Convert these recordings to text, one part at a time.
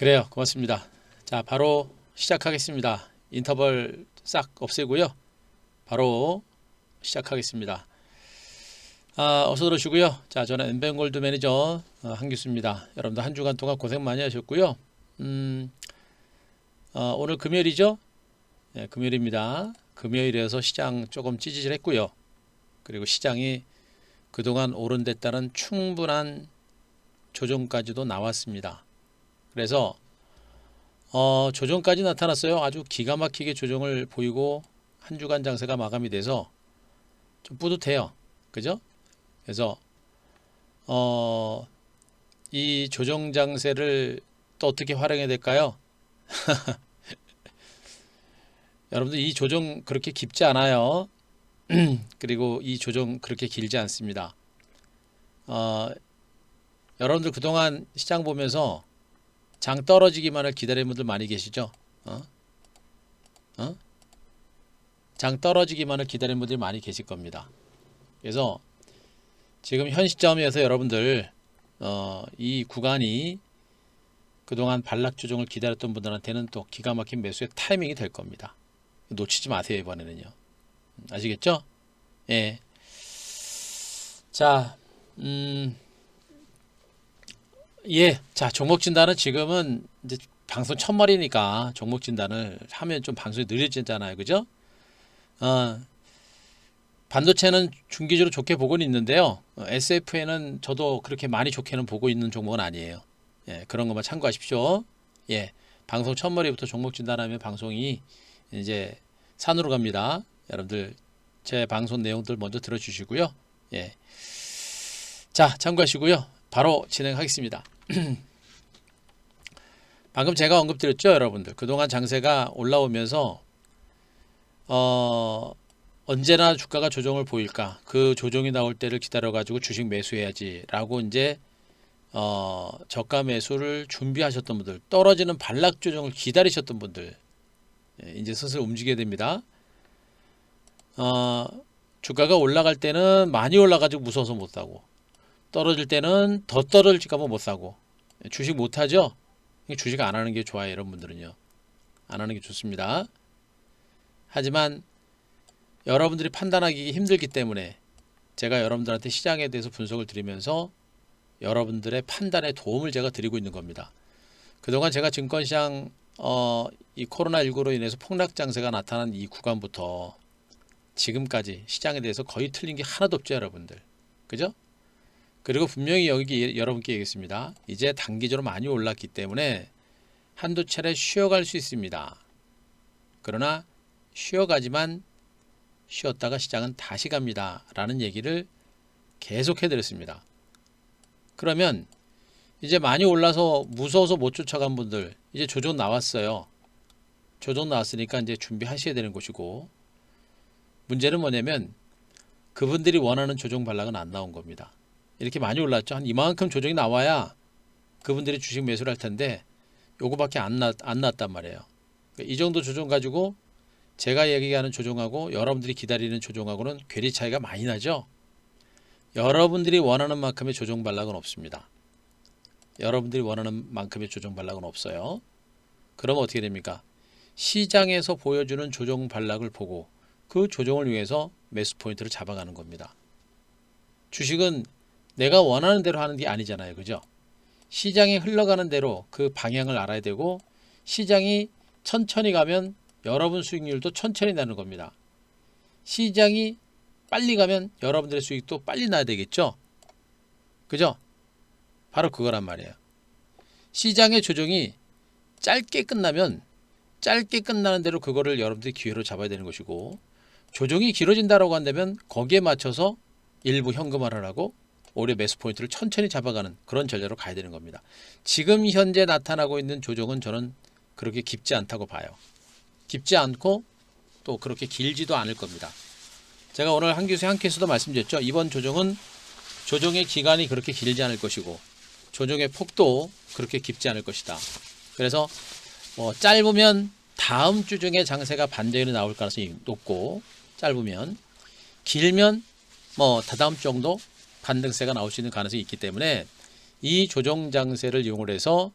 그래요. 고맙습니다. 자, 바로 시작하겠습니다. 인터벌 싹 없애고요. 바로 시작하겠습니다. 어서 들어오시고요. 자, 저는 엠뱅골드 매니저 한규수입니다. 여러분들 한 주간 동안 고생 많이 하셨고요. 오늘 금요일이죠? 네, 금요일입니다. 금요일이어서 시장 조금 찌질했고요. 그리고 시장이 그동안 오른됐다는 충분한 조정까지도 나왔습니다. 그래서 조정까지 나타났어요. 아주 기가 막히게 조정을 보이고 한 주간 장세가 마감이 돼서 좀 뿌듯해요. 그죠? 그래서 이 조정 장세를 또 어떻게 활용해야 될까요? 여러분들 이 조정 그렇게 깊지 않아요. 그리고 이 조정 그렇게 길지 않습니다. 여러분들 그동안 시장 보면서 장 떨어지기만을 기다리는 분들 많이 계시죠? 어? 어? 장 떨어지기만을 기다리는 분들이 많이 계실 겁니다. 그래서 지금 현 시점에서 여러분들 이 구간이 그동안 반락 조정을 기다렸던 분들한테는 또 기가 막힌 매수의 타이밍이 될 겁니다. 놓치지 마세요. 이번에는요. 아시겠죠? 예. 자, 예. 자, 종목 진단은 지금은 이제 방송 첫 마리니까 종목 진단을 하면 좀 방송이 느려지잖아요. 그죠? 반도체는 중기적으로 좋게 보고는 있는데요. SF에는 저도 그렇게 많이 좋게는 보고 있는 종목은 아니에요. 예, 그런 것만 참고하십시오. 예, 방송 첫 머리부터 종목 진단하면 방송이 이제 산으로 갑니다. 여러분들 제 방송 내용들 먼저 들어주시고요. 예, 자, 참고하시고요. 바로 진행하겠습니다. 방금 제가 언급드렸죠, 여러분들. 그동안 장세가 올라오면서 언제나 주가가 조정을 보일까? 그 조정이 나올 때를 기다려 가지고 주식 매수해야지라고 이제 저가 매수를 준비하셨던 분들, 떨어지는 반락 조정을 기다리셨던 분들, 이제 슬슬 움직여야 됩니다. 주가가 올라갈 때는 많이 올라가지고 무서워서 못 사고, 떨어질 때는 더 떨어질까 봐 못 사고, 주식 못 하죠? 주식 안 하는 게 좋아요, 여러분들은요. 안 하는 게 좋습니다. 하지만 여러분들이 판단하기 힘들기 때문에 제가 여러분들한테 시장에 대해서 분석을 드리면서 여러분들의 판단에 도움을 제가 드리고 있는 겁니다. 그동안 제가 증권시장 이 코로나19로 인해서 폭락 장세가 나타난 이 구간부터 지금까지 시장에 대해서 거의 틀린 게 하나도 없죠, 여러분들. 그죠? 그리고 분명히 여기 여러분께 얘기했습니다. 이제 단기적으로 많이 올랐기 때문에 한두 차례 쉬어갈 수 있습니다. 그러나 쉬어가지만 쉬었다가 시장은 다시 갑니다. 라는 얘기를 계속 해드렸습니다. 그러면 이제 많이 올라서 무서워서 못 쫓아간 분들 이제 조정 나왔어요. 조정 나왔으니까 이제 준비하셔야 되는 것이고, 문제는 뭐냐면 그분들이 원하는 조정 반락은 안 나온 겁니다. 이렇게 많이 올랐죠. 한 이만큼 조정이 나와야 그분들이 주식 매수를 할 텐데 요거밖에 안 났단 말이에요. 이 정도 조정 가지고 제가 얘기하는 조정하고 여러분들이 기다리는 조정하고는 괴리 차이가 많이 나죠. 여러분들이 원하는 만큼의 조정 반락은 없습니다. 여러분들이 원하는 만큼의 조정 반락은 없어요. 그럼 어떻게 됩니까? 시장에서 보여주는 조정 반락을 보고 그 조정을 위해서 매수 포인트를 잡아가는 겁니다. 주식은 내가 원하는 대로 하는 게 아니잖아요. 그죠? 시장이 흘러가는 대로 그 방향을 알아야 되고, 시장이 천천히 가면 여러분 수익률도 천천히 나는 겁니다. 시장이 빨리 가면 여러분들의 수익도 빨리 나야 되겠죠? 그죠? 바로 그거란 말이에요. 시장의 조정이 짧게 끝나면 짧게 끝나는 대로 그거를 여러분들이 기회로 잡아야 되는 것이고, 조정이 길어진다라고 한다면 거기에 맞춰서 일부 현금화를 하고 오히려 매수 포인트를 천천히 잡아가는 그런 전략으로 가야 되는 겁니다. 지금 현재 나타나고 있는 조정은 저는 그렇게 깊지 않다고 봐요. 깊지 않고 또 그렇게 길지도 않을 겁니다. 제가 오늘 한규수의 한 케이스도 말씀드렸죠. 이번 조정은 조정의 기간이 그렇게 길지 않을 것이고 조정의 폭도 그렇게 깊지 않을 것이다. 그래서 짧으면 다음 주 중에 장세가 반대로 나올 가능성이 높고, 짧으면, 길면 다다음 주 정도 반등세가 나올 수 있는 가능성이 있기 때문에 이 조정 장세를 이용을 해서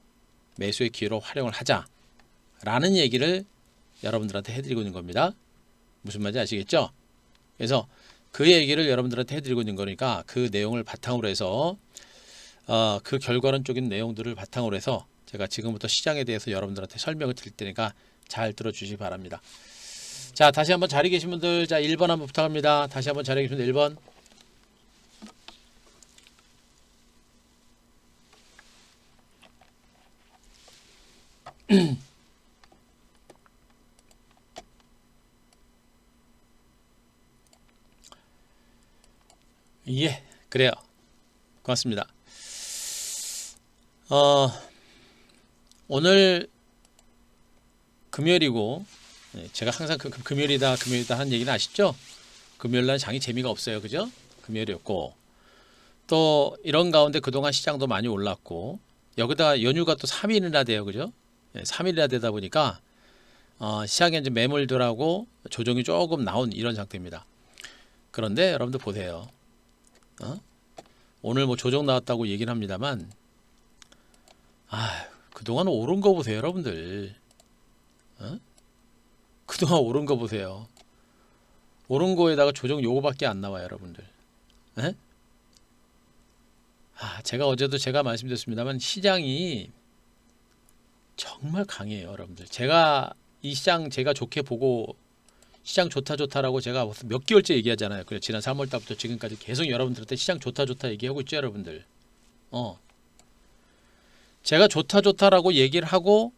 매수의 기회로 활용을 하자라는 얘기를 여러분들한테 해드리고 있는 겁니다. 무슨 말인지 아시겠죠? 그래서 그 얘기를 여러분들한테 해드리고 있는 거니까 그 내용을 바탕으로 해서 그 결과론적인 내용들을 바탕으로 해서 제가 지금부터 시장에 대해서 여러분들한테 설명을 드릴 테니까 잘 들어주시기 바랍니다. 자, 다시 한번 자리에 계신 분들, 자 1번 한번 부탁합니다. 다시 한번 자리에 계신 분들 1번. 예, 그래요. 고맙습니다. 오늘 금요일이고, 제가 항상 금요일이다 하는 얘기는 아시죠? 금요일날 장이 재미가 없어요, 그죠? 금요일이었고, 또 이런 가운데 그동안 시장도 많이 올랐고, 여기다가 연휴가 또 3일이나 돼요, 그죠? 3일이나 되다 보니까 시장에 이제 매물들하고 조정이 조금 나온 이런 상태입니다. 그런데 여러분들 보세요. 오늘 뭐 조정 나왔다고 얘기는 합니다만, 그동안 오른 거 보세요, 여러분들. 그동안 오른 거 보세요. 오른 거에다가 조정 요거밖에 안 나와요, 여러분들. 제가 어제도 제가 말씀드렸습니다만 시장이 정말 강해요, 여러분들. 제가 이 시장 제가 좋게 보고 시장 좋다라고 제가 몇 개월째 얘기하잖아요. 그래 지난 3월 달부터 지금까지 계속 여러분들한테 시장 좋다 얘기하고 있죠, 여러분들. 제가 좋다라고 얘기를 하고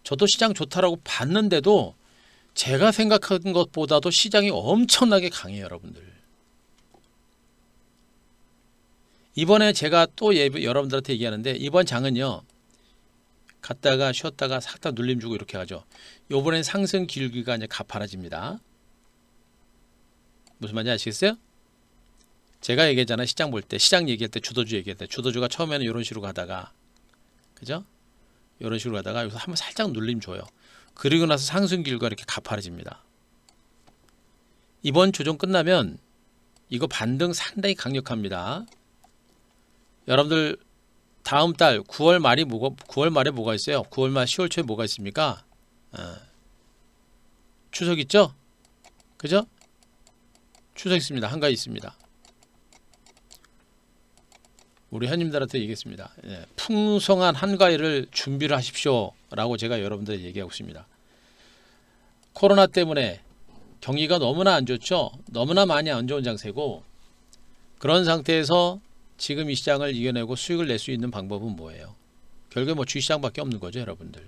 저도 시장 좋다라고 봤는데도 제가 생각한 것보다도 시장이 엄청나게 강해요, 여러분들. 이번에 제가 또 여러분들한테 얘기하는데 이번 장은요. 갔다가 쉬었다가 싹 다 눌림 주고 이렇게 하죠. 요번엔 상승 기울기가 이제 가파라집니다. 무슨 말인지 아시겠어요? 제가 얘기했잖아요. 시장 볼 때, 시장 얘기할 때, 주도주 얘기할 때, 주도주가 처음에는 이런 식으로 가다가, 그죠? 이런 식으로 가다가 여기서 한번 살짝 눌림 줘요. 그리고 나서 상승 기울기가 이렇게 가파라집니다. 이번 조정 끝나면 이거 반등 상당히 강력합니다. 여러분들 다음 달 9월 말에 뭐가 있어요? 9월 말 10월 초에 뭐가 있습니까? 추석 있죠? 그죠? 추석 있습니다. 한가위 있습니다. 우리 현님들한테 얘기했습니다. 풍성한 한가위를 준비를 하십시오 라고 제가 여러분들에게 얘기하고 있습니다. 코로나 때문에 경기가 너무나 안 좋죠. 너무나 많이 안 좋은 장세고, 그런 상태에서 지금 이 시장을 이겨내고 수익을 낼 수 있는 방법은 뭐예요? 결국에 뭐 주식시장밖에 없는 거죠, 여러분들.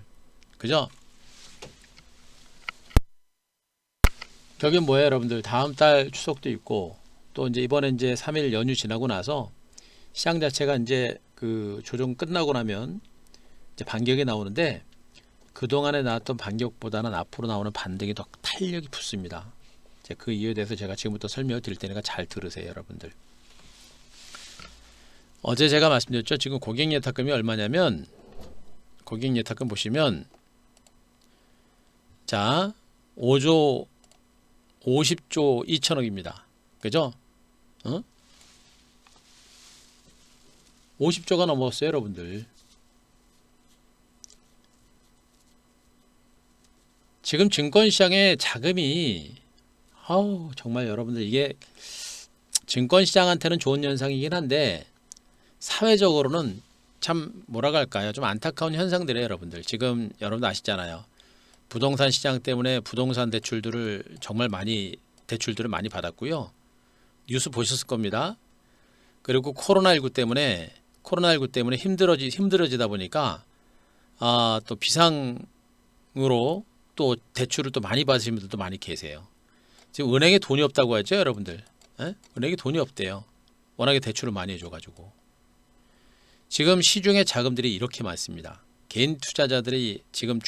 그죠? 결국엔 뭐예요, 여러분들? 다음 달 추석도 있고, 또 이제 이번에 이제 3일 연휴 지나고 나서 시장 자체가 이제 그 조정 끝나고 나면 이제 반격이 나오는데, 그동안에 나왔던 반격보다는 앞으로 나오는 반등이 더 탄력이 붙습니다. 그 이유에 대해서 제가 지금부터 설명을 드릴 테니까 잘 들으세요, 여러분들. 어제 제가 말씀드렸죠. 지금 고객 예탁금이 얼마냐면, 고객 예탁금 보시면, 자, 5조 50조 2천억입니다. 그죠? 50조가 넘었어요, 여러분들. 지금 증권시장에 자금이 정말 여러분들 이게 증권시장한테는 좋은 현상이긴 한데 사회적으로는 참 뭐라고 할까요? 좀 안타까운 현상들이에요, 여러분들. 지금 여러분들 아시잖아요. 부동산 시장 때문에 부동산 대출들을 많이 받았고요. 뉴스 보셨을 겁니다. 그리고 코로나19 때문에 힘들어지다 보니까 또 비상으로 또 대출을 또 많이 받으신 분들도 많이 계세요. 지금 은행에 돈이 없다고 하죠, 여러분들. 은행에 돈이 없대요. 워낙에 대출을 많이 해줘가지고. 지금 시중에 자금들이 이렇게 많습니다. 개인 투자자들이 지금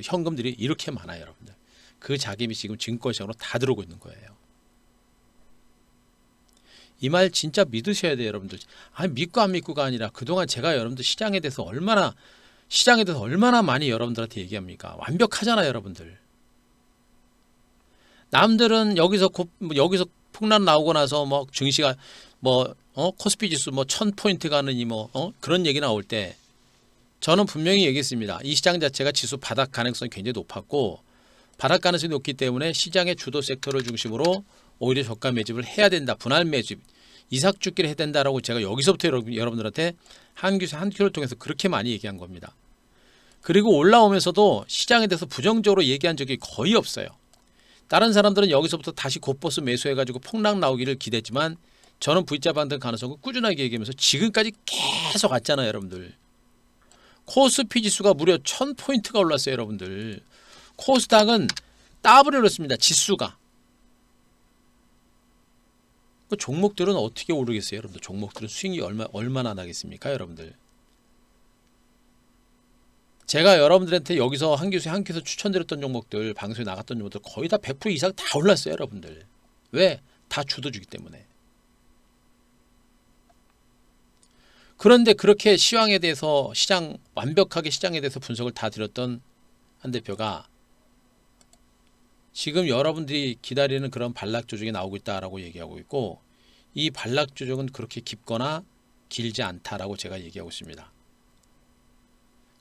현금들이 이렇게 많아요, 여러분들. 그 자금이 지금 증권시장으로 다 들어오고 있는 거예요. 이 말 진짜 믿으셔야 돼요, 여러분들. 믿고 안 믿고가 아니라 그동안 제가 여러분들 시장에 대해서 얼마나 많이 여러분들한테 얘기합니까? 완벽하잖아요, 여러분들. 남들은 여기서 폭락 나오고 나서 뭐 증시가 코스피 지수 1000포인트 가느니 그런 얘기 나올 때 저는 분명히 얘기했습니다. 이 시장 자체가 지수 바닥 가능성이 굉장히 높았고 바닥 가능성이 높기 때문에 시장의 주도 섹터를 중심으로 오히려 저가 매집을 해야 된다. 분할 매집, 이삭 죽기를 해야 된다라고 제가 여기서부터 여러분들한테 한 큐를 통해서 그렇게 많이 얘기한 겁니다. 그리고 올라오면서도 시장에 대해서 부정적으로 얘기한 적이 거의 없어요. 다른 사람들은 여기서부터 다시 곧버스 매수해가지고 폭락 나오기를 기대했지만 저는 V자 반등 가능성을 꾸준하게 얘기하면서 지금까지 계속 왔잖아요. 여러분들. 코스피 지수가 무려 1000포인트가 올랐어요. 여러분들. 코스닥은 더블이 올랐습니다. 지수가. 그 종목들은 어떻게 오르겠어요? 여러분들. 종목들은 스윙이 얼마나 나겠습니까? 여러분들. 제가 여러분들한테 여기서 한 큐에서 추천드렸던 종목들, 방송에 나갔던 종목들 거의 다 100% 이상 다 올랐어요. 여러분들. 왜? 다 주도주기 때문에. 그런데 그렇게 시황에 대해서 완벽하게 시장에 대해서 분석을 다 드렸던 한 대표가 지금 여러분들이 기다리는 그런 반락 조정이 나오고 있다라고 얘기하고 있고 이 반락 조정은 그렇게 깊거나 길지 않다라고 제가 얘기하고 있습니다.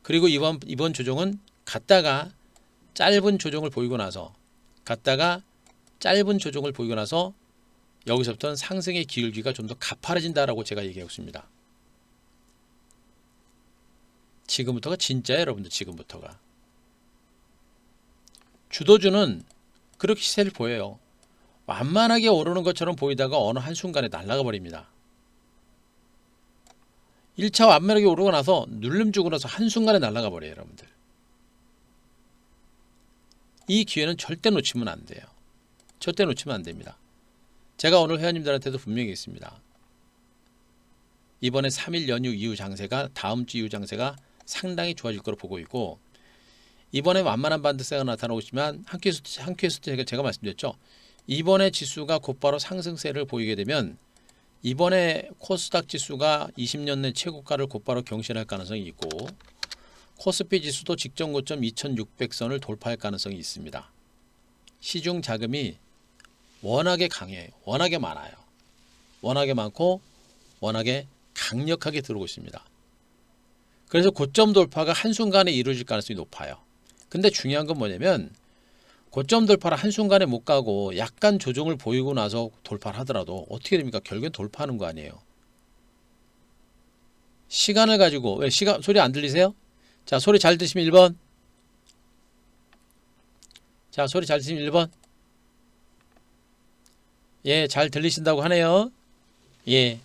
그리고 이번 조정은 갔다가 짧은 조정을 보이고 나서 여기서부터는 상승의 기울기가 좀 더 가파라진다라고 제가 얘기하고 있습니다. 지금부터가 진짜예요. 여러분들. 지금부터가. 주도주는 그렇게 시세를 보여요. 완만하게 오르는 것처럼 보이다가 어느 한순간에 날아가 버립니다. 1차 완만하게 오르고 나서 눌림 주고 나서 한순간에 날아가 버려요. 여러분들. 이 기회는 절대 놓치면 안 돼요. 절대 놓치면 안 됩니다. 제가 오늘 회원님들한테도 분명히 했습니다. 이번에 3일 연휴 이후 장세가 다음 주 이후 장세가 상당히 좋아질 거로 보고 있고 이번에 완만한 반등세가 나타나고 있지만 한 큐에서 제가 말씀드렸죠. 이번에 지수가 곧바로 상승세를 보이게 되면 이번에 코스닥 지수가 20년 내 최고가를 곧바로 경신할 가능성이 있고 코스피 지수도 직전 고점 2600선을 돌파할 가능성이 있습니다. 시중 자금이 워낙에 강해요. 워낙에 많아요. 워낙에 많고 워낙에 강력하게 들어오고 있습니다. 그래서 고점 돌파가 한순간에 이루어질 가능성이 높아요. 근데 중요한 건 뭐냐면 고점 돌파를 한순간에 못 가고 약간 조정을 보이고 나서 돌파를 하더라도 어떻게 됩니까? 결국엔 돌파하는 거 아니에요. 시간을 가지고 왜 소리 안 들리세요? 자, 소리 잘 들으시면 1번. 자, 소리 잘 들으시면 1번. 예, 잘 들리신다고 하네요. 예.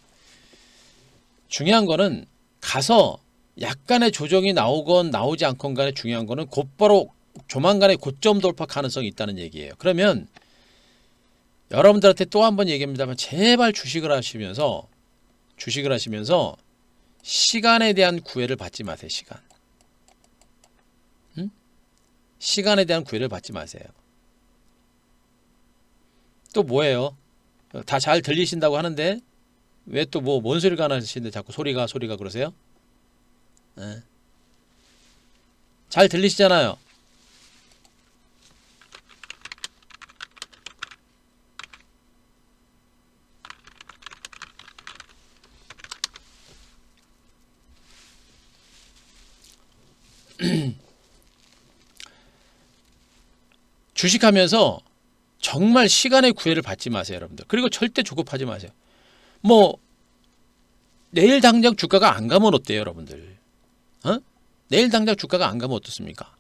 중요한 거는 가서 약간의 조정이 나오건 나오지 않건 간에 중요한 거는 곧바로 조만간에 고점 돌파 가능성이 있다는 얘기예요. 그러면 여러분들한테 또 한 번 얘기합니다만 제발 주식을 하시면서 시간에 대한 구애를 받지 마세요. 시간에 대한 구애를 받지 마세요. 또 뭐예요? 다 잘 들리신다고 하는데 왜 또 뭔 소리가 나시는데 자꾸 소리가 그러세요? 네. 잘 들리시잖아요. 주식하면서 정말 시간의 구애를 받지 마세요, 여러분들. 그리고 절대 조급하지 마세요. 내일 당장 주가가 안 가면 어때요, 여러분들? 내일 당장 주가가 안 가면 어떻습니까?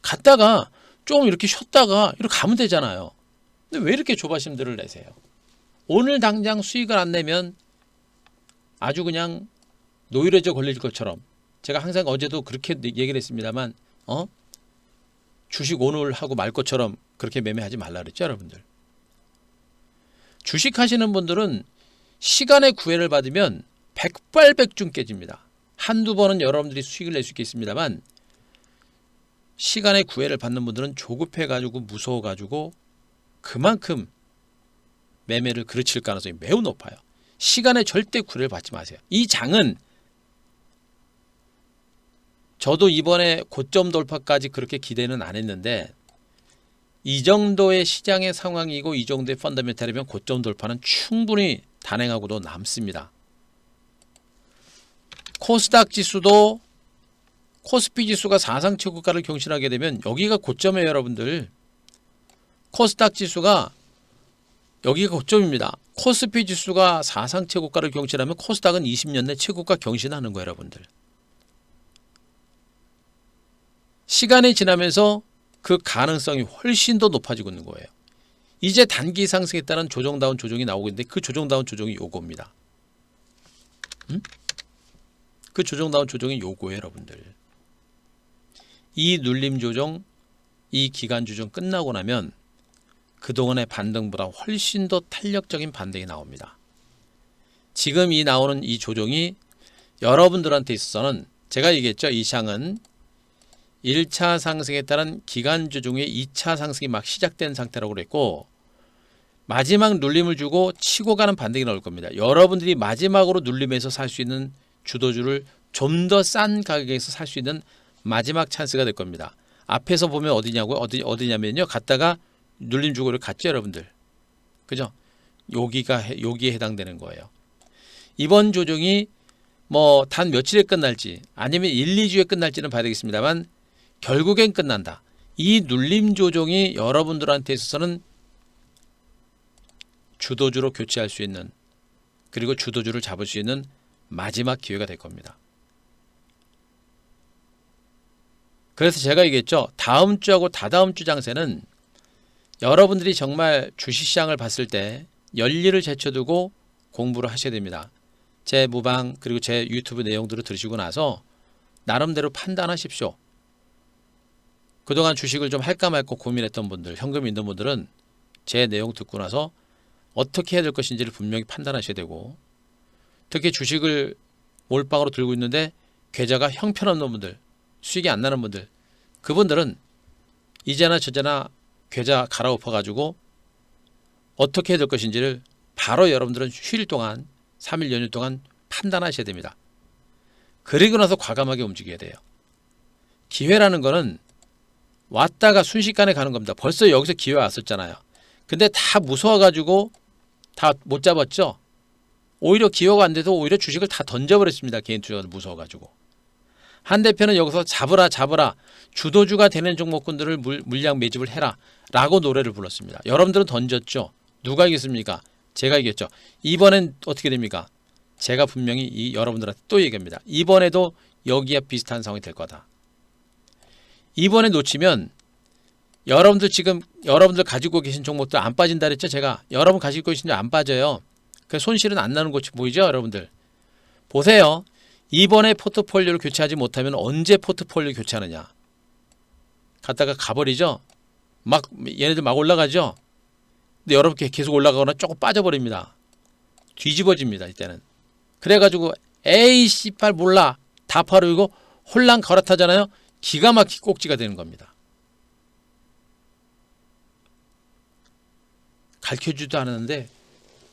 갔다가 좀 이렇게 쉬었다가 이렇게 가면 되잖아요. 근데 왜 이렇게 조바심들을 내세요? 오늘 당장 수익을 안 내면 아주 그냥 노이로제 걸릴 것처럼 제가 항상 어제도 그렇게 얘기를 했습니다만 주식 오늘 하고 말 것처럼 그렇게 매매하지 말라 그랬죠, 여러분들. 주식 하시는 분들은 시간의 구애를 받으면 백발백중 깨집니다. 한두 번은 여러분들이 수익을 낼 수 있겠습니다만 시간의 구애를 받는 분들은 조급해가지고 무서워가지고 그만큼 매매를 그르칠 가능성이 매우 높아요. 시간에 절대 구애를 받지 마세요. 이 장은 저도 이번에 고점 돌파까지 그렇게 기대는 안 했는데 이 정도의 시장의 상황이고 이 정도의 펀더멘탈이면 고점 돌파는 충분히 단행하고도 남습니다. 코스닥 지수도 코스피 지수가 사상 최고가를 경신하게 되면 여기가 고점이에요, 여러분들. 코스닥 지수가 여기가 고점입니다. 코스피 지수가 사상 최고가를 경신하면 코스닥은 20년 내 최고가 경신하는 거예요, 여러분들. 시간이 지나면서 그 가능성이 훨씬 더 높아지고 있는 거예요. 이제 단기 상승에 따른 조정다운 조정이 나오고 있는데 그 조정다운 조정이 요겁니다. 그 조정다운 조정이 요거예요, 여러분들. 이 눌림 조정, 이 기간 조정 끝나고 나면 그동안의 반등보다 훨씬 더 탄력적인 반등이 나옵니다. 지금 이 나오는 이 조정이 여러분들한테 있어서는 제가 얘기했죠. 이 시장은 1차 상승에 따른 기간 조정의 2차 상승이 막 시작된 상태라고 그랬고 마지막 눌림을 주고 치고 가는 반등이 나올 겁니다. 여러분들이 마지막으로 눌림에서 살 수 있는 주도주를 좀 더 싼 가격에서 살 수 있는 마지막 찬스가 될 겁니다. 앞에서 보면 어디냐고요? 어디냐면요. 갔다가 눌림 주고 이렇게 갔죠, 여러분들. 그죠? 여기에 해당되는 거예요. 이번 조정이 뭐 단 며칠에 끝날지 아니면 1, 2주에 끝날지는 봐야 되겠습니다만 결국엔 끝난다. 이 눌림 조정이 여러분들한테 있어서는 주도주로 교체할 수 있는 그리고 주도주를 잡을 수 있는 마지막 기회가 될 겁니다. 그래서 제가 얘기했죠. 다음 주하고 다다음 주 장세는 여러분들이 정말 주식시장을 봤을 때 열리를 제쳐두고 공부를 하셔야 됩니다. 제 무방 그리고 제 유튜브 내용들을 들으시고 나서 나름대로 판단하십시오. 그동안 주식을 좀 할까 말까 고민했던 분들, 현금이 있는 분들은 제 내용 듣고 나서 어떻게 해야 될 것인지를 분명히 판단하셔야 되고 특히 주식을 몰빵으로 들고 있는데 계좌가 형편없는 분들, 수익이 안 나는 분들 그분들은 이제나 저제나 계좌 갈아엎어가지고 어떻게 해야 될 것인지를 바로 여러분들은 휴일 동안 3일 연휴 동안 판단하셔야 됩니다. 그리고 나서 과감하게 움직여야 돼요. 기회라는 거는 왔다가 순식간에 가는 겁니다. 벌써 여기서 기회 왔었잖아요. 근데 다 무서워가지고 다 못 잡았죠. 오히려 기회가 안 돼서 오히려 주식을 다 던져버렸습니다. 개인 투자가 무서워가지고. 한 대표는 여기서 잡으라 주도주가 되는 종목군들을 물량 매집을 해라 라고 노래를 불렀습니다. 여러분들은 던졌죠. 누가 이겼습니까? 제가 이겼죠. 이번엔 어떻게 됩니까? 제가 분명히 여러분들한테 또 얘기합니다. 이번에도 여기와 비슷한 상황이 될 거다. 이번에 놓치면 여러분들 가지고 계신 종목들 안 빠진다 그랬죠. 제가 여러분 가지고 계신 종 안 빠져요. 그 손실은 안 나는 거 보이죠, 여러분들? 보세요. 이번에 포트폴리오를 교체하지 못하면 언제 포트폴리오 교체하느냐? 갔다가 가버리죠. 얘네들 막 올라가죠. 근데 여러분 계속 올라가거나 조금 빠져버립니다. 뒤집어집니다. 이때는. 그래가지고 에이 씨발 몰라 다 팔고 홀랑 갈아타잖아요. 기가 막히게 꼭지가 되는 겁니다. 가르쳐주지도 않았는데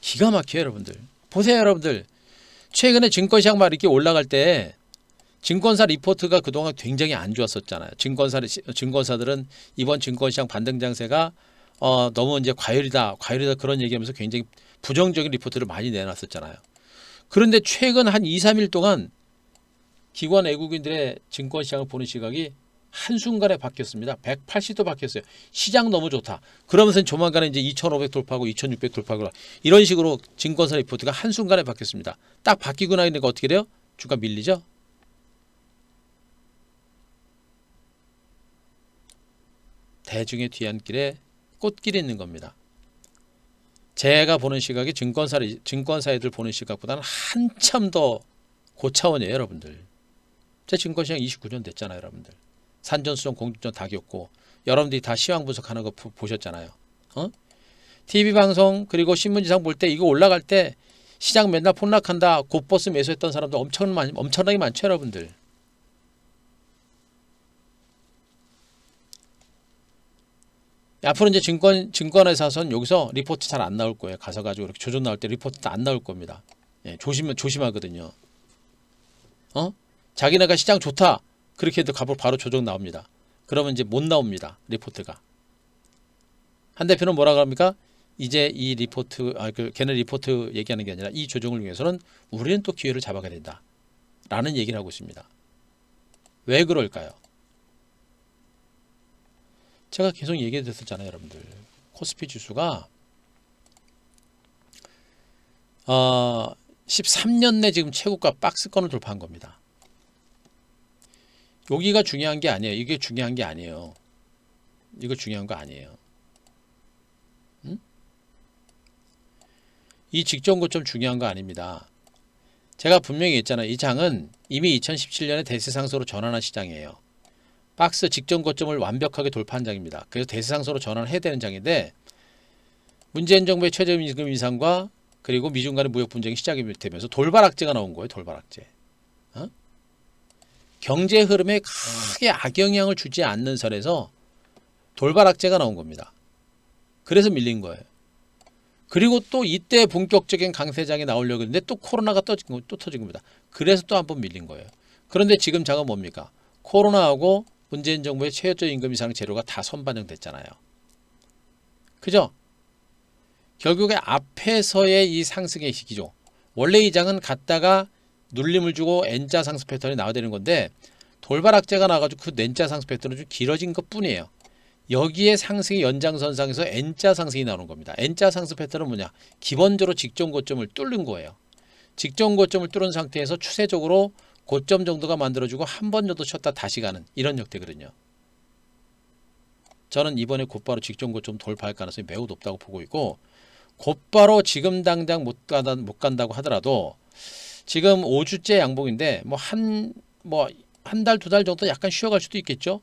기가 막혀요, 여러분들. 보세요, 여러분들. 최근에 증권시장 막 이렇게 올라갈 때 증권사 리포트가 그동안 굉장히 안 좋았었잖아요. 증권사들은 이번 증권시장 반등 장세가 너무 이제 과열이다 그런 얘기하면서 굉장히 부정적인 리포트를 많이 내놨었잖아요. 그런데 최근 한 2, 3일 동안 기관 외국인들의 증권시장을 보는 시각이 한순간에 바뀌었습니다. 180도 바뀌었어요. 시장 너무 좋다. 그러면서 조만간에 이제 2500 돌파하고 2600 돌파하고 이런 식으로 증권사 리포트가 한순간에 바뀌었습니다. 딱 바뀌고 나니까 어떻게 돼요? 주가 밀리죠? 대중의 뒤안길에 꽃길이 있는 겁니다. 제가 보는 시각이 증권사애들 보는 시각보다는 한참 더 고차원이에요, 여러분들. 제 증권시장 29년 됐잖아요, 여러분들. 산전수전 공중전 다 겪고 여러분들이 다 시황 분석하는 거 보셨잖아요. TV방송 그리고 신문지상 볼 때 이거 올라갈 때 시장 맨날 폭락한다 곧버스 매수했던 사람도 엄청나게 많죠, 여러분들. 앞으로 이제 증권회사선 여기서 리포트 잘 안 나올 거예요. 가서가지고 이렇게 조정 나올 때 리포트 안 나올 겁니다. 예, 조심하거든요. 자기네가 시장 좋다. 그렇게 해도 바로 조정 나옵니다. 그러면 이제 못 나옵니다. 리포트가. 한 대표는 뭐라고 합니까? 이제 이 리포트, 걔네 리포트 얘기하는 게 아니라 이 조정을 위해서는 우리는 또 기회를 잡아가야 된다. 라는 얘기를 하고 있습니다. 왜 그럴까요? 제가 계속 얘기해 드렸잖아요, 여러분들. 코스피 지수가 13년 내 지금 최고가 박스권을 돌파한 겁니다. 여기가 중요한 게 아니에요. 이게 중요한 게 아니에요. 이거 중요한 거 아니에요. 응? 이 직전 고점 중요한 거 아닙니다. 제가 분명히 했잖아요. 이 장은 이미 2017년에 대세상승으로 전환한 시장이에요. 박스 직전 고점을 완벽하게 돌파한 장입니다. 그래서 대세상승으로 전환을 해야 되는 장인데 문재인 정부의 최저임금 인상과 그리고 미중 간의 무역 분쟁이 시작이 되면서 돌발 악재가 나온 거예요. 돌발 악재. 경제 흐름에 크게 악영향을 주지 않는 선에서 돌발 악재가 나온 겁니다. 그래서 밀린 거예요. 그리고 또 이때 본격적인 강세장이 나오려고 했는데 또 코로나가 또 터진 겁니다. 그래서 또 한 번 밀린 거예요. 그런데 지금 장은 뭡니까? 코로나하고 문재인 정부의 최저임금 인상 재료가 다 선반영됐잖아요. 그죠? 결국에 앞에서의 이 상승의 시기죠. 원래 이 장은 갔다가 눌림을 주고 N자 상승 패턴이 나와야 되는 건데 돌발 악재가 나와가지고 그 N자 상승 패턴은 좀 길어진 것 뿐이에요. 여기에 상승의 연장선상에서 N자 상승이 나오는 겁니다. N자 상승 패턴은 뭐냐? 기본적으로 직전 고점을 뚫는 거예요. 직전 고점을 뚫은 상태에서 추세적으로 고점 정도가 만들어지고 한 번 정도 쉬었다 다시 가는 이런 형태거든요. 저는 이번에 곧바로 직전 고점 돌파할 가능성이 매우 높다고 보고 있고 곧바로 지금 당장 못 간다고 하더라도 지금 5주째 양봉인데 한 달, 두 달 정도 약간 쉬어갈 수도 있겠죠.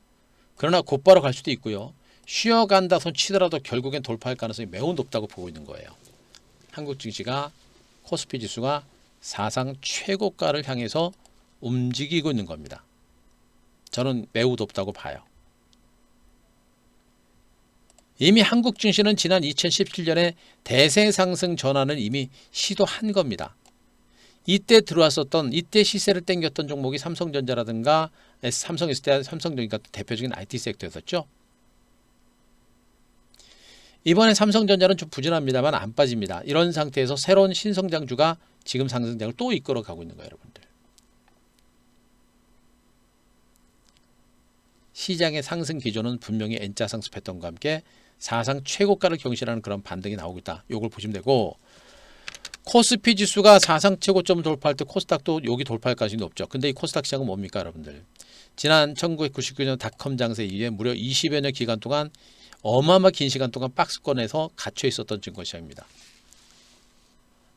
그러나 곧바로 갈 수도 있고요. 쉬어간다 손 치더라도 결국엔 돌파할 가능성이 매우 높다고 보고 있는 거예요. 한국 증시가 코스피 지수가 사상 최고가를 향해서 움직이고 있는 겁니다. 저는 매우 높다고 봐요. 이미 한국 증시는 지난 2017년에 대세 상승 전환을 이미 시도한 겁니다. 이때 들어왔었던 이때 시세를 땡겼던 종목이 삼성전자라든가 삼성했을 때 삼성전기가 대표적인 IT 섹터였었죠. 이번에 삼성전자는 좀 부진합니다만 안 빠집니다. 이런 상태에서 새로운 신성장주가 지금 상승장을 또 이끌어 가고 있는 거예요, 여러분들. 시장의 상승 기조는 분명히 N자 상승 패턴과 함께 사상 최고가를 경신하는 그런 반등이 나오고 있다. 이걸 보시면 되고 코스피 지수가 사상 최고점을 돌파할 때 코스닥도 여기 돌파할 가능성이 높죠. 근데 이 코스닥 시장은 뭡니까, 여러분들? 지난 1999년 닷컴 장세 이후에 무려 20여 년 기간 동안 어마어마한 긴 시간 동안 박스권에서 갇혀 있었던 증권시장입니다.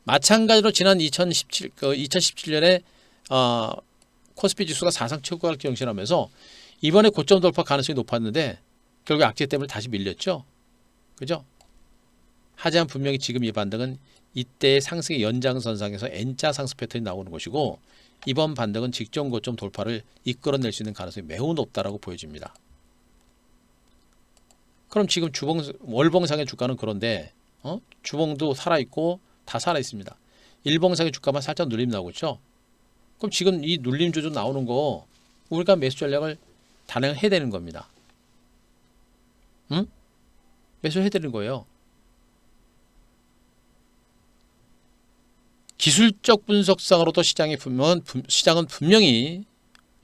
마찬가지로 지난 2017년에 코스피 지수가 사상 최고가를 경신하면서 이번에 고점 돌파 가능성이 높았는데 결국 악재 때문에 다시 밀렸죠. 그죠? 하지만 분명히 지금 이 반등은 이때의 상승의 연장선상에서 N자 상승 패턴이 나오는 것이고 이번 반등은 직전 고점 돌파를 이끌어낼 수 있는 가능성이 매우 높다라고 보여집니다. 그럼 지금 월봉상의 주가는 그런데 주봉도 살아있고 다 살아있습니다. 일봉상의 주가만 살짝 눌림 나오고 있죠. 그럼 지금 이 눌림 조절 나오는 거 우리가 매수 전략을 단행해야 되는 겁니다. 응? 매수해야 되는 거예요. 기술적 분석상으로도 시장은 분명히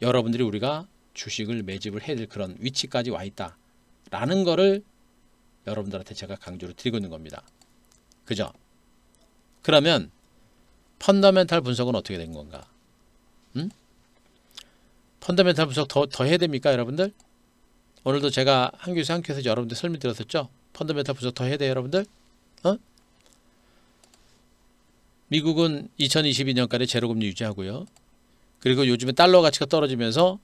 여러분들이 우리가 주식을 매집을 해야 될 그런 위치까지 와 있다라는 거를 여러분들한테 제가 강조를 드리고 있는 겁니다. 그죠? 그러면 펀더멘탈 분석은 어떻게 된 건가? 펀더멘탈 분석 더 해야 됩니까, 여러분들? 오늘도 제가 한 교수 한 교수에서 여러분들 설명드렸었죠? 펀더멘탈 분석 더 해야 돼요, 여러분들? 미국은 2022년까지 제로금리 유지하고요. 그리고 요즘에 달러 가치가 떨어지면서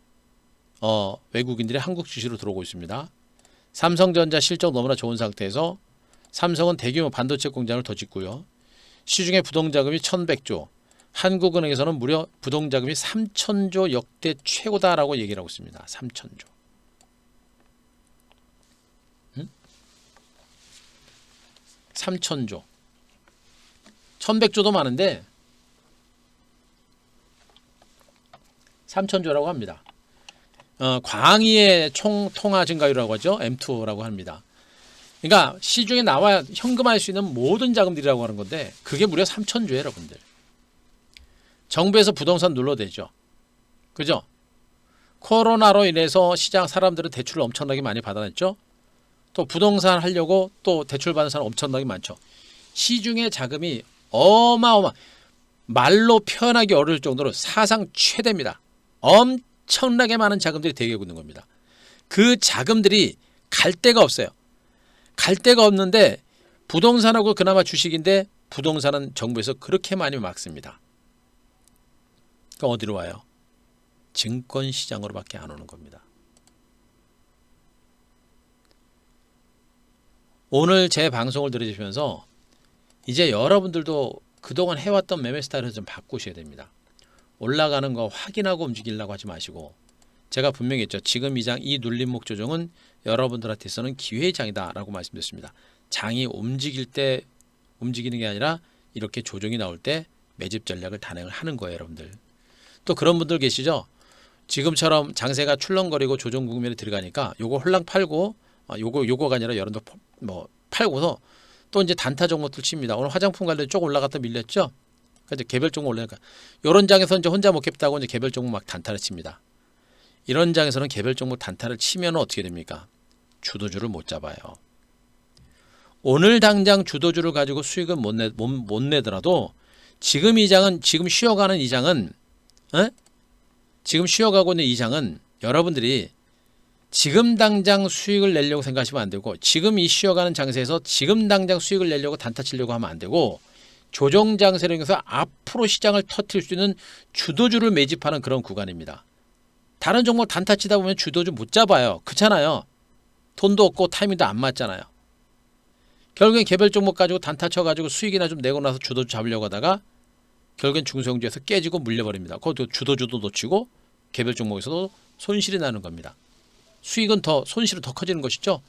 외국인들이 한국 주식으로 들어오고 있습니다. 삼성전자 실적 너무나 좋은 상태에서 삼성은 대규모 반도체 공장을 더 짓고요. 시중에 부동자금이 1100조, 한국은행에서는 무려 부동자금이 3000조 역대 최고다라고 얘기를 하고 있습니다. 3000조. 3000조. 1100조도 많은데 3000조라고 합니다. 광의의 통화 증가율이라고 하죠. M2라고 합니다. 그러니까 시중에 나와야 현금화할 수 있는 모든 자금들이라고 하는 건데 그게 무려 3000조예요, 여러분들. 정부에서 부동산 눌러대죠. 그죠? 코로나로 인해서 시장 사람들은 대출을 엄청나게 많이 받아냈죠. 또 부동산 하려고 또 대출 받는 사람 엄청나게 많죠. 시중의 자금이 어마어마, 말로 표현하기 어려울 정도로 사상 최대입니다. 엄청나게 많은 자금들이 대기하고 있는 겁니다. 그 자금들이 갈 데가 없어요. 갈 데가 없는데 부동산하고 그나마 주식인데 부동산은 정부에서 그렇게 많이 막습니다. 그러니까 어디로 와요? 증권시장으로밖에 안 오는 겁니다. 오늘 제 방송을 들으시면서 이제 여러분들도 그동안 해왔던 매매 스타일을 좀 바꾸셔야 됩니다. 올라가는 거 확인하고 움직이려고 하지 마시고, 제가 분명히 했죠. 지금 이 장, 이 눌림목 조정은 여러분들한테서는 기회의 장이다 라고 말씀드렸습니다. 장이 움직일 때 움직이는 게 아니라 이렇게 조정이 나올 때 매집 전략을 단행을 하는 거예요. 여러분들 또 그런 분들 계시죠. 지금처럼 장세가 출렁거리고 조정 국면에 들어가니까 요거 홀랑 팔고, 요거가 아니라 여러분들 뭐 팔고서 또 이제 단타 종목들 칩니다. 오늘 화장품 관련 쪽 올라갔다 밀렸죠. 그래서 개별 종목 올라니까 이런 장에서 이제 혼자 먹겠다고 이제 개별 종목 막 단타를 칩니다. 이런 장에서는 개별 종목 단타를 치면 어떻게 됩니까? 주도주를 못 잡아요. 오늘 당장 주도주를 가지고 수익은 못 내더라도 지금 이 장은, 지금 쉬어가는 이 장은, 지금 쉬어가고 있는 이 장은 여러분들이 지금 당장 수익을 내려고 생각하시면 안 되고, 지금 이 쉬어가는 장세에서 지금 당장 수익을 내려고 단타 치려고 하면 안 되고, 조정 장세를 통해서 앞으로 시장을 터뜨릴 수 있는 주도주를 매집하는 그런 구간입니다. 다른 종목 단타 치다 보면 주도주 못 잡아요. 그렇잖아요. 돈도 없고 타이밍도 안 맞잖아요. 결국엔 개별 종목 가지고 단타 쳐가지고 수익이나 좀 내고 나서 주도주 잡으려고 하다가 결국엔 중소형주에서 깨지고 물려버립니다. 그것도 주도주도 놓치고 개별 종목에서도 손실이 나는 겁니다. 수익은 더, 손실은 더 커지는 것이죠.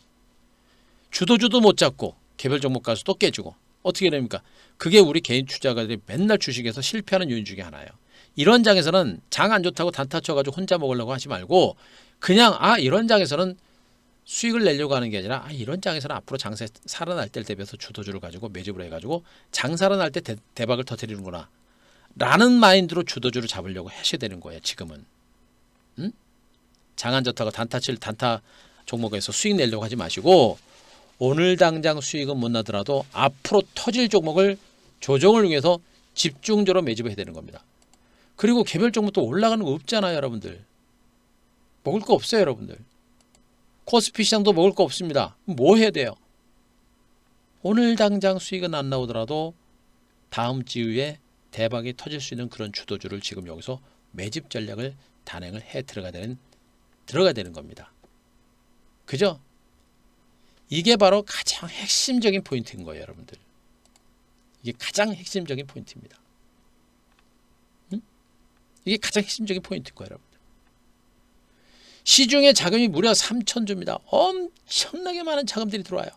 주도주도 못 잡고 개별 종목 가서 또 깨지고 어떻게 됩니까? 그게 우리 개인 투자가들이 맨날 주식에서 실패하는 요인 중에 하나예요. 이런 장에서는 장 안 좋다고 단타 쳐가지고 혼자 먹으려고 하지 말고, 그냥 이런 장에서는 수익을 내려고 하는 게 아니라 이런 장에서는 앞으로 장세 살아날 때를 대비해서 주도주를 가지고 매집을 해가지고 장 살아날 때 대박을 터뜨리는구나 라는 마인드로 주도주를 잡으려고 하셔야 되는 거예요. 지금은 장 안 좋다고 단타 종목에서 수익 내려고 하지 마시고, 오늘 당장 수익은 못 나더라도 앞으로 터질 종목을 조정을 위해서 집중적으로 매집을 해야 되는 겁니다. 그리고 개별 종목도 올라가는 거 없잖아요. 여러분들 먹을 거 없어요. 여러분들 코스피 시장도 먹을 거 없습니다. 뭐 해야 돼요? 오늘 당장 수익은 안 나오더라도 다음 주에 대박이 터질 수 있는 그런 주도주를 지금 여기서 매집 전략을 단행을 해 들어가야 되는 겁니다. 그죠? 이게 바로 가장 핵심적인 포인트인 거예요. 여러분들 이게 가장 핵심적인 포인트입니다. 이게 가장 핵심적인 포인트인 거예요. 여러분들 시중에 자금이 무려 3,000주입니다. 엄청나게 많은 자금들이 들어와요.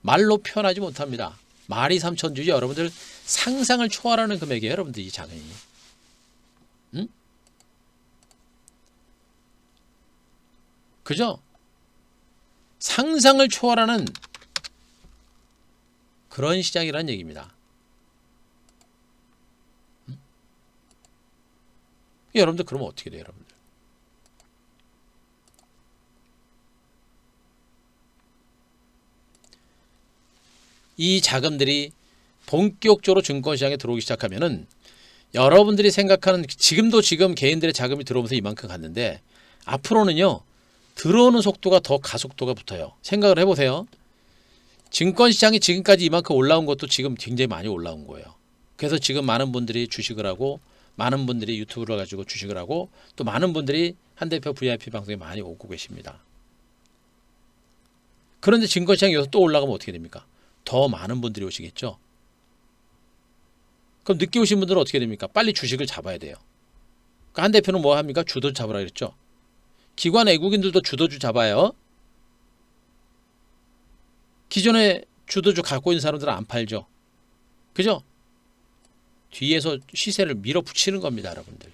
말로 표현하지 못합니다. 말이 3,000주죠. 여러분들 상상을 초월하는 금액이에요. 여러분들 이 자금이. 그죠? 상상을 초월하는 그런 시장이라는 얘기입니다. 여러분들 그러면 어떻게 돼요? 여러분들 이 자금들이 본격적으로 증권시장에 들어오기 시작하면은 여러분들이 생각하는, 지금 개인들의 자금이 들어오면서 이만큼 갔는데 앞으로는요 들어오는 속도가 더 가속도가 붙어요. 생각을 해보세요. 증권시장이 지금까지 이만큼 올라온 것도 지금 굉장히 많이 올라온 거예요. 그래서 지금 많은 분들이 주식을 하고, 많은 분들이 유튜브를 가지고 주식을 하고, 또 많은 분들이 한 대표 VIP 방송에 많이 오고 계십니다. 그런데 증권시장이 여기서 또 올라가면 어떻게 됩니까? 더 많은 분들이 오시겠죠. 그럼 늦게 오신 분들은 어떻게 됩니까? 빨리 주식을 잡아야 돼요. 그러니까 한 대표는 뭐 합니까? 주도주 잡으라 그랬죠. 기관 외국인들도 주도주 잡아요. 기존에 주도주 갖고 있는 사람들은 안 팔죠. 그죠? 뒤에서 시세를 밀어붙이는 겁니다. 여러분들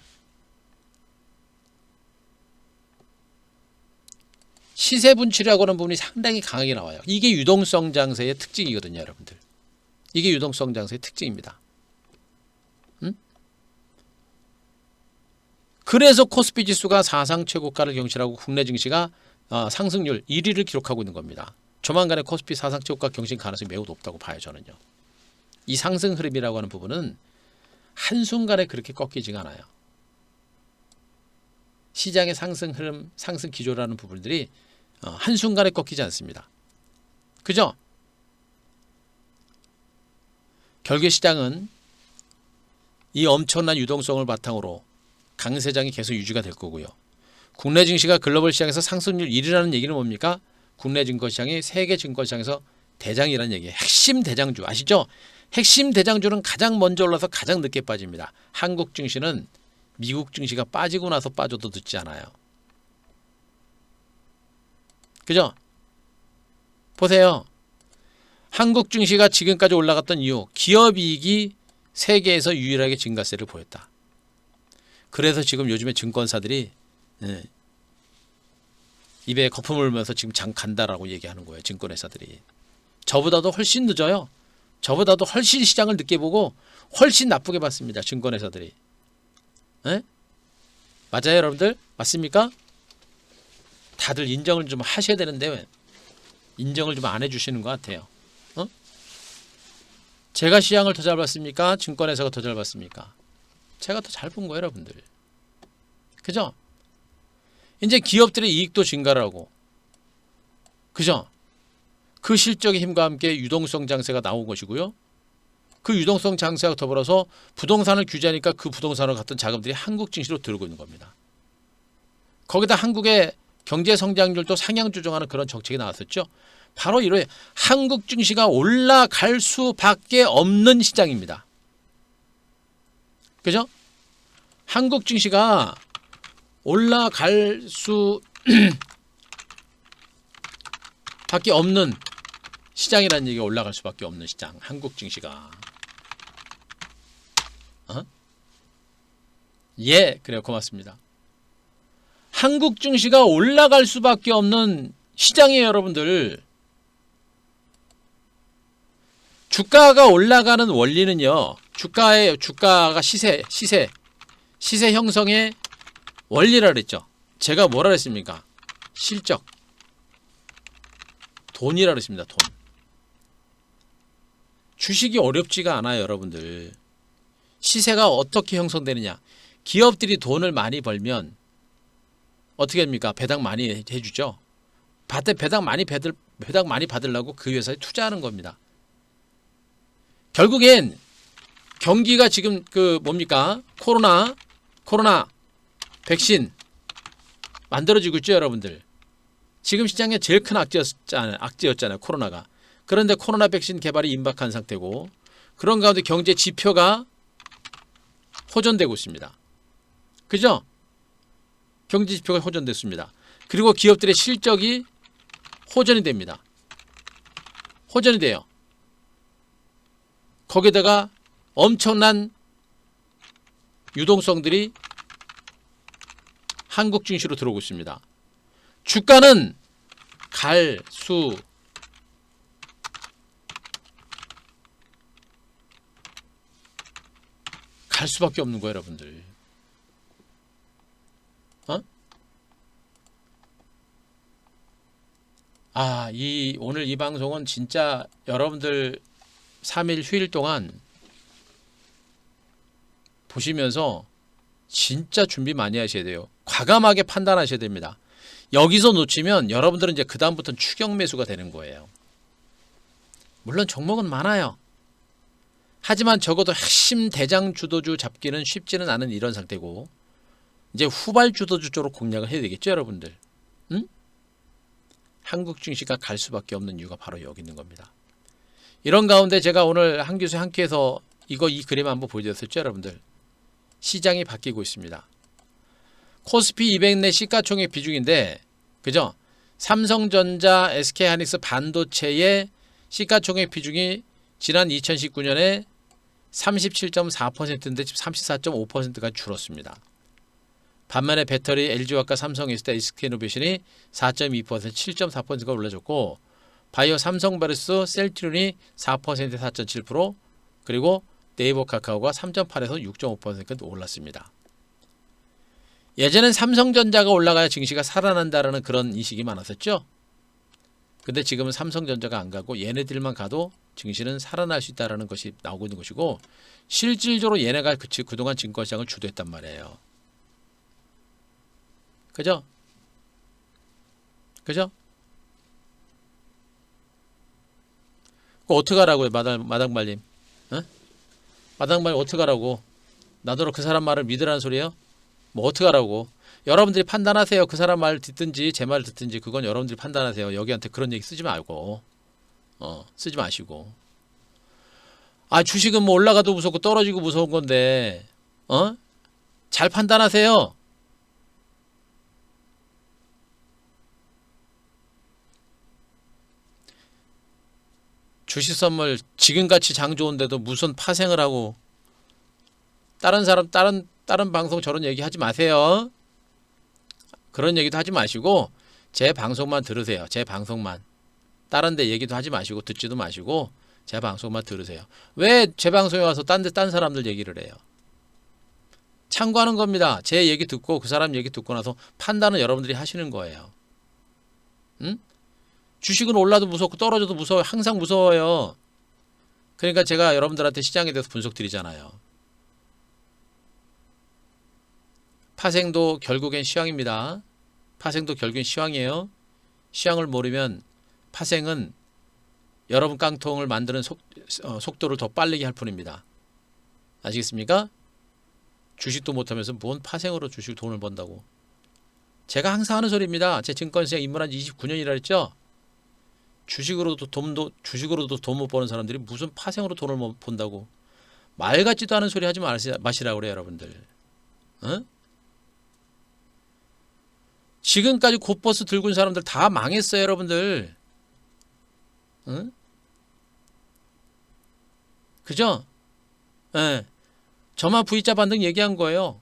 시세 분출이라고 하는 부분이 상당히 강하게 나와요. 이게 유동성 장세의 특징이거든요. 여러분들 이게 유동성 장세의 특징입니다. 그래서 코스피 지수가 사상 최고가를 경신하고 국내 증시가 상승률 1위를 기록하고 있는 겁니다. 조만간에 코스피 사상 최고가 경신 가능성이 매우 높다고 봐요. 저는요. 이 상승 흐름이라고 하는 부분은 한순간에 그렇게 꺾이지가 않아요. 시장의 상승 흐름, 상승 기조라는 부분들이 한순간에 꺾이지 않습니다. 그죠? 결국 시장은 이 엄청난 유동성을 바탕으로 강세장이 계속 유지가 될 거고요. 국내 증시가 글로벌 시장에서 상승률 1위라는 얘기는 뭡니까? 국내 증권시장이 세계 증권시장에서 대장이라는 얘기예요. 핵심 대장주 아시죠? 핵심 대장주는 가장 먼저 올라서 가장 늦게 빠집니다. 한국 증시는 미국 증시가 빠지고 나서 빠져도 늦지 않아요. 그죠? 보세요. 한국 증시가 지금까지 올라갔던 이유, 기업이익이 세계에서 유일하게 증가세를 보였다. 그래서 지금 요즘에 증권사들이 입에 거품을 물면서 지금 장 간다라고 얘기하는 거예요. 증권회사들이. 저보다도 훨씬 늦어요. 저보다도 훨씬 시장을 늦게 보고 훨씬 나쁘게 봤습니다. 증권회사들이. 에? 맞아요, 여러분들? 맞습니까? 다들 인정을 좀 하셔야 되는데 왜 인정을 좀 안 해주시는 것 같아요. 제가 시장을 더 잘 봤습니까? 증권회사가 더 잘 봤습니까? 제가 더 잘 본 거예요, 여러분들. 그죠? 이제 기업들의 이익도 증가를 하고, 그죠? 그 실적의 힘과 함께 유동성 장세가 나온 것이고요. 그 유동성 장세와 더불어서 부동산을 규제하니까 그 부동산으로 갔던 자금들이 한국 증시로 들어오고 있는 겁니다. 거기다 한국의 경제 성장률도 상향 조정하는 그런 정책이 나왔었죠. 바로 이런 한국 증시가 올라갈 수밖에 없는 시장입니다. 그죠? 한국 증시가 올라갈 수밖에 없는 시장이라는 얘기가 올라갈 수밖에 없는 시장. 한국 증시가. 예, 그래요. 고맙습니다. 한국 증시가 올라갈 수밖에 없는 시장이에요, 여러분들. 주가가 올라가는 원리는요. 주가가 시세 형성의 원리라 그랬죠. 제가 뭐라 그랬습니까? 실적. 돈이라 그랬습니다. 돈. 주식이 어렵지가 않아요, 여러분들. 시세가 어떻게 형성되느냐? 기업들이 돈을 많이 벌면 어떻게 됩니까? 배당 많이 해주죠. 배당 많이 받으려고 그 회사에 투자하는 겁니다. 결국엔 경기가 지금 뭡니까? 코로나 백신 만들어지고 있죠, 여러분들. 지금 시장에 제일 큰 악재였잖아요, 코로나가. 그런데 코로나 백신 개발이 임박한 상태고, 그런 가운데 경제 지표가 호전되고 있습니다. 그죠? 경제 지표가 호전됐습니다. 그리고 기업들의 실적이 호전이 됩니다. 호전이 돼요. 거기다가 엄청난 유동성들이 한국 증시로 들어오고 있습니다. 주가는 갈 수밖에 없는 거예요, 여러분들. 오늘 이 방송은 진짜 여러분들 3일 휴일 동안 보시면서 진짜 준비 많이 하셔야 돼요. 과감하게 판단하셔야 됩니다. 여기서 놓치면 여러분들은 이제 그다음부터는 추격 매수가 되는 거예요. 물론 종목은 많아요. 하지만 적어도 핵심 대장 주도주 잡기는 쉽지는 않은 이런 상태고, 이제 후발 주도주 쪽으로 공략을 해야 되겠죠, 여러분들. 응? 한국 증시가 갈 수밖에 없는 이유가 바로 여기 있는 겁니다. 이런 가운데 제가 오늘 한교수 함께해서 이 그림 한번 보여드렸었죠, 여러분들. 시장이 바뀌고 있습니다. 코스피 200 내 시가총액 비중인데, 그죠? 삼성전자, SK하이닉스 반도체의 시가총액 비중이 지난 2019년에 37.4%인데 지금 34.5%까지 줄었습니다. 반면에 배터리, LG화학과 삼성, SK이노베이션이 4.2%, 7.4%가 올라졌고, 바이오 삼성바이오스, 셀트리온이 4%, 4.7%, 그리고 네이버 카카오가 3.8에서 6.5%까지 올랐습니다. 예전엔 삼성전자가 올라가야 증시가 살아난다라는 그런 인식이 많았었죠. 근데 지금은 삼성전자가 안 가고 얘네들만 가도 증시는 살아날 수 있다는 것이 나오고 있는 것이고, 실질적으로 얘네가 그동안 증권시장을 주도했단 말이에요. 그죠? 그죠? 그거 어떡하라고요, 마당발님? 어? 마당발님 어떡하라고? 나더러 그 사람 말을 믿으라는 소리예요? 뭐 어떡하라고? 여러분들이 판단하세요. 그 사람 말 듣든지 제 말 듣든지 그건 여러분들이 판단하세요. 여기한테 그런 얘기 쓰지 말고, 쓰지 마시고. 아, 주식은 뭐 올라가도 무섭고 떨어지고 무서운 건데, 잘 판단하세요. 주식 선물 지금같이 장 좋은데도 무슨 파생을 하고, 다른 사람 다른 방송 저런 얘기 하지 마세요. 그런 얘기도 하지 마시고 제 방송만 들으세요. 제 방송만. 다른 데 얘기도 하지 마시고 듣지도 마시고 제 방송만 들으세요. 왜 제 방송에 와서 딴 사람들 얘기를 해요? 참고하는 겁니다. 제 얘기 듣고 그 사람 얘기 듣고 나서 판단은 여러분들이 하시는 거예요. 응? 주식은 올라도 무섭고 떨어져도 무서워요. 항상 무서워요. 그러니까 제가 여러분들한테 시장에 대해서 분석 드리잖아요. 파생도 결국엔 시황입니다. 파생도 결국엔 시황이에요. 시황을 모르면 파생은 여러분 깡통을 만드는 속도를 더 빠르게 할 뿐입니다. 아시겠습니까? 주식도 못하면서 뭔 파생으로 주식 돈을 번다고. 제가 항상 하는 소리입니다. 제 증권시장 입문한 지 29년이라 했죠. 주식으로도 돈 못 버는 사람들이 무슨 파생으로 돈을 못 번다고. 말 같지도 않은 소리 하지 마시라고 그래요, 여러분들. 어? 지금까지 곧버스 들고 있는 사람들 다 망했어요, 여러분들. 응? 그죠? 예. 저만 V자 반등 얘기한 거예요.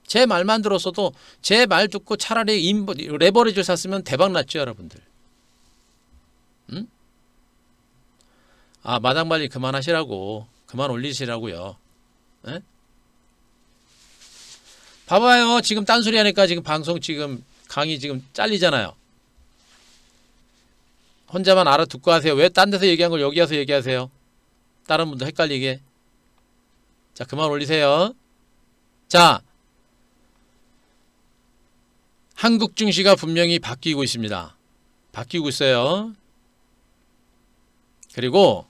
제 말만 들었어도 제 말 듣고 차라리 레버리지를 샀으면 대박 났죠, 여러분들. 응? 아, 마당발리 그만하시라고. 그만 올리시라고요. 예? 봐봐요. 지금 딴소리 하니까 지금 방송 지금 강의 지금 잘리잖아요. 혼자만 알아듣고 하세요. 왜 딴 데서 얘기한 걸 여기 와서 얘기하세요? 다른 분도 헷갈리게. 자, 그만 올리세요. 자, 한국 증시가 분명히 바뀌고 있습니다. 바뀌고 있어요. 그리고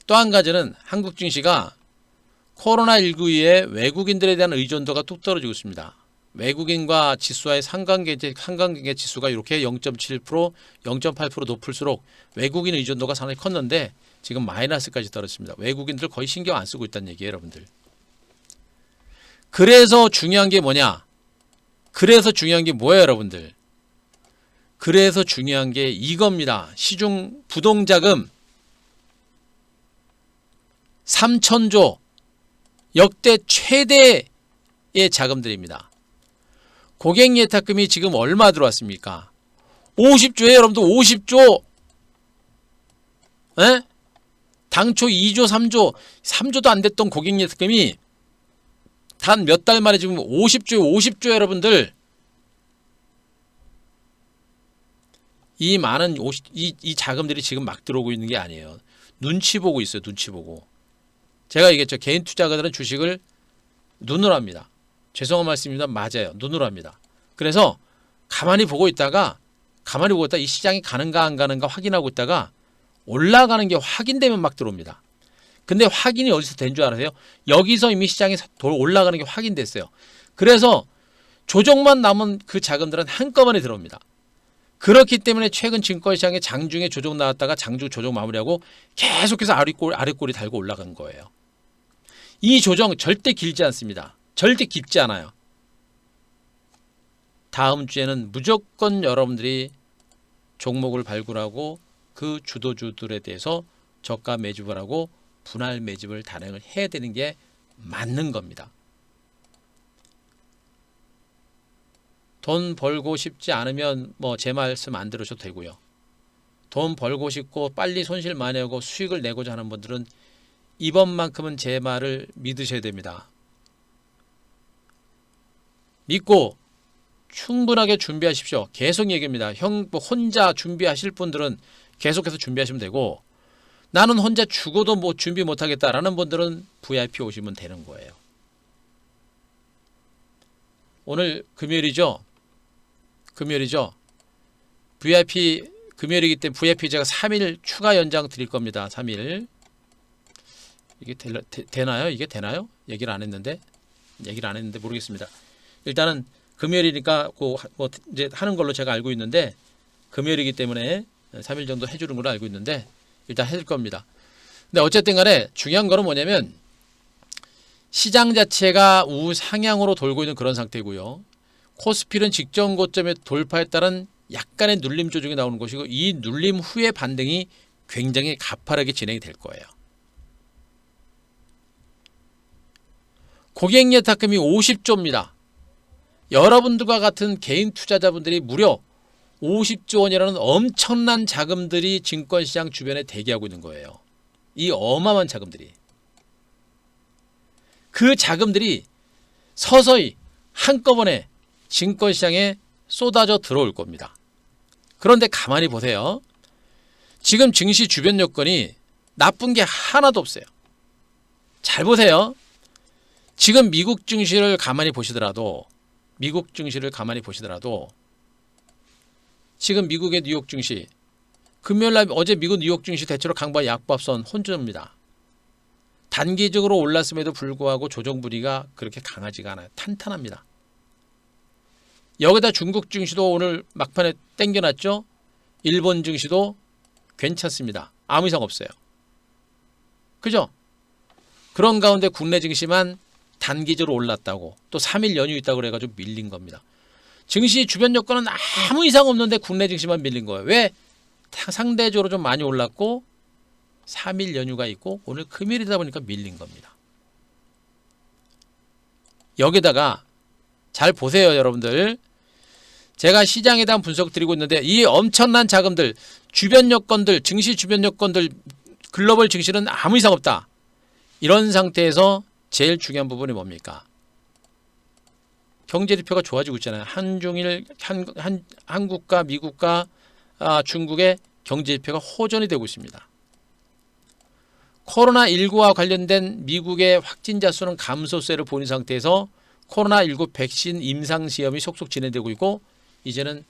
또 한 가지는 한국 증시가 코로나19에 외국인들에 대한 의존도가 뚝 떨어지고 있습니다. 외국인과 지수와의 상관관계 지수가 이렇게 0.7%, 0.8% 높을수록 외국인 의존도가 상당히 컸는데 지금 마이너스까지 떨어졌습니다. 외국인들 거의 신경 안 쓰고 있다는 얘기예요, 여러분들. 그래서 중요한 게 뭐냐? 그래서 중요한 게 뭐예요, 여러분들? 그래서 중요한 게 이겁니다. 시중 부동자금 3,000조, 역대 최대의 자금들입니다. 고객예탁금이 지금 얼마 들어왔습니까? 50조예요, 여러분들. 50조. 에? 당초 2조, 3조도 안 됐던 고객예탁금이 단 몇 달 만에 지금 50조, 여러분들. 이 많은 이 자금들이 지금 막 들어오고 있는 게 아니에요. 눈치 보고 있어요, 눈치 보고. 제가 얘기했죠. 개인 투자가들은 주식을 눈으로 합니다. 죄송한 말씀입니다. 맞아요. 눈으로 합니다. 그래서 가만히 보고 있다가 이 시장이 가는가 안 가는가 확인하고 있다가 올라가는 게 확인되면 막 들어옵니다. 근데 확인이 어디서 된 줄 알아세요? 여기서 이미 시장이 올라가는 게 확인됐어요. 그래서 조정만 남은 그 자금들은 한꺼번에 들어옵니다. 그렇기 때문에 최근 증권시장에 장중에 조정 나왔다가 장중 조정 마무리하고 계속해서 아랫꼬리 달고 올라간 거예요. 이 조정 절대 길지 않습니다. 절대 깊지 않아요. 다음 주에는 무조건 여러분들이 종목을 발굴하고 그 주도주들에 대해서 저가 매집을 하고 분할 매집을 단행을 해야 되는 게 맞는 겁니다. 돈 벌고 싶지 않으면 뭐 제 말씀 안 들으셔도 되고요. 돈 벌고 싶고 빨리 손실 많이 하고 수익을 내고자 하는 분들은 이번만큼은 제 말을 믿으셔야 됩니다. 믿고 충분하게 준비하십시오. 계속 얘기합니다. 뭐 혼자 준비하실 분들은 계속해서 준비하시면 되고, 나는 혼자 죽어도 뭐 준비 못하겠다라는 분들은 VIP 오시면 되는 거예요. 오늘 금요일이죠? VIP 금요일이기 때문에 VIP 제가 3일 추가 연장 드릴 겁니다. 3일. 이게 되나요? 이게 되나요? 얘기를 안 했는데 모르겠습니다. 일단은 금요일이니까 뭐 이제 하는 걸로 제가 알고 있는데, 금요일이기 때문에 3일 정도 해주는 걸로 알고 있는데 일단 해줄 겁니다. 근데 어쨌든 간에 중요한 거는 뭐냐면, 시장 자체가 우상향으로 돌고 있는 그런 상태고요. 코스피는 직전 고점에 돌파에 따른 약간의 눌림 조정이 나오는 것이고, 이 눌림 후의 반등이 굉장히 가파르게 진행이 될 거예요. 고객 예탁금이 50조입니다. 여러분들과 같은 개인 투자자분들이 무려 50조 원이라는 엄청난 자금들이 증권시장 주변에 대기하고 있는 거예요. 이 어마어마한 자금들이. 그 자금들이 서서히 한꺼번에 증권시장에 쏟아져 들어올 겁니다. 그런데 가만히 보세요. 지금 증시 주변 여건이 나쁜 게 하나도 없어요. 잘 보세요. 지금 미국 증시를 가만히 보시더라도 지금 미국의 뉴욕 증시, 금요일날 어제 미국 뉴욕 증시 대체로 강보와 약보합선 혼조입니다. 단기적으로 올랐음에도 불구하고 조정 부리가 그렇게 강하지가 않아요. 탄탄합니다. 여기다 중국 증시도 오늘 막판에 땡겨놨죠. 일본 증시도 괜찮습니다. 아무 이상 없어요. 그죠? 그런 가운데 국내 증시만 단기적으로 올랐다고, 또 3일 연휴 있다고 그래가지고 밀린 겁니다. 증시 주변 여건은 아무 이상 없는데 국내 증시만 밀린 거예요. 왜? 상대적으로 좀 많이 올랐고 3일 연휴가 있고 오늘 금요일이다 보니까 밀린 겁니다. 여기다가 잘 보세요, 여러분들. 제가 시장에 대한 분석 드리고 있는데, 이 엄청난 자금들, 주변 여건들, 증시 주변 여건들, 글로벌 증시는 아무 이상 없다. 이런 상태에서 제일 중요한 부분이 뭡니까? 경제지표가 좋아지고 있잖아요. 한중일, 한국과 미국과 중국의 경제지표가 호전이 되고 있습니다. 코로나19와 관련된 미국의 확진자 수는 감소세를 보인 상태에서 코로나19 백신 임상 시험이 속속 진행되고 있고, 이제는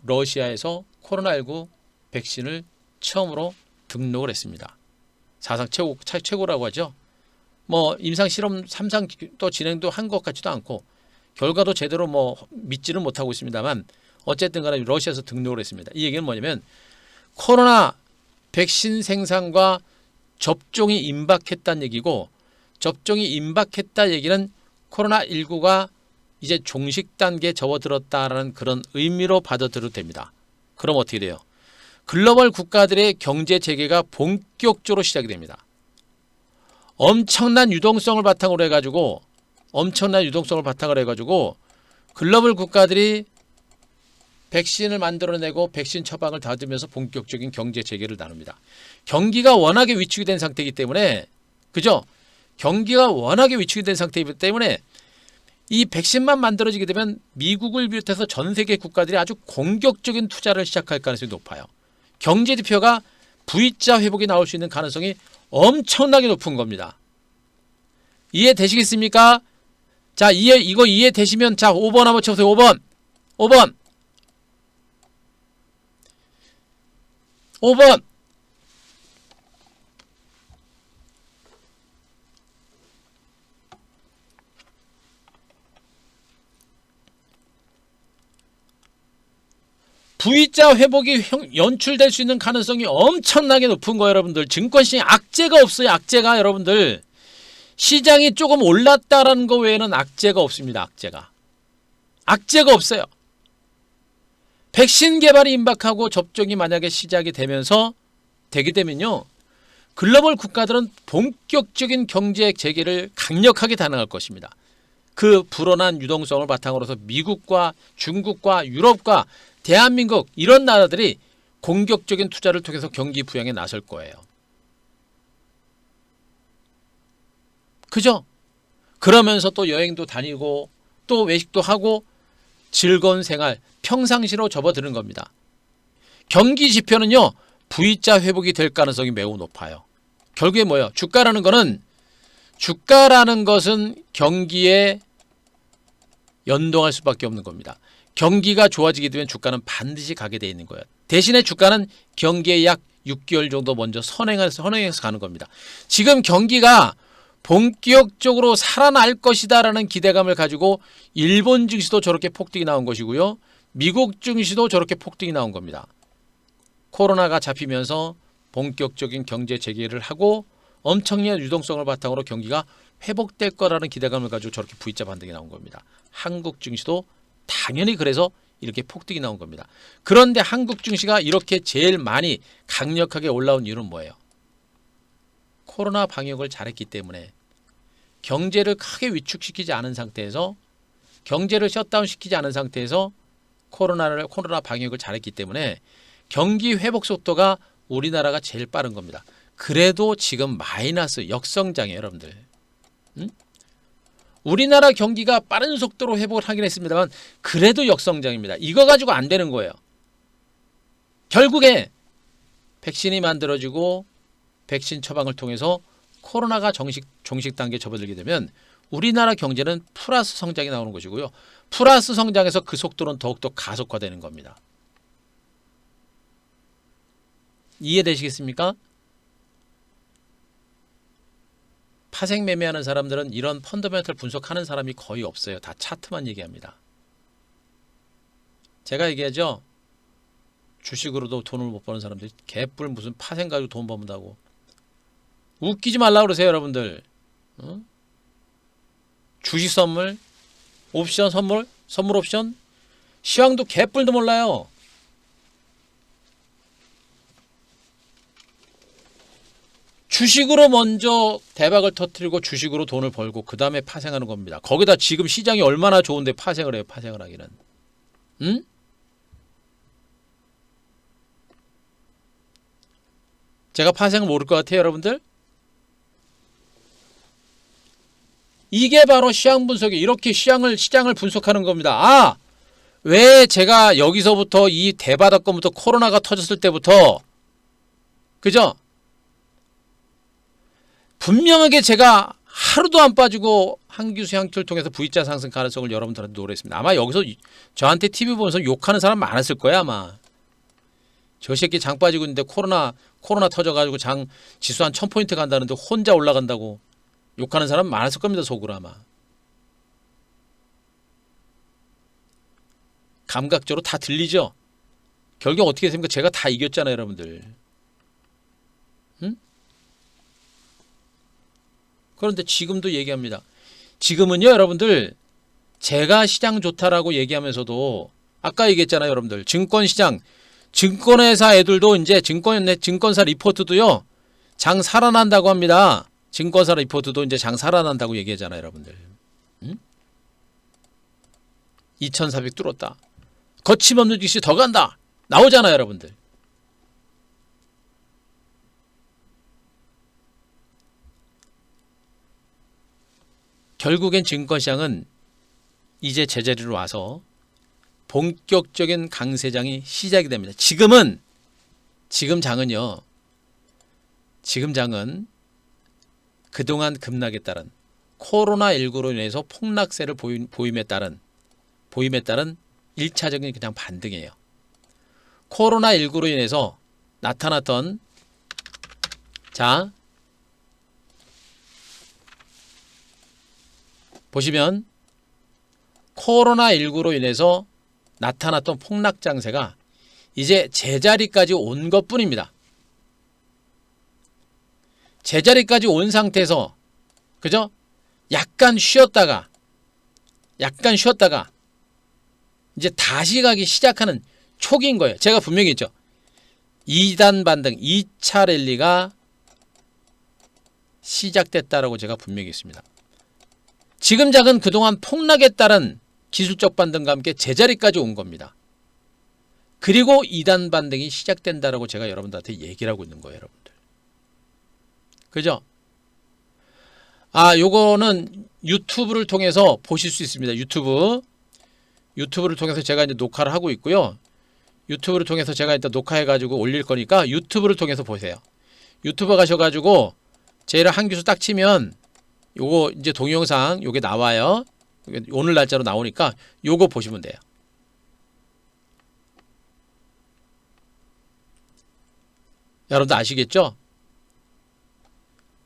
러시아에서 코로나19 백신을 처음으로 등록을 했습니다. 사상 최고라고 하죠. 뭐 임상 실험 3상 또 진행도 한 것 같지도 않고 결과도 제대로 뭐 믿지는 못하고 있습니다만, 어쨌든 간에 러시아에서 등록을 했습니다. 이 얘기는 뭐냐면, 코로나 백신 생산과 접종이 임박했다는 얘기고, 접종이 임박했다 얘기는 코로나19가 이제 종식 단계에 접어들었다라는 그런 의미로 받아들여도 됩니다. 그럼 어떻게 돼요? 글로벌 국가들의 경제 재개가 본격적으로 시작이 됩니다. 엄청난 유동성을 바탕으로 해가지고 글로벌 국가들이 백신을 만들어내고 백신 처방을 받으면서 본격적인 경제 재개를 나눕니다. 경기가 워낙에 위축이 된 상태이기 때문에, 그죠? 경기가 워낙에 위축이 된 상태이기 때문에 이 백신만 만들어지게 되면 미국을 비롯해서 전 세계 국가들이 아주 공격적인 투자를 시작할 가능성이 높아요. 경제 지표가 V자 회복이 나올 수 있는 가능성이 엄청나게 높은 겁니다. 이해되시겠습니까? 자, 이거 이해되시면, 자, 5번 한번 쳐보세요. 5번. V자 회복이 연출될 수 있는 가능성이 엄청나게 높은 거예요, 여러분들. 증권시장에 악재가 없어요, 악재가. 여러분들, 시장이 조금 올랐다라는 거 외에는 악재가 없습니다. 악재가 없어요. 백신 개발이 임박하고 접종이 만약에 시작이 되게 되면요, 글로벌 국가들은 본격적인 경제 재개를 강력하게 단행할 것입니다. 그 불어난 유동성을 바탕으로서 미국과 중국과 유럽과 대한민국, 이런 나라들이 공격적인 투자를 통해서 경기 부양에 나설 거예요. 그죠? 그러면서 또 여행도 다니고 외식도 하고 즐거운 생활, 평상시로 접어드는 겁니다. 경기 지표는요, V자 회복이 될 가능성이 매우 높아요. 결국에 뭐예요? 주가라는 것은 경기에 연동할 수밖에 없는 겁니다. 경기가 좋아지게 되면 주가는 반드시 가게 돼 있는 거예요. 대신에 주가는 경기에 약 6개월 정도 먼저 선행해서 가는 겁니다. 지금 경기가 본격적으로 살아날 것이다라는 기대감을 가지고 일본 증시도 저렇게 폭등이 나온 것이고요. 미국 증시도 저렇게 폭등이 나온 겁니다. 코로나가 잡히면서 본격적인 경제 재개를 하고 엄청난 유동성을 바탕으로 경기가 회복될 거라는 기대감을 가지고 저렇게 V자 반등이 나온 겁니다. 한국 증시도 당연히 그래서 이렇게 폭등이 나온 겁니다. 그런데 한국 증시가 이렇게 제일 많이 강력하게 올라온 이유는 뭐예요? 코로나 방역을 잘했기 때문에 경제를 크게 위축시키지 않은 상태에서 경제를 셧다운시키지 않은 상태에서 코로나 방역을 잘했기 때문에 경기 회복 속도가 우리나라가 제일 빠른 겁니다. 그래도 지금 마이너스 역성장이에요, 여러분들. 우리나라 경기가 빠른 속도로 회복을 하긴 했습니다만 그래도 역성장입니다. 이거 가지고 안 되는 거예요. 결국에 백신이 만들어지고 백신 처방을 통해서 코로나가 종식 단계에 접어들게 되면 우리나라 경제는 플러스 성장이 나오는 것이고요. 플러스 성장에서 그 속도는 더욱더 가속화되는 겁니다. 이해되시겠습니까? 파생 매매하는 사람들은 이런 펀더멘털 분석하는 사람이 거의 없어요. 다 차트만 얘기합니다. 제가 얘기하죠. 주식으로도 돈을 못 버는 사람들이 개뿔 무슨 파생 가지고 돈 번다고. 웃기지 말라 그러세요, 여러분들. 주식 선물, 옵션 선물 옵션, 시황도 개뿔도 몰라요. 주식으로 먼저 대박을 터뜨리고 주식으로 돈을 벌고 그 다음에 파생하는 겁니다. 거기다 지금 시장이 얼마나 좋은데 파생을 해요. 파생을 하기는. 응? 제가 파생을 모를 것 같아요, 여러분들? 이게 바로 시장 분석이 이렇게 시장을 분석하는 겁니다. 아! 왜 제가 여기서부터 이 대바닷건부터 코로나가 터졌을 때부터 그죠? 분명하게 제가 하루도 안 빠지고 한기수 향투를 통해서 V자 상승 가능성을 여러분들한테 노래했습니다. 아마 여기서 저한테 TV 보면서 욕하는 사람 많았을 거야 아마. 저 새끼 장 빠지고 있는데 코로나 터져가지고 장 지수 한 1000포인트 간다는데 혼자 올라간다고 욕하는 사람 많았을 겁니다. 속으로 아마. 감각적으로 다 들리죠? 결국 어떻게 됐습니까? 제가 다 이겼잖아요, 여러분들. 응? 그런데 지금도 얘기합니다. 지금은요, 여러분들, 제가 시장 좋다라고 얘기하면서도 아까 얘기했잖아요, 여러분들. 증권시장, 증권회사 애들도 이제 증권사 리포트도요, 장 살아난다고 합니다. 증권사 리포트도 이제 장 살아난다고 얘기하잖아요, 여러분들. 응? 2400 뚫었다. 거침없는 주식 더 간다. 나오잖아요, 여러분들. 결국엔 증권시장은 이제 제자리로 와서 본격적인 강세장이 시작이 됩니다. 지금 장은요. 지금 장은 그동안 급락에 따른 코로나19로 인해서 폭락세를 보임에 따른 1차적인 그냥 반등이에요. 코로나19로 인해서 나타났던 자 보시면 코로나19로 인해서 나타났던 폭락 장세가 이제 제자리까지 온 것뿐입니다. 제자리까지 온 상태에서 그죠? 약간 쉬었다가 이제 다시 가기 시작하는 초기인 거예요. 제가 분명히 했죠. 2단 반등, 2차 랠리가 시작됐다라고 제가 분명히 했습니다. 지금 장은 그동안 폭락에 따른 기술적 반등과 함께 제자리까지 온 겁니다. 그리고 2단 반등이 시작된다라고 제가 여러분들한테 얘기를 하고 있는 거예요, 여러분들. 그죠? 요거는 유튜브를 통해서 보실 수 있습니다. 유튜브를 통해서 제가 이제 녹화를 하고 있고요. 유튜브를 통해서 제가 일단 녹화해가지고 올릴 거니까 유튜브를 통해서 보세요. 유튜브 가셔가지고 제일 한규수 딱 치면 요거 이제 동영상 요게 나와요. 오늘 날짜로 나오니까 요거 보시면 돼요. 여러분들 아시겠죠?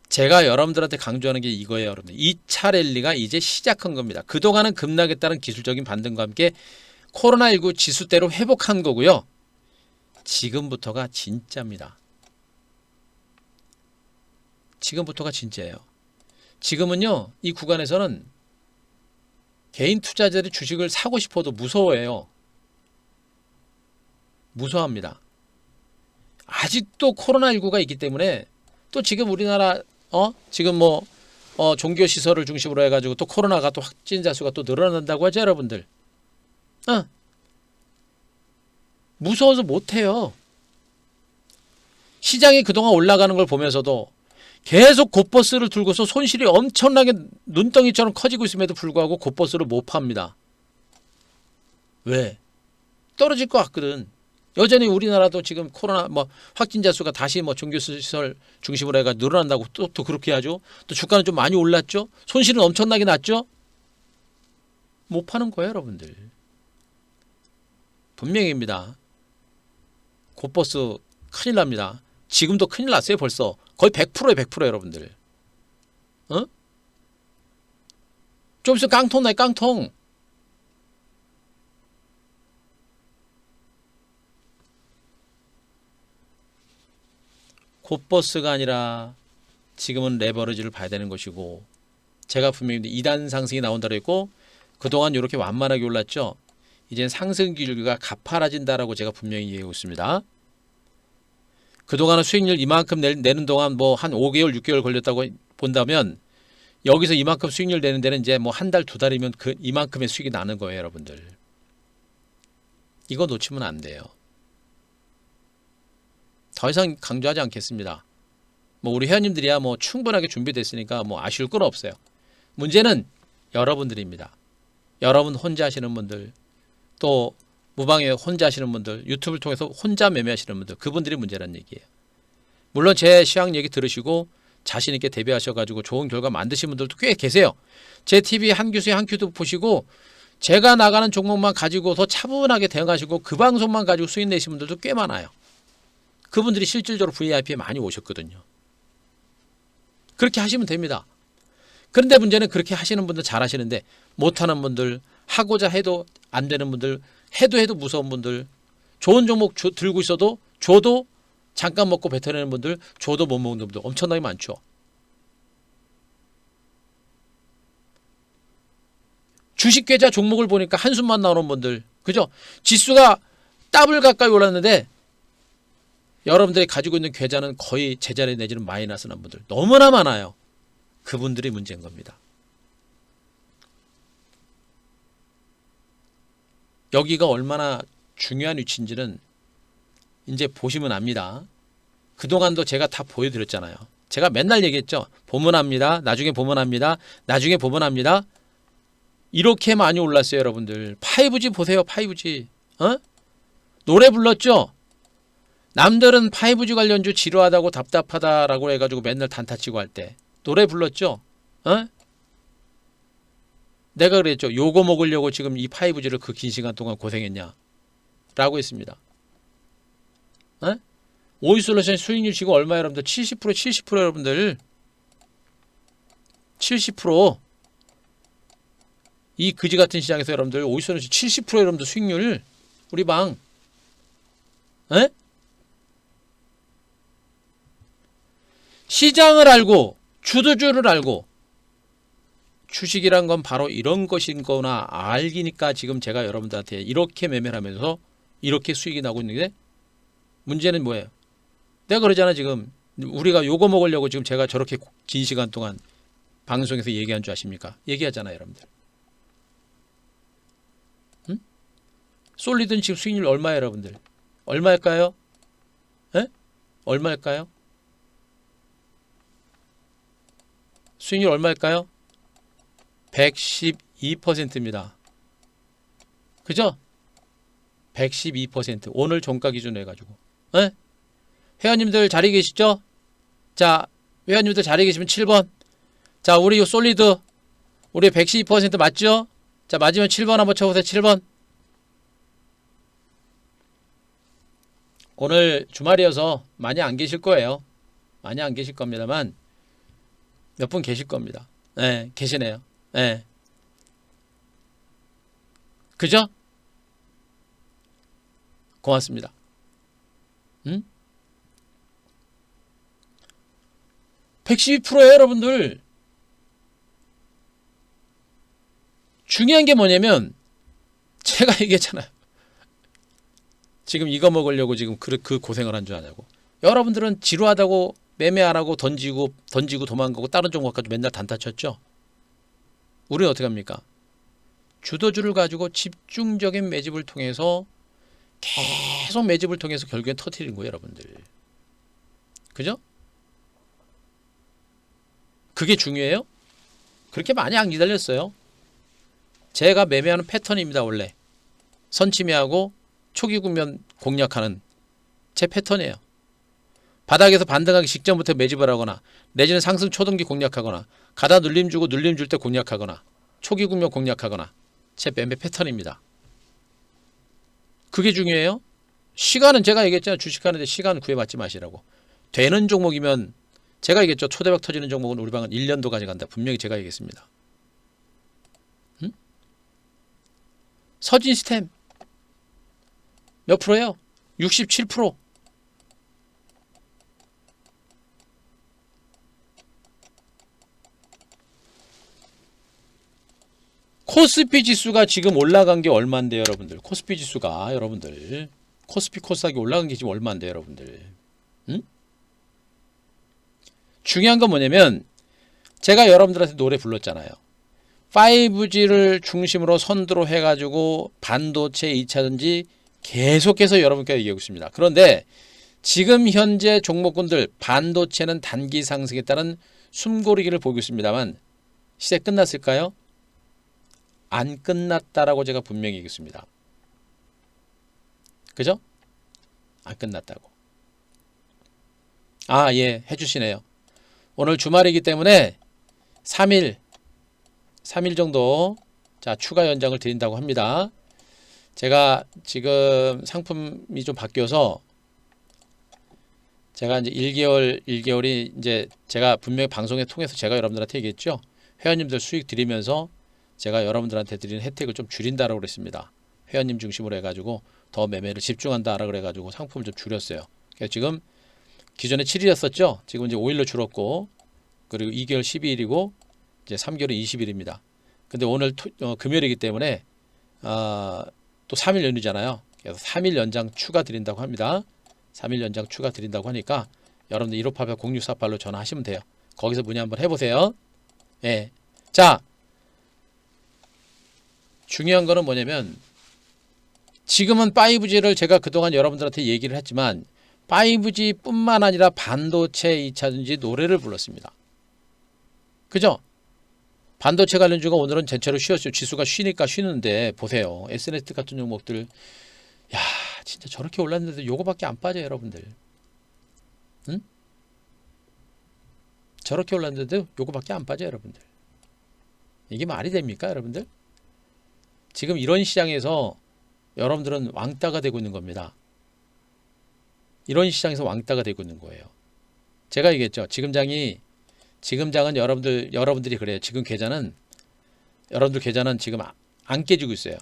제가 여러분들한테 강조하는 게 이거예요. 여러분들 2차 랠리가 이제 시작한 겁니다. 그동안은 급락에 따른 기술적인 반등과 함께 코로나19 지수대로 회복한 거고요. 지금부터가 진짜입니다. 지금부터가 진짜예요. 지금은요, 이 구간에서는 개인 투자자들이 주식을 사고 싶어도 무서워해요. 무서워합니다. 아직도 코로나19가 있기 때문에 또 지금 우리나라 지금 종교 시설을 중심으로 해가지고 또 코로나가 또 확진자 수가 또 늘어난다고 하죠, 여러분들. 무서워서 못해요. 시장이 그동안 올라가는 걸 보면서도 계속 곧버스를 들고서 손실이 엄청나게 눈덩이처럼 커지고 있음에도 불구하고 곧버스를 못 팝니다. 왜? 떨어질 것 같거든. 여전히 우리나라도 지금 코로나 확진자 수가 다시 종교시설 중심으로 해가 늘어난다고 또 그렇게 하죠. 또 주가는 좀 많이 올랐죠. 손실은 엄청나게 났죠. 못 파는 거예요, 여러분들. 분명히입니다. 곧버스 큰일 납니다. 지금도 큰일 났어요, 벌써. 거의 100%에 100% 여러분들. 좀 있으면 깡통 나요, 깡통. 곧버스가 아니라 지금은 레버리지를 봐야 되는 것이고, 제가 분명히 2단 상승이 나온다고 했고, 그동안 이렇게 완만하게 올랐죠. 이젠 상승 기류가 가파라진다라고 제가 분명히 얘기하고 있습니다. 그동안은 수익률 이만큼 내는 동안 한 5개월, 6개월 걸렸다고 본다면, 여기서 이만큼 수익률 내는 데는 이제 한 달, 두 달이면 이만큼의 수익이 나는 거예요, 여러분들. 이거 놓치면 안 돼요. 더 이상 강조하지 않겠습니다. 우리 회원님들이야 충분하게 준비됐으니까 아쉬울 건 없어요. 문제는 여러분들입니다. 여러분 혼자 하시는 분들, 또 무방에 혼자 하시는 분들, 유튜브를 통해서 혼자 매매하시는 분들, 그분들이 문제란 얘기예요. 물론 제 시황 얘기 들으시고 자신 있게 대비하셔가지고 좋은 결과 만드신 분들도 꽤 계세요. 제 TV 한규수의 한큐도 보시고 제가 나가는 종목만 가지고서 차분하게 대응하시고 그 방송만 가지고 수익 내신 분들도 꽤 많아요. 그분들이 실질적으로 VIP에 많이 오셨거든요. 그렇게 하시면 됩니다. 그런데 문제는 그렇게 하시는 분들 잘 하시는데 못하는 분들, 하고자 해도 안 되는 분들, 해도 무서운 분들, 좋은 종목 들고 있어도 줘도 잠깐 먹고 뱉어내는 분들, 줘도 못 먹는 분들 엄청나게 많죠. 주식 계좌 종목을 보니까 한숨만 나오는 분들, 그죠? 지수가 더블 가까이 올랐는데 여러분들이 가지고 있는 계좌는 거의 제자리 내지는 마이너스 난 분들 너무나 많아요. 그분들이 문제인 겁니다. 여기가 얼마나 중요한 위치인지는 이제 보시면 압니다. 그동안도 제가 다 보여드렸잖아요. 제가 맨날 얘기했죠. 보면 압니다. 나중에 보면 압니다. 나중에 보면 압니다. 이렇게 많이 올랐어요, 여러분들. 5G 보세요, 5G. 노래 불렀죠? 남들은 5G 관련주 지루하다고 답답하다라고 해가지고 맨날 단타치고 할 때 노래 불렀죠? 내가 그랬죠. 요거 먹으려고 지금 이 5G를 그 긴 시간 동안 고생했냐 라고 했습니다. 오이솔루션 수익률 지금 얼마예요, 여러분들? 70% 여러분들. 70%. 이 그지 같은 시장에서 여러분들 오이솔루션 70% 여러분들 수익률 우리 방. 시장을 알고 주도주를 알고 주식이란 건 바로 이런 것인 거나 알기니까 지금 제가 여러분들한테 이렇게 매매를 하면서 이렇게 수익이 나고 있는데 문제는 뭐예요? 내가 그러잖아. 지금 우리가 요거 먹으려고 지금 제가 저렇게 긴 시간 동안 방송에서 얘기한 줄 아십니까? 얘기하잖아요, 여러분들. 솔리드는 지금 수익률 얼마예요, 여러분들? 얼마일까요? 얼마일까요? 수익률 얼마일까요? 112%입니다. 그죠? 112%. 오늘 종가 기준으로 해가지고. 에? 회원님들 자리 계시죠? 자, 회원님들 자리 계시면 7번. 자, 우리 요 솔리드. 우리 112% 맞죠? 자, 맞으면 7번 한번 쳐보세요. 7번. 오늘 주말이어서 많이 안 계실 거예요. 많이 안 계실 겁니다만 몇 분 계실 겁니다. 네, 계시네요. 네. 그죠? 고맙습니다. 응? 112%예요, 여러분들. 중요한 게 뭐냐면 제가 얘기했잖아요. 지금 이거 먹으려고 지금 그 고생을 한 줄 아냐고. 여러분들은 지루하다고 매매 안 하고 던지고 도망가고 다른 종목 가지고 맨날 단타 쳤죠. 우리는 어떻게 합니까? 주도주를 가지고 집중적인 매집을 통해서 계속 매집을 통해서 결국엔 터뜨리는 거예요, 여러분들. 그죠? 그게 중요해요? 그렇게 많이 안 기다렸어요. 제가 매매하는 패턴입니다, 원래. 선침해하고 초기 국면 공략하는 제 패턴이에요. 바닥에서 반등하기 직전부터 매집을 하거나 내지는 상승 초등기 공략하거나 가다 눌림 주고 눌림 줄 때 공략하거나 초기 국면 공략하거나 제 매매 패턴입니다. 그게 중요해요? 시간은 제가 얘기했잖아요. 주식하는데 시간 구애받지 마시라고. 되는 종목이면 제가 얘기했죠. 초대박 터지는 종목은 우리 방은 1년도 가져간다. 분명히 제가 얘기했습니다. 응? 서진시스템 몇 프로예요? 67%. 코스피 지수가 지금 올라간 게 얼마인데 여러분들. 코스피 지수가 여러분들. 코스피 코스닥이 올라간 게 지금 얼마인데 여러분들. 응? 중요한 건 뭐냐면 제가 여러분들한테 노래 불렀잖아요. 5G를 중심으로 선두로 해가지고 반도체 2차전지 계속해서 여러분께 얘기하고 있습니다. 그런데 지금 현재 종목군들 반도체는 단기 상승에 따른 숨고르기를 보고 있습니다만 시세 끝났을까요? 안 끝났다라고 제가 분명히 얘기했습니다. 그죠? 안 끝났다고. 아, 예, 해주시네요. 오늘 주말이기 때문에 3일 정도 자 추가 연장을 드린다고 합니다. 제가 지금 상품이 좀 바뀌어서 제가 이제 1개월이 이제 제가 분명히 방송에 통해서 제가 여러분들한테 얘기했죠. 회원님들 수익 드리면서 제가 여러분들한테 드리는 혜택을 좀 줄인다라고 그랬습니다. 회원님 중심으로 해가지고 더 매매를 집중한다라 그래가지고 상품을 좀 줄였어요. 그래서 지금 기존에 7일이었었죠. 지금 이제 5일로 줄었고 그리고 2개월 12일이고 이제 3개월은 20일입니다. 근데 오늘 금요일이기 때문에 또 3일 연휴잖아요. 그래서 3일 연장 추가 드린다고 합니다. 3일 연장 추가 드린다고 하니까 여러분들 1588-0648로 전화하시면 돼요. 거기서 문의 한번 해보세요. 예. 자, 중요한 거는 뭐냐면 지금은 5G를 제가 그동안 여러분들한테 얘기를 했지만 5G 뿐만 아니라 반도체 2차전지 노래를 불렀습니다. 그죠? 반도체 관련주가 오늘은 전체로 쉬었어요. 지수가 쉬니까 쉬는데 보세요. SNS 같은 종목들 야 진짜 저렇게 올랐는데도 요거밖에 안 빠져요 여러분들. 응? 저렇게 올랐는데도 요거밖에 안 빠져요 여러분들. 이게 말이 됩니까 여러분들? 지금 이런 시장에서 여러분들은 왕따가 되고 있는 겁니다. 이런 시장에서 왕따가 되고 있는 거예요. 제가 얘기했죠. 지금 장은 여러분들이 그래요. 지금 계좌는 여러분들 계좌는 지금 안 깨지고 있어요.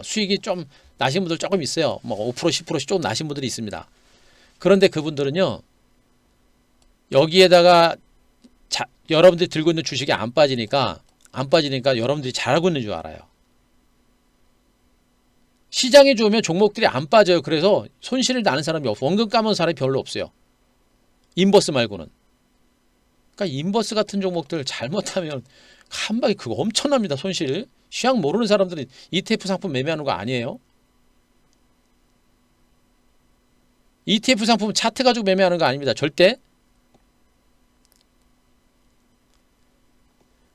수익이 좀 나신 분들 조금 있어요. 뭐 5% 10%씩 조금 나신 분들이 있습니다. 그런데 그분들은요. 여기에다가 여러분들이 들고 있는 주식이 안 빠지니까 여러분들이 잘하고 있는 줄 알아요. 시장이 좋으면 종목들이 안 빠져요. 그래서 손실을 나는 사람이 없어. 원금 까먹은 사람이 별로 없어요. 인버스 말고는. 그러니까 인버스 같은 종목들 잘못하면 한 방에 그거 엄청납니다. 손실. 시황 모르는 사람들이 ETF 상품 매매하는 거 아니에요. ETF 상품 차트 가지고 매매하는 거 아닙니다. 절대.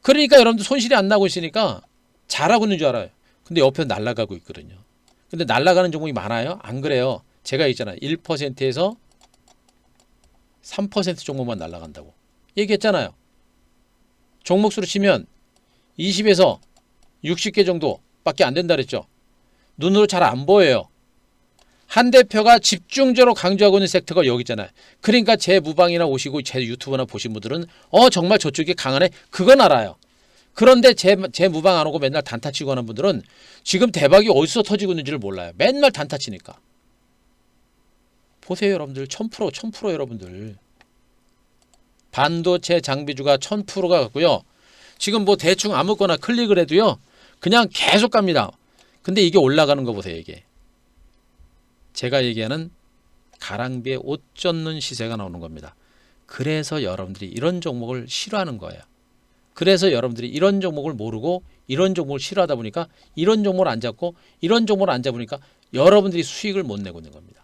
그러니까 여러분들 손실이 안 나고 있으니까 잘하고 있는 줄 알아요. 근데 옆에 날아가고 있거든요. 근데 날아가는 종목이 많아요? 안 그래요. 제가 있잖아요. 1%에서 3% 종목만 날아간다고 얘기했잖아요. 종목수로 치면 20에서 60개 정도밖에 안 된다 그랬죠. 눈으로 잘 안 보여요. 한 대표가 집중적으로 강조하고 있는 섹터가 여기 있잖아요. 그러니까 제 무방이나 오시고 제 유튜브나 보신 분들은 정말 저쪽이 강하네. 그건 알아요. 그런데 제 무방 안 오고 맨날 단타 치고 하는 분들은 지금 대박이 어디서 터지고 있는지를 몰라요. 맨날 단타 치니까. 보세요 여러분들. 1000% 여러분들. 반도체 장비주가 1000%가 갔고요. 지금 뭐 대충 아무거나 클릭을 해도요. 그냥 계속 갑니다. 근데 이게 올라가는 거 보세요. 이게. 제가 얘기하는 가랑비에 옷 젖는 시세가 나오는 겁니다. 그래서 여러분들이 이런 종목을 싫어하는 거예요. 그래서 여러분들이 이런 종목을 모르고 이런 종목을 싫어하다 보니까 이런 종목을 안 잡고 이런 종목을 안 잡으니까 여러분들이 수익을 못 내고 있는 겁니다.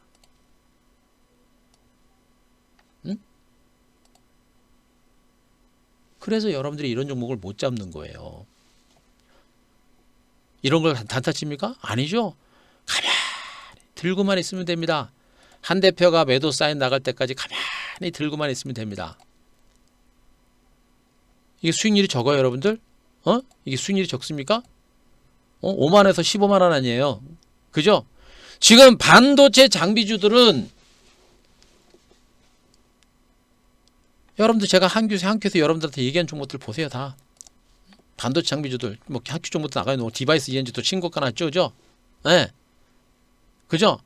응? 그래서 여러분들이 이런 종목을 못 잡는 거예요. 이런 걸 단타 칩니까? 아니죠. 가만히 들고만 있으면 됩니다. 한 대표가 매도 사인 나갈 때까지 가만히 들고만 있으면 됩니다. 이게 수익률이 적어요 여러분들? 이게 수익률이 적습니까? 5만에서 15만 원 아니에요. 그죠? 지금 반도체 장비주들은 여러분들 제가 한큐에서 여러분들한테 얘기한 종목들 보세요. 다 반도체 장비주들 뭐 한큐 종목도 나가요. 뭐 디바이스 ENG도 친고가 났죠. 그죠? 네. 그죠?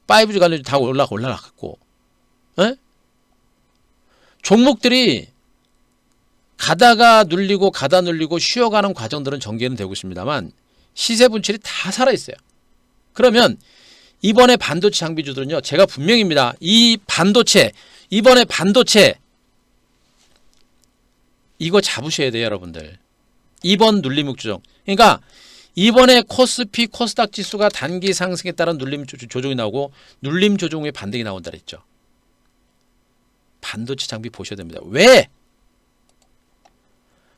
5G 관련 다 올라갔고 네? 종목들이 가다가 눌리고 가다 눌리고 쉬어가는 과정들은 전개는 되고 있습니다만 시세 분출이 다 살아있어요. 그러면 이번에 반도체 장비주들은요. 제가 분명입니다. 이번에 반도체 이거 잡으셔야 돼요. 여러분들. 이번 눌림목 조정. 그러니까 이번에 코스피 코스닥 지수가 단기 상승에 따른 눌림 조정이 나오고 눌림 조정 후에 반등이 나온다 그랬죠. 반도체 장비 보셔야 됩니다. 왜?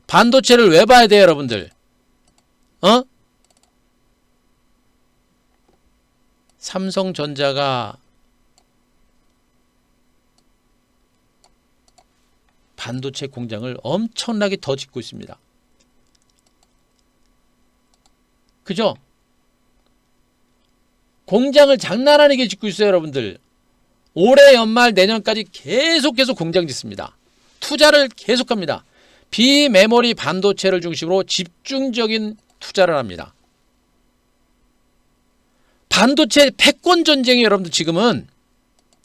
반도체를 왜 봐야 돼요 여러분들? 삼성전자가 반도체 공장을 엄청나게 더 짓고 있습니다. 그죠? 공장을 장난 아니게 짓고 있어요 여러분들. 올해 연말 내년까지 계속 공장 짓습니다. 투자를 계속합니다. 비메모리 반도체를 중심으로 집중적인 투자를 합니다. 반도체 패권 전쟁이 여러분들 지금은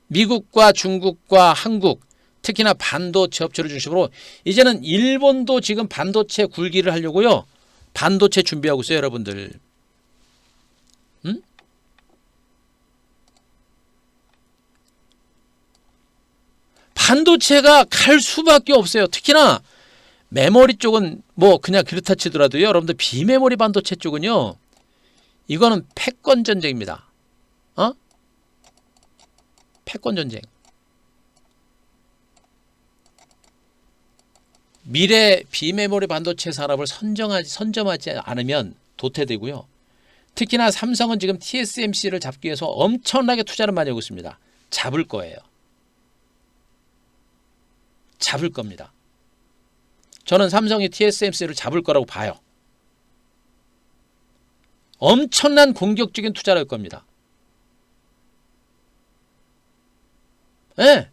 미국과 중국과 한국 특히나 반도체 업체를 중심으로 이제는 일본도 지금 반도체 굴기를 하려고요. 반도체 준비하고 있어요 여러분들. 응? 반도체가 갈 수밖에 없어요. 특히나 메모리 쪽은 뭐 그냥 그렇다 치더라도요. 여러분들 비메모리 반도체 쪽은요. 이거는 패권 전쟁입니다. 패권 전쟁. 미래 비메모리 반도체 산업을 선점하지 않으면 도태되고요. 특히나 삼성은 지금 TSMC를 잡기 위해서 엄청나게 투자를 많이 하고 있습니다. 잡을 거예요. 잡을 겁니다. 저는 삼성이 TSMC를 잡을 거라고 봐요. 엄청난 공격적인 투자를 할 겁니다. 네.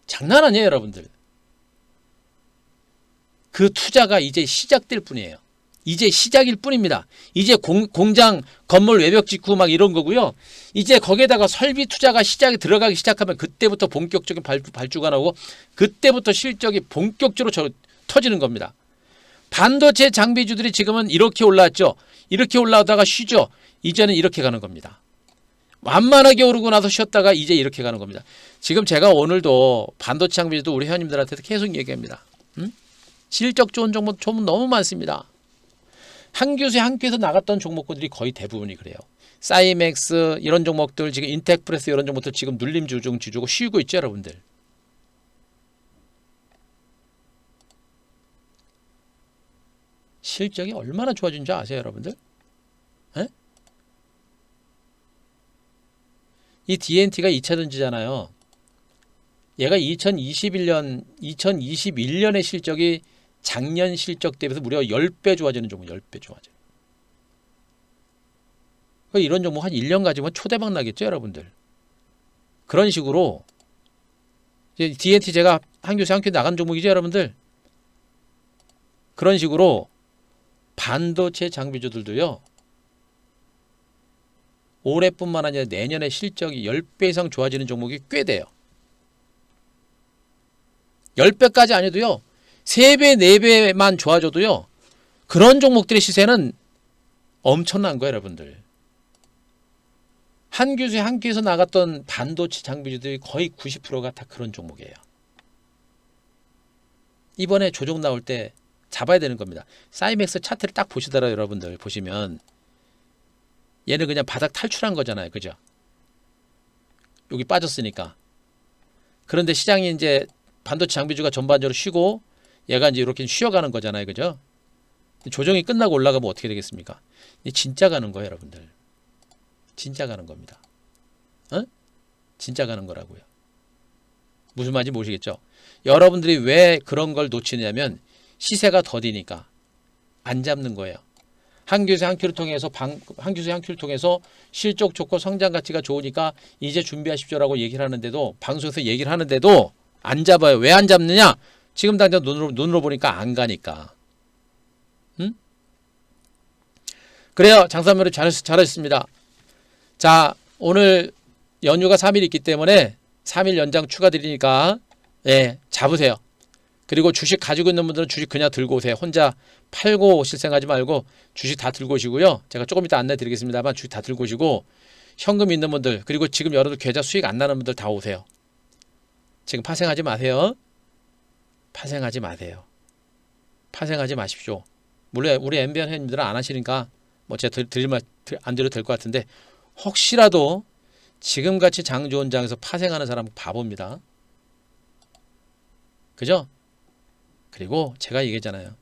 장난 아니에요 여러분들. 그 투자가 이제 시작될 뿐이에요. 이제 시작일 뿐입니다. 이제 공장 건물 외벽 짓고 막 이런 거고요. 이제 거기에다가 설비 투자가 들어가기 시작하면 그때부터 본격적인 발주가 나오고 그때부터 실적이 본격적으로 터지는 겁니다. 반도체 장비주들이 지금은 이렇게 올라왔죠. 이렇게 올라오다가 쉬죠. 이제는 이렇게 가는 겁니다. 완만하게 오르고 나서 쉬었다가 이제 이렇게 가는 겁니다. 지금 제가 오늘도 반도체 장비주도 우리 회원님들한테도 계속 얘기합니다. 실적 좋은 종목 너무 많습니다. 한큐에서 나갔던 종목들이 거의 대부분이 그래요. 사이맥스 이런 종목들 지금 인텍프레스 이런 종목들 지금 눌림 조정 지주고 쉬고 있죠 여러분들. 실적이 얼마나 좋아진 줄 아세요, 여러분들? 에? 이 DNT가 2차전지잖아요. 얘가 2021년의 실적이 작년 실적 대비해서 무려 10배 좋아지는 종목, 10배 좋아져. 이런 종목 한 1년 가지면 초대박 나겠죠, 여러분들. 그런 식으로 DNT 제가 한 교수 한 큐 나간 종목이죠, 여러분들. 그런 식으로 반도체 장비주들도요. 올해뿐만 아니라 내년에 실적이 10배 이상 좋아지는 종목이 꽤 돼요. 10배까지 아니어도요. 3배, 4배만 좋아져도요. 그런 종목들의 시세는 엄청난 거예요, 여러분들. 한 교수에 한 끼에서 나갔던 반도체 장비주들이 거의 90%가 다 그런 종목이에요. 이번에 조정 나올 때 잡아야 되는 겁니다. 사이맥스 차트를 딱 보시더라도 여러분들 보시면 얘는 그냥 바닥 탈출한 거잖아요. 그죠? 여기 빠졌으니까. 그런데 시장이 이제 반도체 장비주가 전반적으로 쉬고 얘가 이제 이렇게 쉬어가는 거잖아요. 그죠? 조정이 끝나고 올라가면 어떻게 되겠습니까? 진짜 가는 거예요, 여러분들. 진짜 가는 겁니다. 어? 진짜 가는 거라고요. 무슨 말인지 모르시겠죠? 여러분들이 왜 그런 걸 놓치냐면 시세가 더디니까 안 잡는 거예요. 한 교수 한 큐를 통해서 실적 좋고 성장 가치가 좋으니까 이제 준비하십시오라고 얘기를 하는데도 방송에서 얘기를 하는데도 안 잡아요. 왜 안 잡느냐? 지금 당장 눈으로 보니까 안 가니까. 응? 그래요. 장사매로 잘하셨습니다. 자, 오늘 연휴가 3일 있기 때문에 3일 연장 추가 드리니까 예, 잡으세요. 그리고 주식 가지고 있는 분들은 주식 그냥 들고 오세요. 혼자 팔고 오실 생각하지 말고 주식 다 들고 오시고요. 제가 조금 이따 안내 드리겠습니다만 주식 다 들고 오시고 현금 있는 분들 그리고 지금 여러분들 계좌 수익 안 나는 분들 다 오세요. 지금 파생하지 마세요. 파생하지 마세요. 파생하지 마십시오. 물론 우리 MBN 회원님들은 안 하시니까 뭐 제가 안 드려도 될 것 같은데 혹시라도 지금같이 장 좋은 장에서 파생하는 사람은 바보입니다. 그죠? 그리고 제가 얘기했잖아요.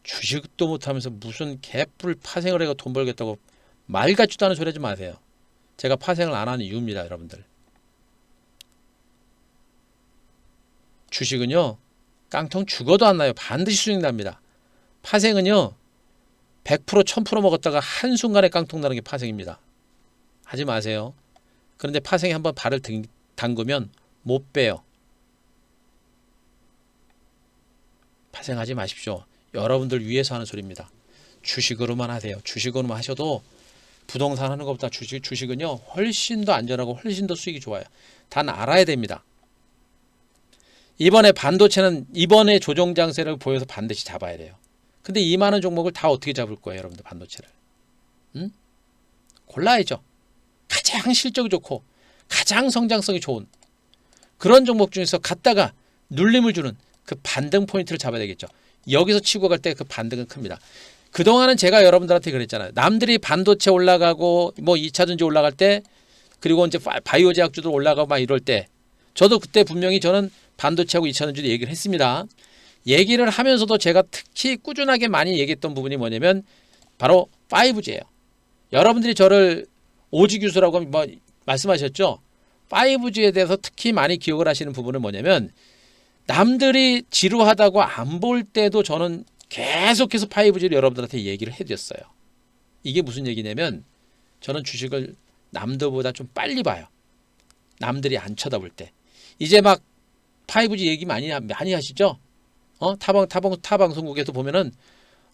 주식도 못하면서 무슨 개뿔 파생을 해서 돈 벌겠다고 말 같지도 않은 소리 하지 마세요. 제가 파생을 안 하는 이유입니다. 여러분들. 주식은요. 깡통 죽어도 안 나요. 반드시 수익 납니다. 파생은요. 100% 1000% 먹었다가 한순간에 깡통 나는 게 파생입니다. 하지 마세요. 그런데 파생에 한번 발을 담그면 못 빼요. 파생하지 마십시오. 여러분들 위해서 하는 소리입니다. 주식으로만 하세요. 주식으로만 하셔도 부동산 하는 것보다 주식은요. 훨씬 더 안전하고 훨씬 더 수익이 좋아요. 단 알아야 됩니다. 이번에 반도체는 이번에 조정 장세를 보여서 반드시 잡아야 돼요. 근데 이 많은 종목을 다 어떻게 잡을 거예요, 여러분들 반도체를? 응? 골라야죠. 가장 실적이 좋고 가장 성장성이 좋은 그런 종목 중에서 갖다가 눌림을 주는 그 반등 포인트를 잡아야 되겠죠. 여기서 치고 갈 때 그 반등은 큽니다. 그동안은 제가 여러분들한테 그랬잖아요. 남들이 반도체 올라가고 뭐 2차전지 올라갈 때 그리고 이제 바이오 제약주들 올라가고 막 이럴 때 저도 그때 분명히 저는 반도체하고 2차전지도 얘기를 했습니다. 얘기를 하면서도 제가 특히 꾸준하게 많이 얘기했던 부분이 뭐냐면 바로 5G예요. 여러분들이 저를 오지 교수라고 뭐 말씀하셨죠. 5G에 대해서 특히 많이 기억을 하시는 부분은 뭐냐면 남들이 지루하다고 안 볼 때도 저는 계속해서 5G를 여러분들한테 얘기를 해드렸어요. 이게 무슨 얘기냐면 저는 주식을 남들보다 좀 빨리 봐요. 남들이 안 쳐다볼 때. 이제 막 5G 얘기 많이 하시죠? 타 방송국에서 보면은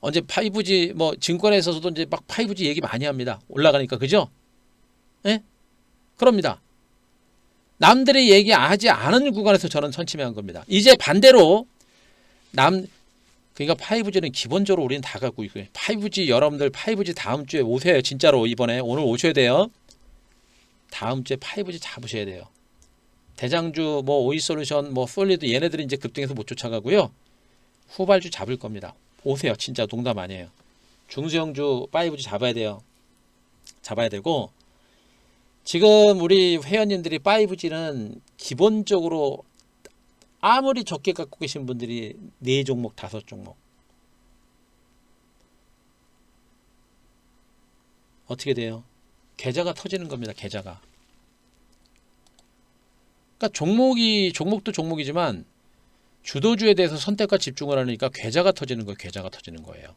언제 5G 뭐 증권에서도 이제 막 5G 얘기 많이 합니다. 올라가니까 그죠? 예? 그럽니다. 남들이 얘기하지 않은 구간에서 저는 선침해한 겁니다. 이제 반대로 그러니까 5G는 기본적으로 우리는 다 갖고 있고요. 5G 여러분들 5G 다음 주에 오세요. 진짜로 이번에 오늘 오셔야 돼요. 다음 주에 5G 잡으셔야 돼요. 대장주 뭐 오이솔루션 뭐 솔리드 얘네들이 이제 급등해서 못 쫓아가고요. 후발주 잡을 겁니다. 오세요. 진짜 농담 아니에요. 중소형주 5G 잡아야 돼요. 잡아야 되고 지금 우리 회원님들이 5G는 기본적으로 아무리 적게 갖고 계신 분들이 4종목 5종목 어떻게 돼요? 계좌가 터지는 겁니다. 계좌가. 그러니까 종목도 종목이지만 주도주에 대해서 선택과 집중을 하니까 계좌가 터지는 거예요. 계좌가 터지는 거예요.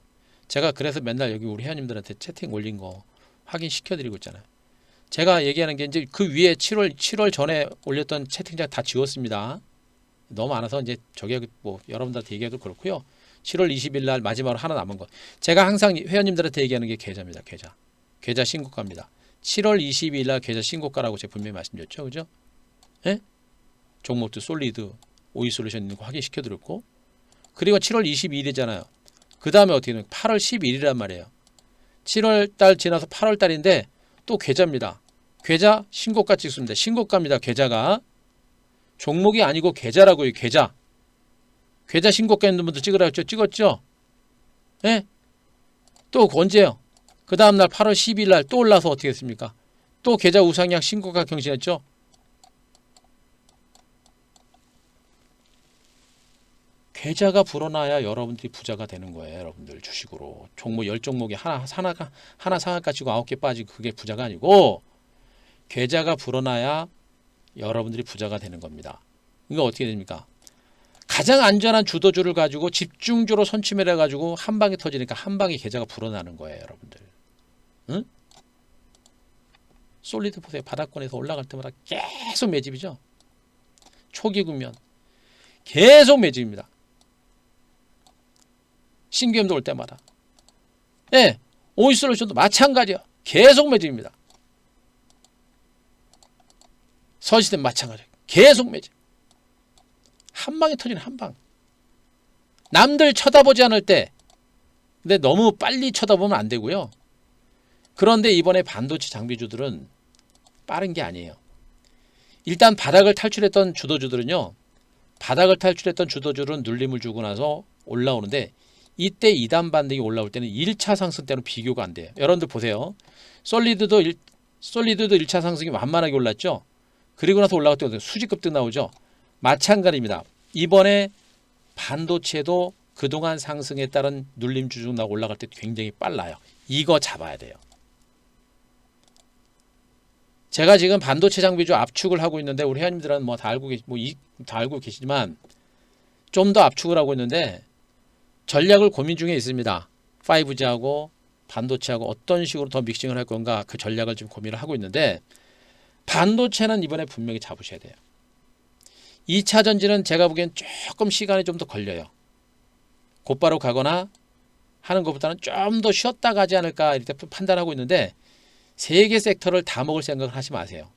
제가 그래서 맨날 여기 우리 회원님들한테 채팅 올린 거 확인시켜드리고 있잖아요. 제가 얘기하는 게 이제 그 위에 7월 전에 올렸던 채팅창 다 지웠습니다. 너무 많아서 이제 저게 뭐 여러분들한테 얘기해도 그렇고요. 7월 20일 날 마지막으로 하나 남은 거. 제가 항상 회원님들한테 얘기하는 게 계좌입니다. 계좌. 계좌 신고가입니다. 7월 22일 날 계좌 신고가라고 제가 분명히 말씀드렸죠. 그죠? 예? 종목도 솔리드, 오이솔루션 있는 거 확인시켜 드렸고. 그리고 7월 22일이잖아요. 그 다음에 어떻게 되면 8월 11일이란 말이에요. 7월 달 지나서 8월 달인데 또 계좌입니다. 계좌 신고가 찍습니다. 신고가입니다. 계좌가. 종목이 아니고 계좌라고요. 계좌. 계좌 신고가 있는 분들 찍으라 했죠. 찍었죠? 예? 또 언제요? 그 다음날 8월 12일 날 또 올라서 어떻게 했습니까? 또 계좌 우상향 신고가 경신했죠? 계좌가 불어나야 여러분들이 부자가 되는 거예요. 여러분들 주식으로. 종목 10종목이 하나 상한가 치고 9개 빠지고 그게 부자가 아니고 계좌가 불어나야 여러분들이 부자가 되는 겁니다. 이거 어떻게 됩니까? 가장 안전한 주도주를 가지고 집중적으로 선취매를 해가지고 한 방에 터지니까 한 방에 계좌가 불어나는 거예요. 여러분들. 응? 솔리드 보세요. 바닥권에서 올라갈 때마다 계속 매집이죠. 초기 국면 계속 매집입니다. 신규염도 올 때마다. 예, 오이솔루션도 마찬가지야. 계속 매집입니다. 서시스템 마찬가지. 계속 매집. 한 방에 터지는 한 방. 남들 쳐다보지 않을 때, 근데 너무 빨리 쳐다보면 안 되고요. 그런데 이번에 반도체 장비주들은 빠른 게 아니에요. 일단 바닥을 탈출했던 주도주들은요. 바닥을 탈출했던 주도주들은 눌림을 주고 나서 올라오는데 이때 2단 반등이 올라올 때는 1차 상승 때는 비교가 안 돼요. 여러분들 보세요. 솔리드도 1차 상승이 완만하게 올랐죠. 그리고 나서 올라갈 때 수직급등 나오죠. 마찬가지입니다. 이번에 반도체도 그동안 상승에 따른 눌림 주중 나고 올라갈 때 굉장히 빨라요. 이거 잡아야 돼요. 제가 지금 반도체 장비주 압축을 하고 있는데 우리 회원님들은 다 알고 계시지만 좀 더 압축을 하고 있는데 전략을 고민 중에 있습니다. 5G하고 반도체하고 어떤 식으로 더 믹싱을 할 건가 그 전략을 지금 고민을 하고 있는데 반도체는 이번에 분명히 잡으셔야 돼요. 2차 전지는 제가 보기엔 조금 시간이 좀 더 걸려요. 곧바로 가거나 하는 것보다는 좀 더 쉬었다 가지 않을까 이렇게 판단하고 있는데 세 개 섹터를 다 먹을 생각을 하지 마세요.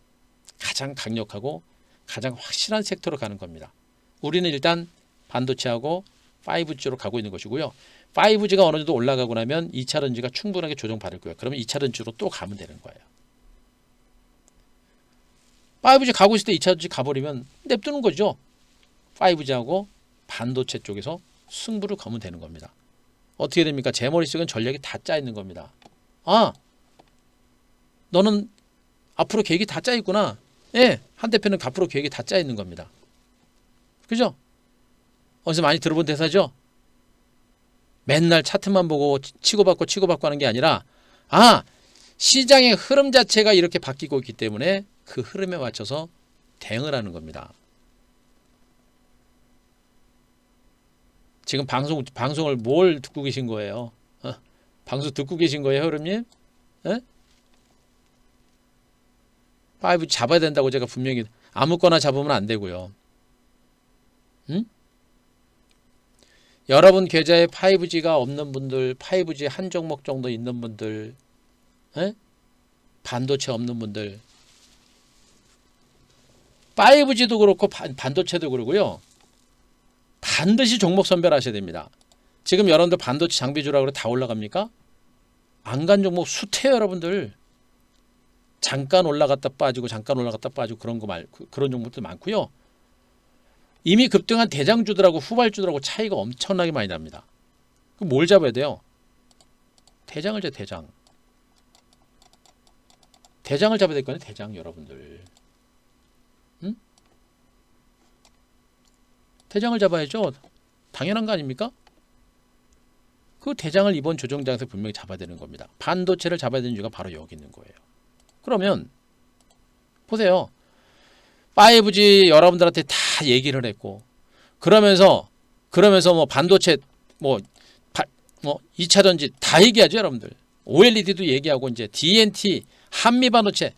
가장 강력하고 가장 확실한 섹터로 가는 겁니다. 우리는 일단 반도체하고 5G로 가고 있는 것이고요. 5G가 어느 정도 올라가고 나면 2차 전지가 충분하게 조정받을 거예요. 그러면 2차 전지로 또 가면 되는 거예요. 5G 가고 있을 때 2차 전지 가버리면 냅두는 거죠. 5G하고 반도체 쪽에서 승부를 거면 되는 겁니다. 어떻게 됩니까? 제 머릿속엔 전략이 다 짜 있는 겁니다. 아, 너는 앞으로 계획이 다 짜 있구나. 예, 한 대표는 앞으로 계획이 다 짜 있는 겁니다. 그죠? 어디서 많이 들어본 대사죠? 맨날 차트만 보고 치고받고 하는 게 아니라 시장의 흐름 자체가 이렇게 바뀌고 있기 때문에 그 흐름에 맞춰서 대응을 하는 겁니다. 지금 방송을 뭘 듣고 계신 거예요? 방송 듣고 계신 거예요, 흐름님? 예? 5G 잡아야 된다고 제가 분명히 아무거나 잡으면 안 되고요. 응? 여러분 계좌에 5G가 없는 분들, 5G 한 종목 정도 있는 분들, 에? 반도체 없는 분들, 5G도 그렇고 반도체도 그러고요. 반드시 종목 선별하셔야 됩니다. 지금 여러분들 반도체 장비주라고 다 올라갑니까? 안 간 종목 숱해요, 여러분들. 잠깐 올라갔다 빠지고 그런 그런 종목들 많고요. 이미 급등한 대장주들하고 후발주들하고 차이가 엄청나게 많이 납니다. 그럼 뭘 잡아야 돼요? 대장을 대장. 대장을 잡아야 될 거네, 대장 여러분들. 응? 대장을 잡아야죠. 당연한 거 아닙니까? 그 대장을 이번 조정장에서 분명히 잡아야 되는 겁니다. 반도체를 잡아야 되는 이유가 바로 여기 있는 거예요. 그러면 보세요. 5G 여러분들한테 다 얘기를 했고 그러면서 뭐 반도체 뭐 2차 전지 다 얘기하죠, 여러분들. OLED도 얘기하고 이제 DNT, 한미 반도체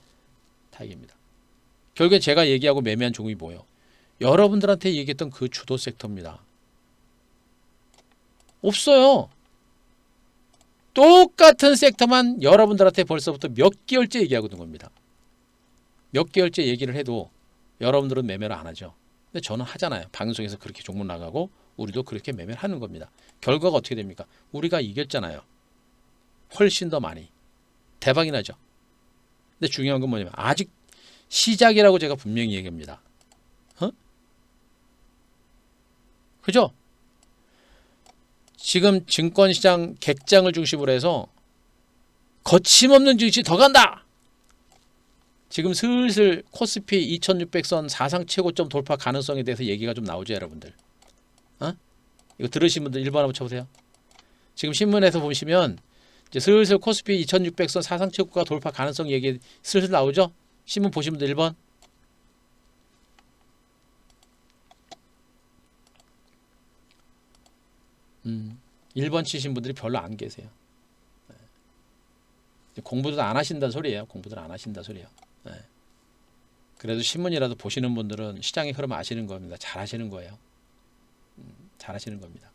다 얘기합니다. 결국엔 제가 얘기하고 매매한 종목이 뭐예요? 여러분들한테 얘기했던 그 주도 섹터입니다. 없어요. 똑같은 섹터만 여러분들한테 벌써부터 몇 개월째 얘기하고 있는 겁니다. 몇 개월째 얘기를 해도 여러분들은 매매를 안 하죠. 근데 저는 하잖아요. 방송에서 그렇게 종목 나가고 우리도 그렇게 매매를 하는 겁니다. 결과가 어떻게 됩니까? 우리가 이겼잖아요. 훨씬 더 많이. 대박이 나죠. 근데 중요한 건 뭐냐면 아직 시작이라고 제가 분명히 얘기합니다. 그죠? 지금 증권시장 객장을 중심으로 해서 거침없는 증시 더 간다. 지금 슬슬 코스피 2600선 사상 최고점 돌파 가능성에 대해서 얘기가 좀 나오죠, 여러분들. 이거 들으신 분들 1번 한번 쳐보세요. 지금 신문에서 보시면 이제 슬슬 코스피 2600선 사상 최고가 돌파 가능성 얘기 슬슬 나오죠? 신문 보신 분들 1번. 1번 치신 분들이 별로 안 계세요. 공부도 안 하신다는 소리예요. 공부도 안 하신다 소리예요. 그래도 신문이라도 보시는 분들은 시장의 흐름 아시는 겁니다. 잘 하시는 거예요. 잘 하시는 겁니다.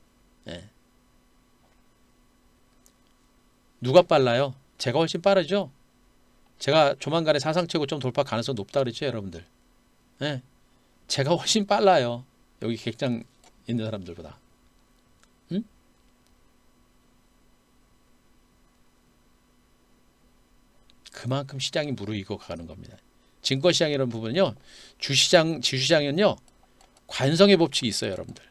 누가 빨라요? 제가 훨씬 빠르죠? 제가 조만간에 사상 최고점 돌파 가능성 높다 그랬죠, 여러분들. 제가 훨씬 빨라요. 여기 객장 있는 사람들보다. 그만큼 시장이 무르익어 가는 겁니다. 증권시장이라는 부분은요, 주시장은요, 관성의 법칙이 있어요, 여러분들.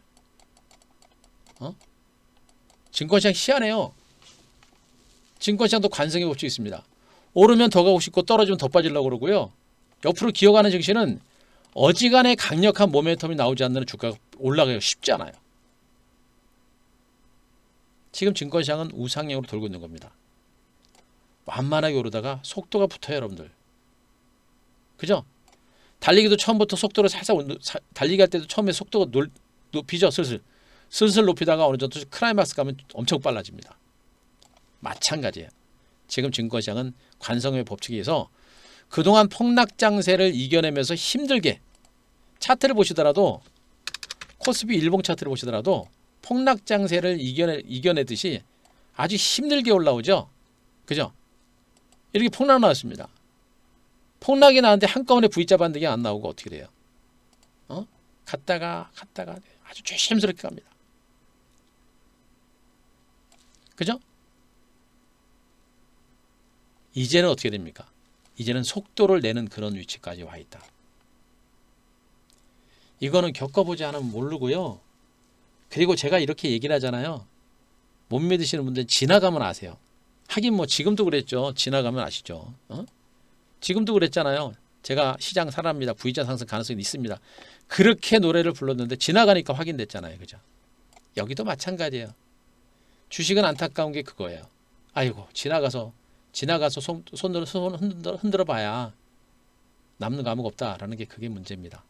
증권시장 희한해요. 증권시장도 관성의 법칙이 있습니다. 오르면 더 가고 싶고 떨어지면 더 빠지려고 그러고요. 옆으로 기어가는 증시는 어지간해 강력한 모멘텀이 나오지 않는 주가가 올라가기가 쉽지 않아요. 지금 증권시장은 우상향으로 돌고 있는 겁니다. 완만하게 오르다가 속도가 붙어요, 여러분들. 그죠? 달리기도 처음부터 속도를 살짝 달리기 할 때도 처음에 속도가 높이죠. 슬슬 높이다가 어느 정도 클라이막스 가면 엄청 빨라집니다. 마찬가지예요. 지금 증권시장은 관성의 법칙에 의해서 그동안 폭락장세를 이겨내면서 힘들게 차트를 보시더라도 코스피 일봉 차트를 보시더라도 폭락장세를 이겨내듯이 아주 힘들게 올라오죠. 그죠? 이렇게 폭락 나왔습니다. 폭락이 나는데 한꺼번에 V자 반등이 안 나오고 어떻게 돼요? 갔다가 아주 조심스럽게 갑니다. 그죠? 이제는 어떻게 됩니까? 이제는 속도를 내는 그런 위치까지 와 있다. 이거는 겪어보지 않으면 모르고요. 그리고 제가 이렇게 얘기를 하잖아요. 못 믿으시는 분들은 지나가면 아세요. 하긴 뭐 지금도 그랬죠. 지나가면 아시죠. 지금도 그랬잖아요. 제가 시장 살아납니다. V자 상승 가능성이 있습니다. 그렇게 노래를 불렀는데 지나가니까 확인됐잖아요. 그죠? 여기도 마찬가지예요. 주식은 안타까운 게 그거예요. 아이고 지나가서 손 흔들어 봐야 남는 거 아무것도 없다라는 게 그게 문제입니다.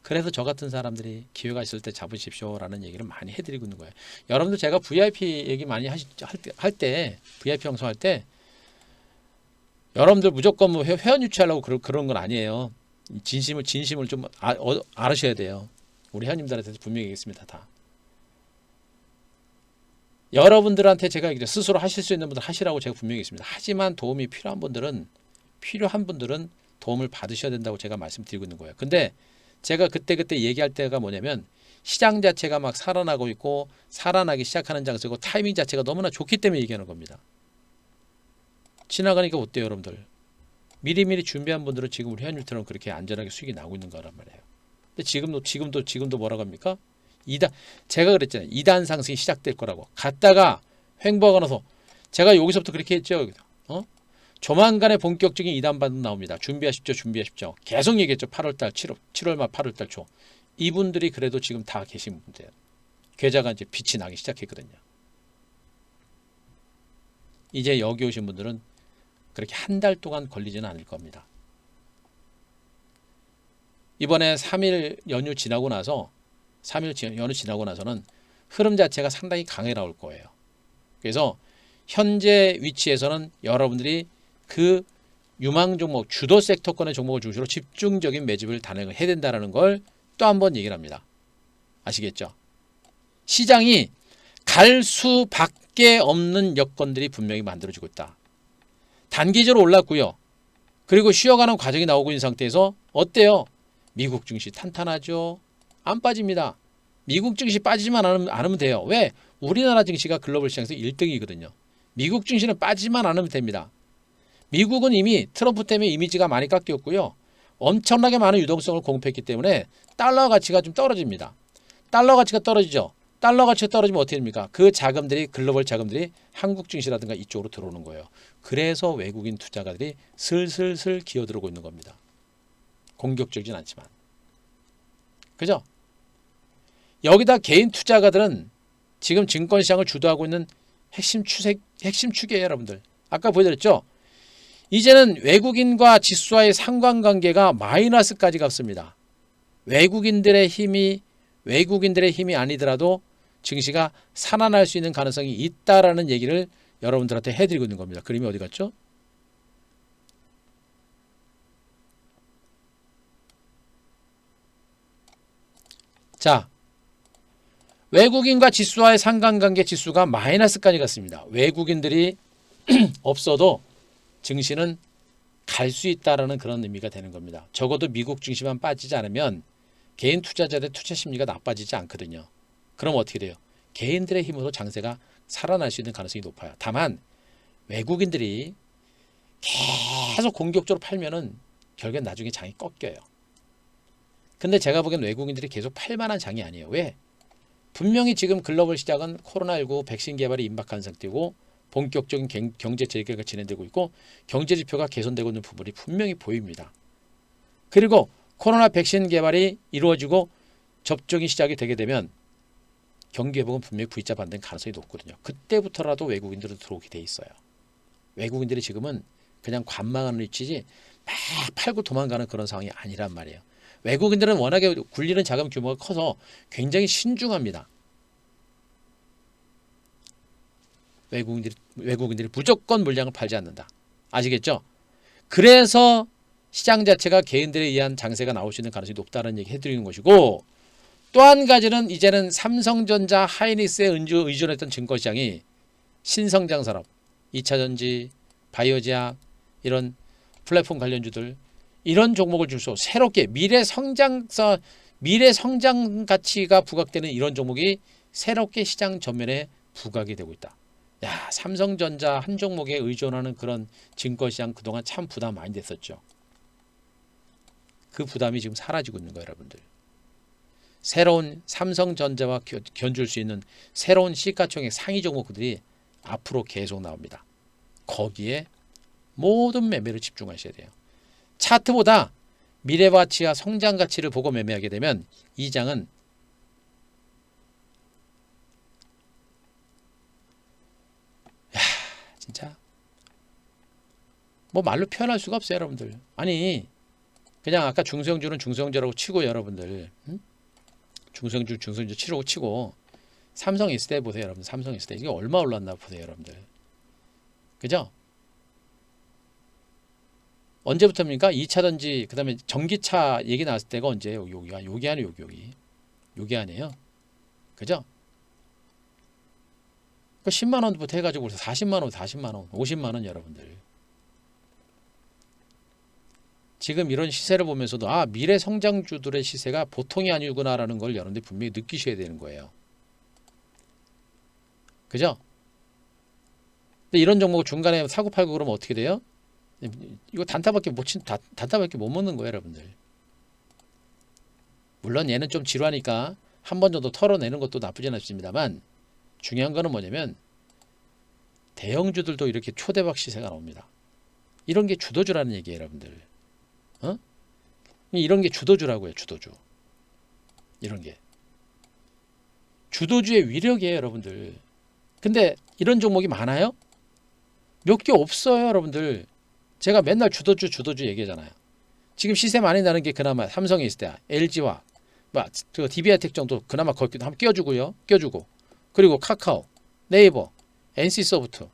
그래서 저 같은 사람들이 기회가 있을 때 잡으십시오라는 얘기를 많이 해드리고 있는 거예요. 여러분들 제가 VIP 얘기 많이 할 때 VIP 방송할 때 여러분들 무조건 뭐 회원 유치하려고 그런 건 아니에요. 진심을 좀 알으셔야 돼요. 우리 회원님들한테 분명히 얘기했습니다. 다. 여러분들한테 제가 스스로 하실 수 있는 분들 하시라고 제가 분명히 했습니다. 하지만 도움이 필요한 분들은 도움을 받으셔야 된다고 제가 말씀드리고 있는 거예요. 근데 제가 그때 얘기할 때가 뭐냐면 시장 자체가 막 살아나고 있고 살아나기 시작하는 장세고 타이밍 자체가 너무나 좋기 때문에 얘기하는 겁니다. 지나가니까 어때요, 여러분들? 미리미리 준비한 분들은 지금 우리 회원님처럼 그렇게 안전하게 수익이 나오고 있는 거란 말이에요. 근데 지금도 뭐라고 합니까? 제가 그랬잖아요. 2단 상승이 시작될 거라고. 갔다가 횡보하고 나서 제가 여기서부터 그렇게 했죠. 조만간에 본격적인 2단 반등 나옵니다. 준비하십시오. 계속 얘기했죠. 8월달, 7월 말 8월달 초. 이분들이 그래도 지금 다 계신 분들. 계좌가 이제 빛이 나기 시작했거든요. 이제 여기 오신 분들은 그렇게 한 달 동안 걸리지는 않을 겁니다. 이번에 3일 연휴 지나고 나서 3일 연휴 지나고 나서는 흐름 자체가 상당히 강해 나올 거예요. 그래서 현재 위치에서는 여러분들이 그 유망 종목, 주도 섹터권의 종목을 중심으로 집중적인 매집을 단행을 해야 된다는 걸 또 한 번 얘기를 합니다. 아시겠죠? 시장이 갈 수밖에 없는 여건들이 분명히 만들어지고 있다. 단기적으로 올랐고요. 그리고 쉬어가는 과정이 나오고 있는 상태에서 어때요? 미국 증시 탄탄하죠? 안 빠집니다. 미국 증시 빠지지만 않으면 돼요. 왜? 우리나라 증시가 글로벌 시장에서 1등이거든요. 미국 증시는 빠지만 않으면 됩니다. 미국은 이미 트럼프 때문에 이미지가 많이 깎였고요. 엄청나게 많은 유동성을 공급했기 때문에 달러 가치가 좀 떨어집니다. 달러 가치가 떨어지죠. 달러 가치가 떨어지면 어떻게 됩니까? 그 자금들이 글로벌 자금들이 한국 증시라든가 이쪽으로 들어오는 거예요. 그래서 외국인 투자가들이 슬슬슬 기어들어오고 있는 겁니다. 공격적이진 않지만. 그죠? 여기다 개인 투자가들은 지금 증권시장을 주도하고 있는 핵심 축이에요, 여러분들. 아까 보여드렸죠? 이제는 외국인과 지수와의 상관관계가 마이너스까지 갔습니다. 외국인들의 힘이 아니더라도 증시가 살아날 수 있는 가능성이 있다라는 얘기를 여러분들한테 해드리고 있는 겁니다. 그림이 어디 갔죠? 자, 외국인과 지수와의 상관관계 지수가 마이너스까지 갔습니다. 외국인들이 없어도 증시는 갈 수 있다라는 그런 의미가 되는 겁니다. 적어도 미국 증시만 빠지지 않으면 개인 투자자들의 투자 심리가 나빠지지 않거든요. 그럼 어떻게 돼요? 개인들의 힘으로 장세가 살아날 수 있는 가능성이 높아요. 다만 외국인들이 계속 공격적으로 팔면은 결국엔 나중에 장이 꺾여요. 근데 제가 보기엔 외국인들이 계속 팔 만한 장이 아니에요. 왜? 분명히 지금 글로벌 시장은 코로나19 백신 개발이 임박한 상태고 본격적인 경제 재개가 진행되고 있고 경제 지표가 개선되고 있는 부분이 분명히 보입니다. 그리고 코로나 백신 개발이 이루어지고 접종이 시작이 되게 되면 경기 회복은 분명히 V자 반등 가능성이 높거든요. 그때부터라도 외국인들은 들어오게 돼 있어요. 외국인들이 지금은 그냥 관망하는 위치지 막 팔고 도망가는 그런 상황이 아니란 말이에요. 외국인들은 워낙에 굴리는 자금 규모가 커서 굉장히 신중합니다. 외국인들이 무조건 물량을 팔지 않는다. 아시겠죠? 그래서 시장 자체가 개인들에 의한 장세가 나올 수 있는 가능성이 높다는 얘기 해드리는 것이고 또 한 가지는 이제는 삼성전자, 하이닉스에 의존했던 증권시장이 신성장 산업, 2차전지, 바이오제약 이런 플랫폼 관련주들 이런 종목을 줄수 새롭게 미래 성장 가치가 부각되는 이런 종목이 새롭게 시장 전면에 부각이 되고 있다. 야, 삼성전자 한 종목에 의존하는 그런 증권시장 그동안 참 부담 많이 됐었죠. 그 부담이 지금 사라지고 있는 거예요, 여러분들. 새로운 삼성전자와 견줄 수 있는 새로운 시가총액 상위 종목들이 앞으로 계속 나옵니다. 거기에 모든 매매를 집중하셔야 돼요. 차트보다 미래 가치와 성장 가치를 보고 매매하게 되면 이 장은 진짜 뭐 말로 표현할 수가 없어요, 여러분들. 아니 그냥 아까 중소형주는 중소형주라고 치고 여러분들 중소형주 치고 삼성 있을 때 보세요, 여러분. 삼성 있을 때 이게 얼마 올랐나 보세요, 여러분들. 그죠? 언제부터입니까? 2차전지 그다음에 전기차 얘기 나왔을 때가 언제예요? 여기 아니에요, 여기 아니에요. 그죠? 그 10만 원부터 해가지고 40만 원, 50만 원 여러분들. 지금 이런 시세를 보면서도 미래 성장주들의 시세가 보통이 아니구나라는 걸 여러분들이 분명히 느끼셔야 되는 거예요. 그죠? 근데 이런 종목 중간에 사고 팔고 그러면 어떻게 돼요? 이거 단타밖에 못 먹는 거예요, 여러분들. 물론 얘는 좀 지루하니까 한 번 정도 털어내는 것도 나쁘진 않습니다만 중요한 거는 뭐냐면 대형주들도 이렇게 초대박 시세가 나옵니다. 이런 게 주도주라는 얘기예요, 여러분들. 이런 게 주도주라고요, 주도주. 이런 게 주도주의 위력이에요, 여러분들. 근데 이런 종목이 많아요? 몇 개 없어요, 여러분들. 제가 맨날 주도주 얘기하잖아요. 지금 시세 많이 나는 게 그나마 삼성에 있을 때 LG와 DB하이텍 정도 그나마 거기도 한번 껴주고 그리고 카카오, 네이버, NC소프트,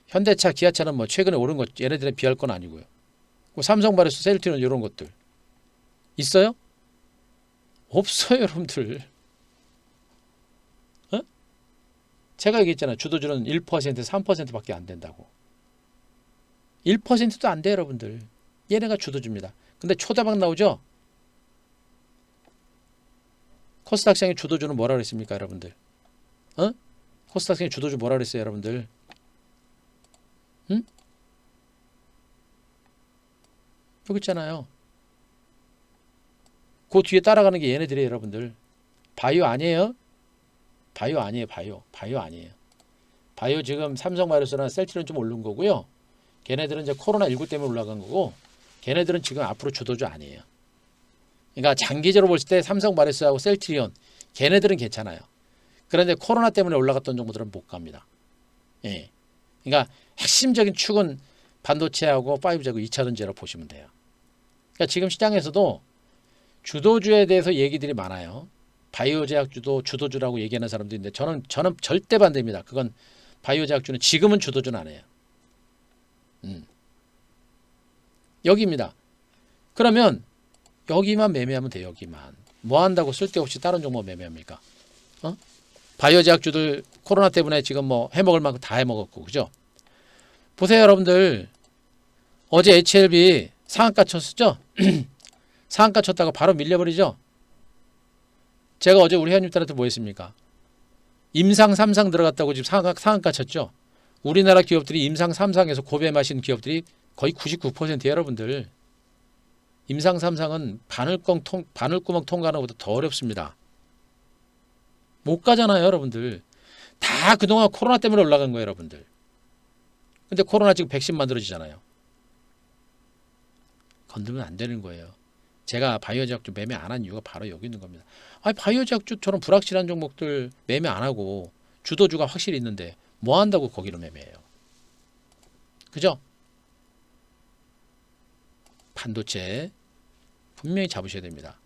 현대차, 기아차는 뭐 최근에 오른 것 얘네들에 비할 건 아니고요. 삼성바이오스, 셀트리온 이런 것들 있어요? 없어요, 여러분들. 어? 제가 얘기했잖아요. 주도주는 1%, 3%밖에 안 된다고. 1%도 안 돼요, 여러분들. 얘네가 주도주입니다. 근데 초대박 나오죠? 코스닥 시장의 주도주는 뭐라 그랬습니까, 여러분들? 코스닥 시장의 주도주 뭐라 그랬어요, 여러분들? 응? 여기 있잖아요. 그 뒤에 따라가는 게 얘네들이에요, 여러분들. 바이오 아니에요? 바이오 아니에요, 바이오 아니에요. 바이오 지금 삼성바이오스나 셀트리온 좀 오른 거고요. 걔네들은 이제 코로나19 때문에 올라간 거고, 걔네들은 지금 앞으로 주도주 아니에요. 그러니까 장기적으로 볼 때 삼성바이오스하고 셀트리온, 걔네들은 괜찮아요. 그런데 코로나 때문에 올라갔던 정보들은 못 갑니다. 예. 그러니까 핵심적인 축은 반도체하고 5G하고 2차 전지라고 보시면 돼요. 그러니까 지금 시장에서도 주도주에 대해서 얘기들이 많아요. 바이오 제약주도 주도주라고 얘기하는 사람도 있는데 저는 절대 반대입니다. 그건 바이오 제약주는 지금은 주도주는 아니에요. 여기입니다. 그러면 여기만 매매하면 돼요. 여기만. 뭐 한다고 쓸데없이 다른 종목 매매합니까? 바이오 제약주들 코로나 때문에 지금 뭐 해먹을 만큼 다 해먹었고, 그죠? 보세요, 여러분들. 어제 HLB 상한가 쳤었죠? 상한가 쳤다가 바로 밀려버리죠? 제가 어제 우리 회원님들한테 뭐 했습니까? 임상 3상 들어갔다고 지금 상한가 쳤죠? 우리나라 기업들이 임상 3상에서 고배 마신 기업들이 거의 99%예요, 여러분들. 임상 3상은 바늘구멍 통과하는 것보다 더 어렵습니다. 못 가잖아요, 여러분들. 다 그동안 코로나 때문에 올라간 거예요, 여러분들. 근데 코로나 지금 백신 만들어지잖아요. 건들면 안 되는 거예요. 제가 바이오 제약주 매매 안 한 이유가 바로 여기 있는 겁니다. 아니, 바이오 제약주처럼 불확실한 종목들 매매 안 하고 주도주가 확실히 있는데 뭐 한다고 거기로 매매해요. 그죠? 반도체 분명히 잡으셔야 됩니다.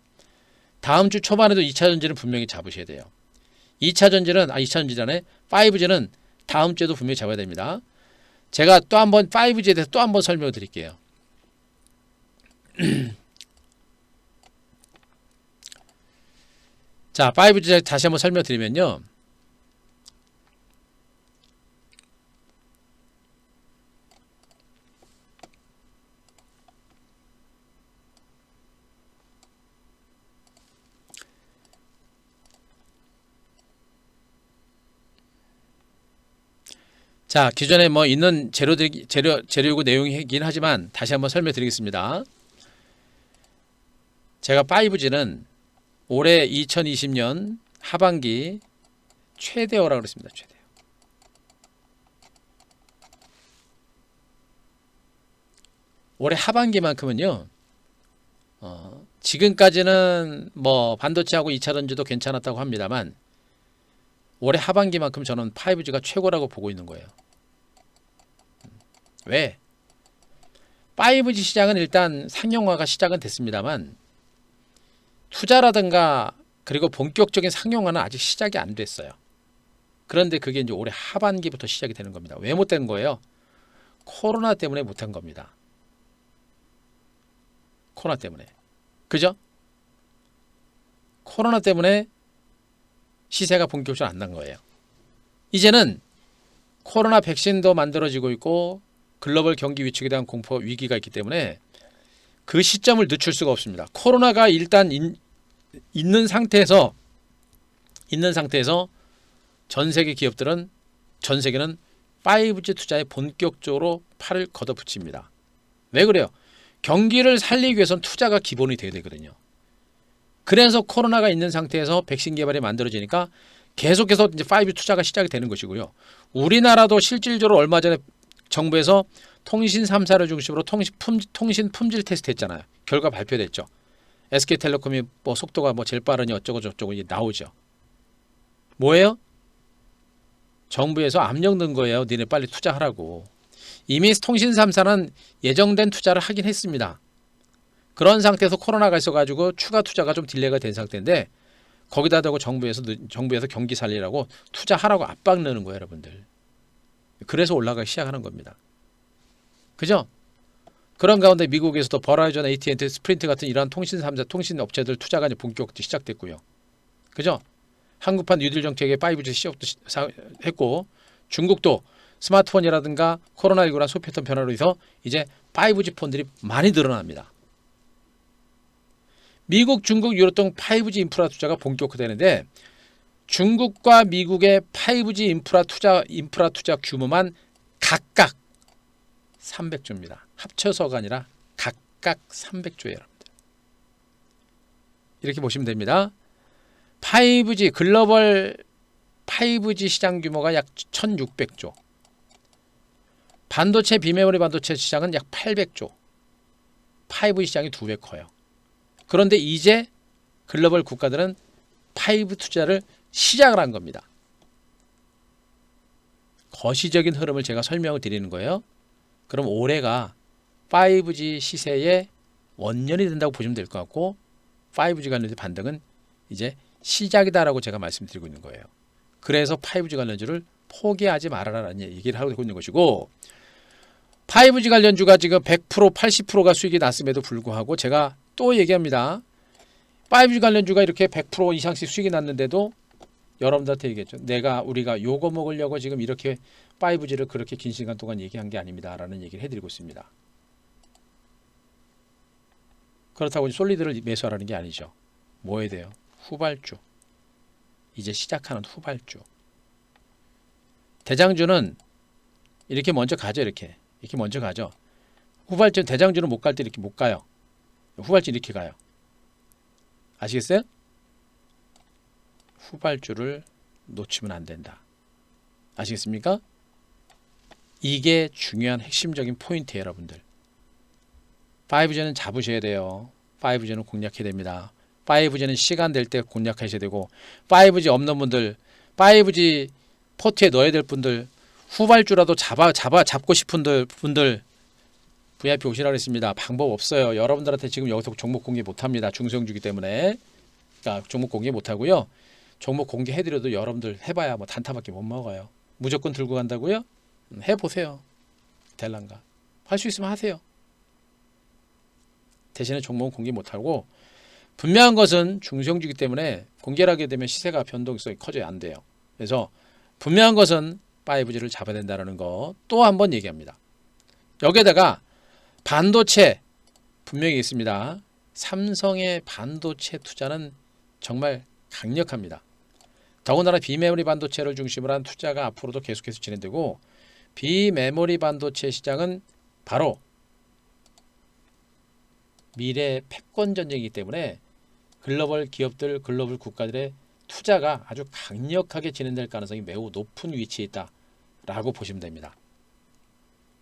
다음 주 초반에도 2차 전지는 분명히 잡으셔야 돼요. 2차 전지란에 5G는 다음 주에도 분명히 잡아야 됩니다. 제가 또 한번 5G에 대해서 또 한번 설명을 드릴게요. 자, 5G 다시 한번 설명드리면요. 자, 기존에 뭐 있는 재료고 내용이긴 하지만 다시 한번 설명드리겠습니다. 제가 5G는 올해 2020년 하반기 최대어라고 그랬습니다. 최대어. 올해 하반기만큼은요. 지금까지는 뭐 반도체하고 2차 전지도 괜찮았다고 합니다만 올해 하반기만큼 저는 5G가 최고라고 보고 있는 거예요. 왜? 5G 시장은 일단 상용화가 시작은 됐습니다만 투자라든가 그리고 본격적인 상용화는 아직 시작이 안 됐어요. 그런데 그게 이제 올해 하반기부터 시작이 되는 겁니다. 왜 못 된 거예요? 코로나 때문에 못한 겁니다. 코로나 때문에. 그죠? 코로나 때문에 시세가 본격적으로 안 난 거예요. 이제는 코로나 백신도 만들어지고 있고 글로벌 경기 위축에 대한 공포 위기가 있기 때문에 그 시점을 늦출 수가 없습니다. 코로나가 일단 있는 상태에서 전 세계 기업들은 전 세계는 5G 투자에 본격적으로 팔을 걷어붙입니다. 왜 그래요? 경기를 살리기 위해서는 투자가 기본이 돼야 되거든요. 그래서 코로나가 있는 상태에서 백신 개발이 만들어지니까 계속해서 이제 5G 투자가 시작이 되는 것이고요. 우리나라도 실질적으로 얼마 전에 정부에서 통신 3사를 중심으로 통신 품질 테스트 했잖아요. 결과 발표됐죠. SK텔레콤이 뭐 속도가 뭐 제일 빠르니 어쩌고 저쩌고 이제 나오죠. 뭐예요? 정부에서 압력 넣은 거예요. 니네 빨리 투자하라고. 이미 통신 3사는 예정된 투자를 하긴 했습니다. 그런 상태에서 코로나가 있어가지고 추가 투자가 좀 딜레이가 된 상태인데 거기다 대고 정부에서 경기 살리라고 투자하라고 압박 넣는 거예요, 여러분들. 그래서 올라가기 시작하는 겁니다. 그죠? 그런 가운데 미국에서도 버라이전, AT&T, 스프린트 같은 이러한 통신 3사 통신 업체들 투자가 이제 본격적으로 시작됐고요. 그죠? 한국판 뉴딜 정책에 5G 시작도 했고, 중국도 스마트폰이라든가 코로나19란 소비 패턴 변화로 해서 이제 5G 폰들이 많이 늘어납니다. 미국, 중국, 유럽 등 5G 인프라 투자가 본격화되는데 중국과 미국의 5G 인프라 투자 규모만 각각 300조입니다. 합쳐서가 아니라 각각 300조예요, 여러분들. 이렇게 보시면 됩니다. 5G 글로벌 5G 시장 규모가 약 1,600조. 반도체 비메모리 반도체 시장은 약 800조. 5G 시장이 2배 커요. 그런데 이제 글로벌 국가들은 5G 투자를 시작을 한 겁니다. 거시적인 흐름을 제가 설명을 드리는 거예요. 그럼 올해가 5G 시세의 원년이 된다고 보시면 될 것 같고 5G 관련된 반등은 이제 시작이다라고 제가 말씀드리고 있는 거예요. 그래서 5G 관련주를 포기하지 말아라라는 얘기를 하고 있는 것이고 5G 관련주가 지금 100%, 80%가 수익이 났음에도 불구하고 제가 또 얘기합니다. 5G 관련주가 이렇게 100% 이상씩 수익이 났는데도 여러분들한테 얘기했죠. 우리가 요거 먹으려고 지금 이렇게 5G를 그렇게 긴 시간 동안 얘기한 게 아닙니다. 라는 얘기를 해드리고 있습니다. 그렇다고 솔리드를 매수하라는 게 아니죠. 뭐 해야 돼요? 후발주. 이제 시작하는 후발주. 대장주는 이렇게 먼저 가죠. 이렇게 먼저 가죠. 후발주 대장주는 못 갈 때 이렇게 못 가요. 후발주 이렇게 가요. 아시겠어요? 후발주를 놓치면 안 된다. 아시겠습니까? 이게 중요한 핵심적인 포인트예요, 여러분들. 5G는 잡으셔야 돼요. 5G는 공략해야 됩니다. 5G는 시간 될 때 공략하셔야 되고 5G 없는 분들, 5G 포트에 넣어야 될 분들, 후발주라도 잡고 싶은 분들 VIP 오시라고 했습니다. 방법 없어요. 여러분들한테 지금 여기서 종목 공개 못합니다. 중소형주기 때문에. 그러니까 종목 공개 못하고요. 종목 공개해드려도 여러분들 해봐야 뭐 단타밖에 못 먹어요. 무조건 들고 간다고요? 해보세요. 될란가. 할 수 있으면 하세요. 대신에 종목은 공개 못하고 분명한 것은 중소형주기 때문에 공개를 하게 되면 시세가 변동성이 커져야 안 돼요. 그래서 분명한 것은 5G를 잡아야 된다는 거 또 한 번 얘기합니다. 여기에다가 반도체 분명히 있습니다. 삼성의 반도체 투자는 정말 강력합니다. 더군다나 비메모리 반도체를 중심으로 한 투자가 앞으로도 계속해서 진행되고 비메모리 반도체 시장은 바로 미래의 패권 전쟁이기 때문에 글로벌 기업들, 글로벌 국가들의 투자가 아주 강력하게 진행될 가능성이 매우 높은 위치에 있다라고 보시면 됩니다.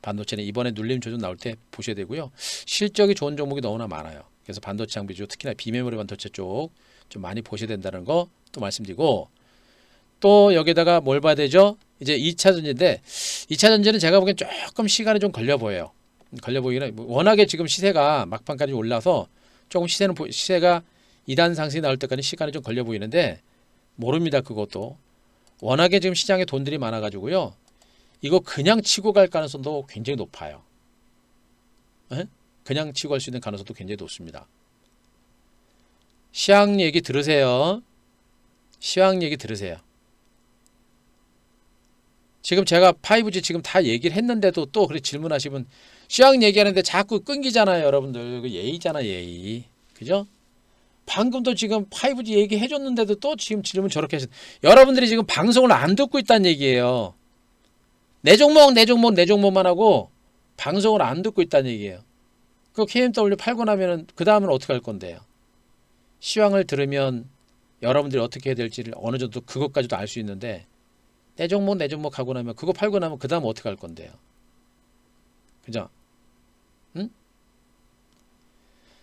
반도체는 이번에 눌림 조정 나올 때 보셔야 되고요. 실적이 좋은 종목이 너무나 많아요. 그래서 반도체 장비주 특히나 비메모리 반도체 쪽 좀 많이 보셔야 된다는 거 또 말씀드리고 또 여기다가 뭘 봐야 되죠? 이제 2차 전지인데 2차 전지는 제가 보기엔 조금 시간이 좀 걸려 보여요. 걸려 보이기는 워낙에 지금 시세가 막판까지 올라서 조금 시세가 2단 상승이 나올 때까지 시간이 좀 걸려 보이는데 모릅니다. 그것도 워낙에 지금 시장에 돈들이 많아 가지고요. 이거 그냥 치고 갈 가능성도 굉장히 높아요. 에? 그냥 치고 갈 수 있는 가능성도 굉장히 높습니다. 시황 얘기 들으세요. 시황 얘기 들으세요. 지금 제가 5G 지금 다 얘기를 했는데도 또 그렇게 질문하시면 시황 얘기하는데 자꾸 끊기잖아요. 여러분들 그 예의잖아 예의. 그죠? 방금도 지금 5G 얘기해 줬는데도 또 지금 질문 저렇게 하신 여러분들이 지금 방송을 안 듣고 있다는 얘기예요. 내 종목만 하고 방송을 안 듣고 있다는 얘기예요. 그 KMW 팔고 나면은 그 다음은 어떻게 할 건데요? 시황을 들으면 여러분들이 어떻게 해야 될지를 어느 정도 그것까지도 알 수 있는데 내 종목 하고 나면 그거 팔고 나면 그 다음 어떻게 할 건데요? 그죠? 응?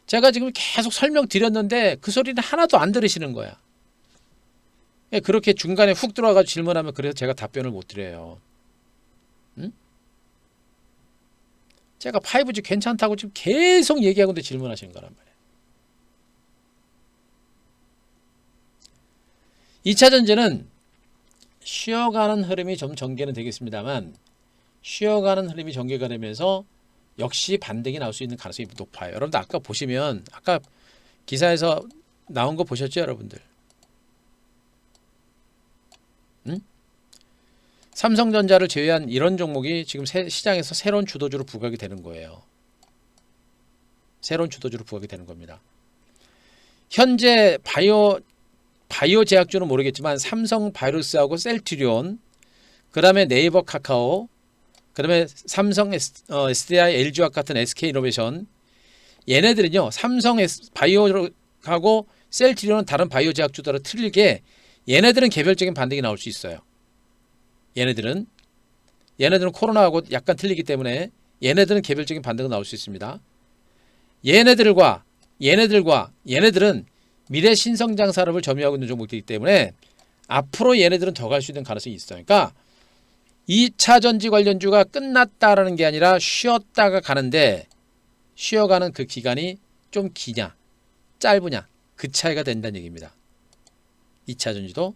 제가 지금 계속 설명드렸는데 그 소리는 하나도 안 들으시는 거야. 그렇게 중간에 훅 들어와가지고 질문하면 그래서 제가 답변을 못 드려요. 응? 제가 5G 괜찮다고 지금 계속 얘기하고 있는데 질문하시는 거란 말이에요. 2차 전지는 쉬어가는 흐름이 좀 전개는 되겠습니다만 쉬어가는 흐름이 전개가 되면서 역시 반등이 나올 수 있는 가능성이 높아요. 여러분들 아까 보시면 아까 기사에서 나온 거 보셨죠, 여러분들? 응? 삼성전자를 제외한 이런 종목이 지금 시장에서 새로운 주도주로 부각이 되는 거예요. 새로운 주도주로 부각이 되는 겁니다. 현재 바이오 제약주는 모르겠지만 삼성 바이오로스하고 셀트리온, 그 다음에 네이버 카카오, 그 다음에 삼성 SDI, LG화학 같은 SK이노베이션, 얘네들은요 삼성 바이오하고 셀트리온은 다른 바이오 제약주들과 틀리게 얘네들은 개별적인 반등이 나올 수 있어요. 얘네들은 코로나하고 약간 틀리기 때문에 얘네들은 개별적인 반등은 나올 수 있습니다. 얘네들은 미래 신성장 산업을 점유하고 있는 종목이기 때문에 앞으로 얘네들은 더 갈 수 있는 가능성이 있어요. 그러니까 2차 전지 관련주가 끝났다라는 게 아니라 쉬었다가 가는데 쉬어가는 그 기간이 좀 기냐 짧으냐 그 차이가 된다는 얘기입니다. 2차 전지도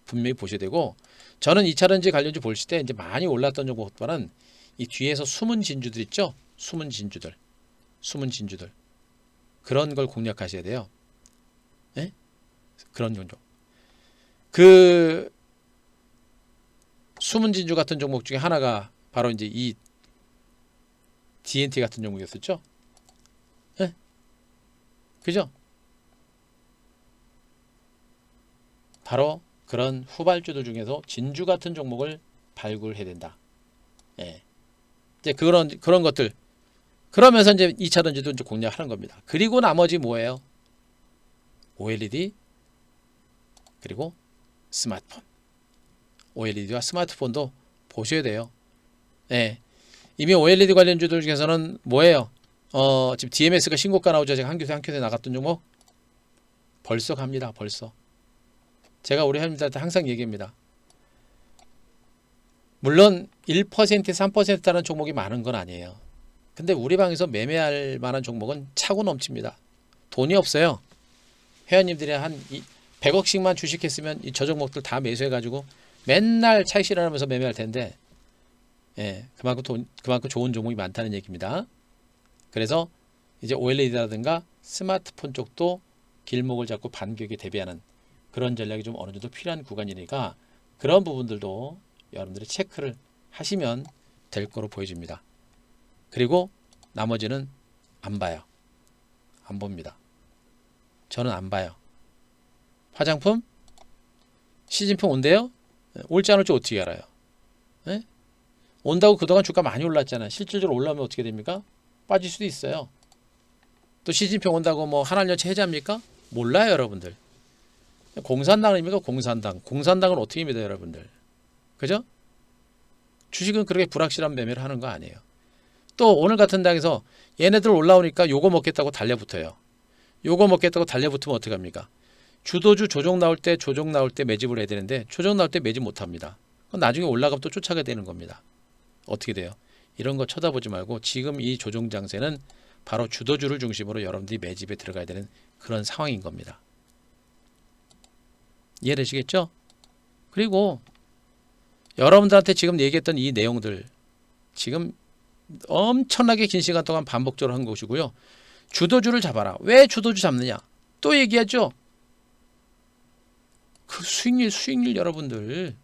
분명히 보셔야 되고, 저는 2차 전지 관련주 볼 때 이제 많이 올랐던 종목보다는 이 뒤에서 숨은 진주들 있죠. 숨은 진주들 그런 걸 공략하셔야 돼요. 예? 그런 종목. 그 숨은 진주 같은 종목 중에 하나가 바로 이제 이 DNT 같은 종목이었었죠. 예? 그죠? 바로 그런 후발주들 중에서 진주 같은 종목을 발굴해야 된다. 예. 이제 그런 것들. 그러면서 이제 2차 전지도 이제 공략하는 겁니다. 그리고 나머지 뭐예요? OLED 그리고 스마트폰. OLED와 스마트폰도 보셔야 돼요. 예. 이미 OLED 관련주들 중에서는 뭐예요? 지금 DMS가 신고가 나오죠. 제가 한 큐에 나갔던 종목 벌써 갑니다. 벌써. 제가 우리 회원님들한테 항상 얘기합니다. 물론 1%, 3%라는 종목이 많은 건 아니에요. 근데 우리 방에서 매매할 만한 종목은 차고 넘칩니다. 돈이 없어요. 회원님들이 한 100억씩만 주식했으면 저 종목들 다 매수해가지고 맨날 차익 실현하면서 매매할 텐데, 예, 그만큼 좋은 종목이 많다는 얘기입니다. 그래서 이제 OLED라든가 스마트폰 쪽도 길목을 잡고 반격에 대비하는 그런 전략이 좀 어느 정도 필요한 구간이니까 그런 부분들도 여러분들이 체크를 하시면 될 거로 보여집니다. 그리고 나머지는 안 봐요. 안 봅니다. 저는 안 봐요. 화장품? 시진핑 온대요? 올지 안 올지 어떻게 알아요? 네? 온다고 그동안 주가 많이 올랐잖아요. 실질적으로 올라오면 어떻게 됩니까? 빠질 수도 있어요. 또 시진핑 온다고 뭐 한알연체 해제합니까? 몰라요, 여러분들. 공산당입니까? 공산당은 어떻게 믿어요, 여러분들? 그죠? 주식은 그렇게 불확실한 매매를 하는 거 아니에요. 또 오늘 같은 당에서 얘네들 올라오니까 요거 먹겠다고 달려붙어요. 요거 먹겠다고 달려붙으면 어떻게 합니까? 주도주 조정 나올 때 매집을 해야 되는데 조정 나올 때 매집 못합니다. 그럼 나중에 올라가면 또 쫓아가야 되는 겁니다. 어떻게 돼요? 이런 거 쳐다보지 말고 지금 이 조정 장세는 바로 주도주를 중심으로 여러분들이 매집에 들어가야 되는 그런 상황인 겁니다. 이해되시겠죠? 그리고 여러분들한테 지금 얘기했던 이 내용들 지금 엄청나게 긴 시간 동안 반복적으로 한 것이고요. 주도주를 잡아라. 왜 주도주 잡느냐? 또 얘기하죠. 그 수익률 여러분들.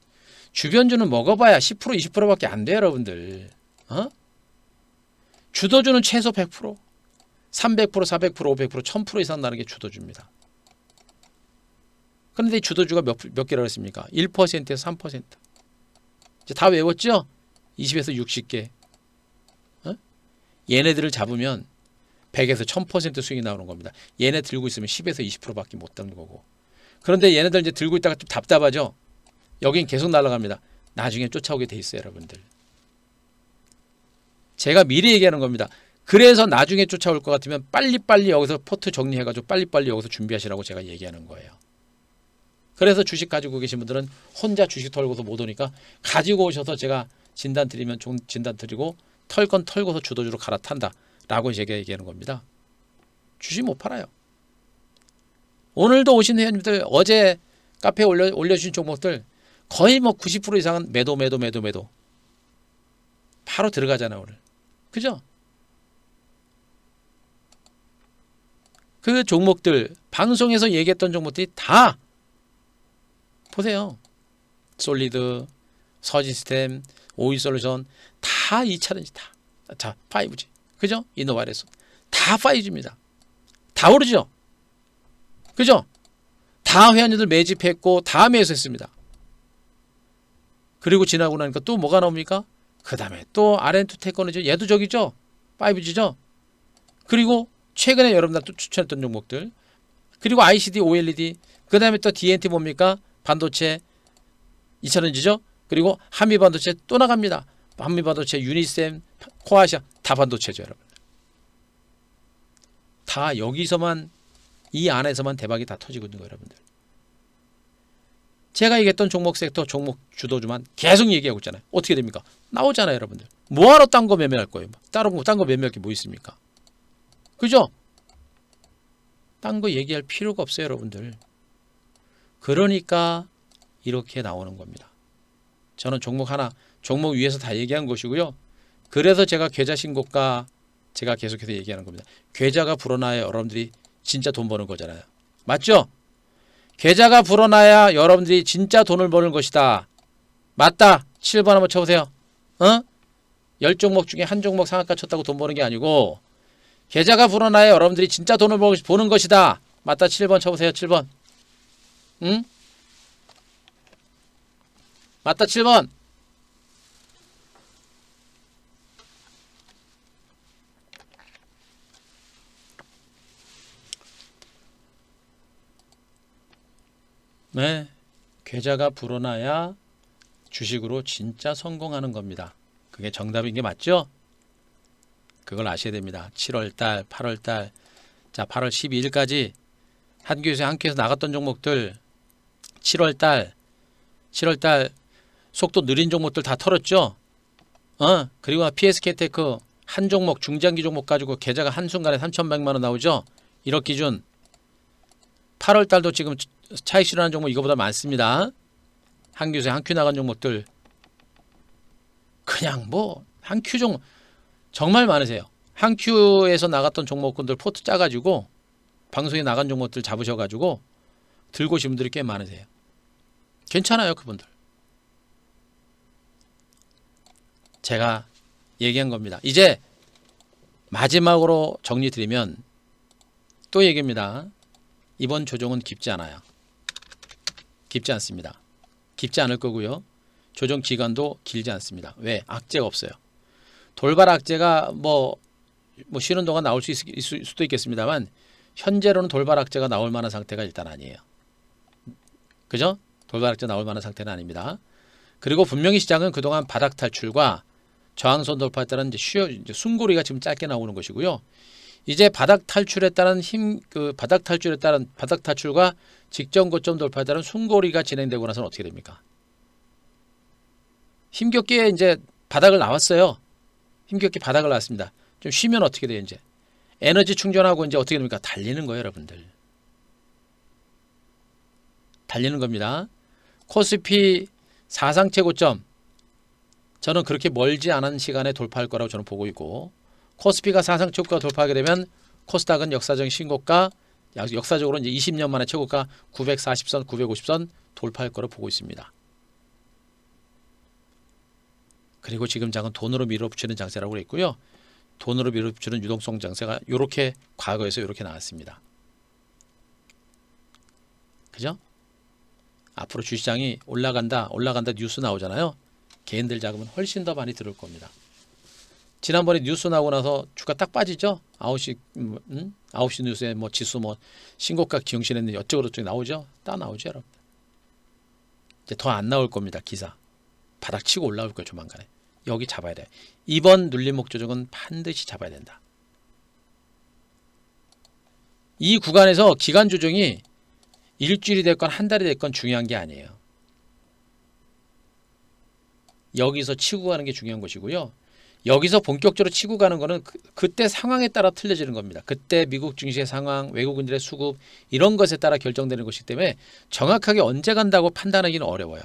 주변주는 먹어봐야 10% 20%밖에 안 돼요, 여러분들. 주도주는 최소 100%, 300%, 400%, 500%, 1000% 이상 나는 게 주도주입니다. 그런데 주도주가 몇 개라고 했습니까? 1%에서 3%. 이제 다 외웠죠? 20에서 60개. 얘네들을 잡으면 100에서 1000% 수익이 나오는 겁니다. 얘네 들고 있으면 10에서 20%밖에 못 잡는 거고. 그런데 얘네들 이제 들고 있다가 좀 답답하죠? 여긴 계속 날아갑니다. 나중에 쫓아오게 돼 있어요, 여러분들. 제가 미리 얘기하는 겁니다. 그래서 나중에 쫓아올 것 같으면 빨리빨리 여기서 포트 정리해가지고 빨리빨리 여기서 준비하시라고 제가 얘기하는 거예요. 그래서 주식 가지고 계신 분들은 혼자 주식 털고서 못 오니까 가지고 오셔서 제가 진단 드리면 진단 드리고 털 건 털고서 주도주로 갈아탄다 라고 제가 얘기하는 겁니다. 주식 못 팔아요. 오늘도 오신 회원님들 어제 카페에 올려주신 종목들 거의 뭐 90% 이상은 매도 바로 들어가잖아요 오늘. 그죠? 그 종목들 방송에서 얘기했던 종목들이 다 보세요. 솔리드, 서지스템, 오이솔루션 다 2차전지 다. 자 5G 그죠? 이노바레스 다 5G입니다. 다 오르죠? 그죠? 다 회원님들 매집했고 다 매수했습니다. 그리고 지나고 나니까 또 뭐가 나옵니까? 그 다음에 또 R&2 테크놀로지 얘도 저기죠? 5G죠? 그리고 최근에 여러분들 또 추천했던 종목들 그리고 ICD, OLED 그 다음에 또 DNT 뭡니까? 반도체 2차전지죠? 그리고 한미반도체 또 나갑니다. 한미반도체, 유니셈, 코아시아 다 반도체죠 여러분. 다 여기서만 이 안에서만 대박이 다 터지고 있는 거예요 여러분들. 제가 얘기했던 종목 섹터 종목 주도주만 계속 얘기하고 있잖아요. 어떻게 됩니까? 나오잖아요 여러분들. 뭐하러 딴 거 매매할 거예요? 딴 거 매매할 게 뭐 있습니까? 그죠? 딴 거 얘기할 필요가 없어요 여러분들. 그러니까 이렇게 나오는 겁니다. 저는 종목 하나 종목 위에서 다 얘기한 것이고요. 그래서 제가 계좌 신고가 제가 계속해서 얘기하는 겁니다. 계좌가 불어나야 여러분들이 진짜 돈 버는 거잖아요. 맞죠? 계좌가 불어나야 여러분들이 진짜 돈을 버는 것이다. 맞다. 7번 한번 쳐보세요. 10종목 중에 한 종목 상한가 쳤다고 돈 버는 게 아니고 계좌가 불어나야 여러분들이 진짜 돈을 버는 것이다. 맞다. 7번 쳐보세요. 7번. 응? 맞다. 7번. 네. 계좌가 불어나야 주식으로 진짜 성공하는 겁니다. 그게 정답인 게 맞죠? 그걸 아셔야 됩니다. 7월달, 8월달, 자 8월 12일까지 한큐에서 나갔던 종목들 7월달 속도 느린 종목들 다 털었죠? 그리고 PSK테크 한 종목 중장기 종목 가지고 계좌가 한순간에 3,100만 원 나오죠? 1억 기준 8월달도 지금 차익 실현하는 종목 이거보다 많습니다. 한큐에서 한큐 나간 종목들 그냥 뭐 한큐 종목 정말 많으세요. 한큐에서 나갔던 종목군들 포트 짜가지고 방송에 나간 종목들 잡으셔가지고 들고 오신 분들이 꽤 많으세요. 괜찮아요 그분들. 제가 얘기한 겁니다. 이제 마지막으로 정리 드리면 또 얘기입니다. 이번 조정은 깊지 않아요. 깊지 않습니다. 깊지 않을 거고요. 조정 기간도 길지 않습니다. 왜? 악재가 없어요. 돌발 악재가 뭐 쉬는 동안 나올 수 있을 수도 있겠습니다만 현재로는 돌발 악재가 나올 만한 상태가 일단 아니에요. 그죠? 돌발 악재 나올 만한 상태는 아닙니다. 그리고 분명히 시장은 그동안 바닥 탈출과 저항선 돌파에 따른 이제 숨고리가 지금 짧게 나오는 것이고요. 이제 바닥 탈출에 따른 바닥 탈출과 직전 고점 돌파에 따른 숨고리가 진행되고 나서는 어떻게 됩니까? 힘겹게 이제 바닥을 나왔어요. 힘겹게 바닥을 나왔습니다. 좀 쉬면 어떻게 돼요, 이제? 에너지 충전하고 이제 어떻게 됩니까? 달리는 거예요, 여러분들. 달리는 겁니다. 코스피 사상 최고점. 저는 그렇게 멀지 않은 시간에 돌파할 거라고 저는 보고 있고, 코스피가 사상 최고가 돌파하게 되면 코스닥은 역사적인 신고가, 역사적으로 이제 20년 만에 최고가 940선, 950선 돌파할 거라고 보고 있습니다. 그리고 지금 장은 돈으로 밀어붙이는 장세라고 그랬고요. 돈으로 밀어붙이는 유동성 장세가 이렇게 과거에서 이렇게 나왔습니다. 그죠? 앞으로 주시장이 올라간다 뉴스 나오잖아요. 개인들 자금은 훨씬 더 많이 들어올 겁니다. 지난번에 뉴스 나오고 나서 주가 딱 빠지죠? 9시 뉴스에 뭐 지수 뭐 신고가 기용신했는데 어쩌고저쩌고 나오죠? 딱 나오죠, 여러분. 이제 더 안 나올 겁니다, 기사. 바닥 치고 올라올 거예요, 조만간에. 여기 잡아야 돼요. 이번 눌림목 조정은 반드시 잡아야 된다. 이 구간에서 기간 조정이 일주일이 됐건 한 달이 됐건 중요한 게 아니에요. 여기서 치고 가는 게 중요한 것이고요. 여기서 본격적으로 치고 가는 거는 그때 상황에 따라 틀려지는 겁니다. 그때 미국 증시의 상황, 외국인들의 수급 이런 것에 따라 결정되는 것이기 때문에 정확하게 언제 간다고 판단하기는 어려워요.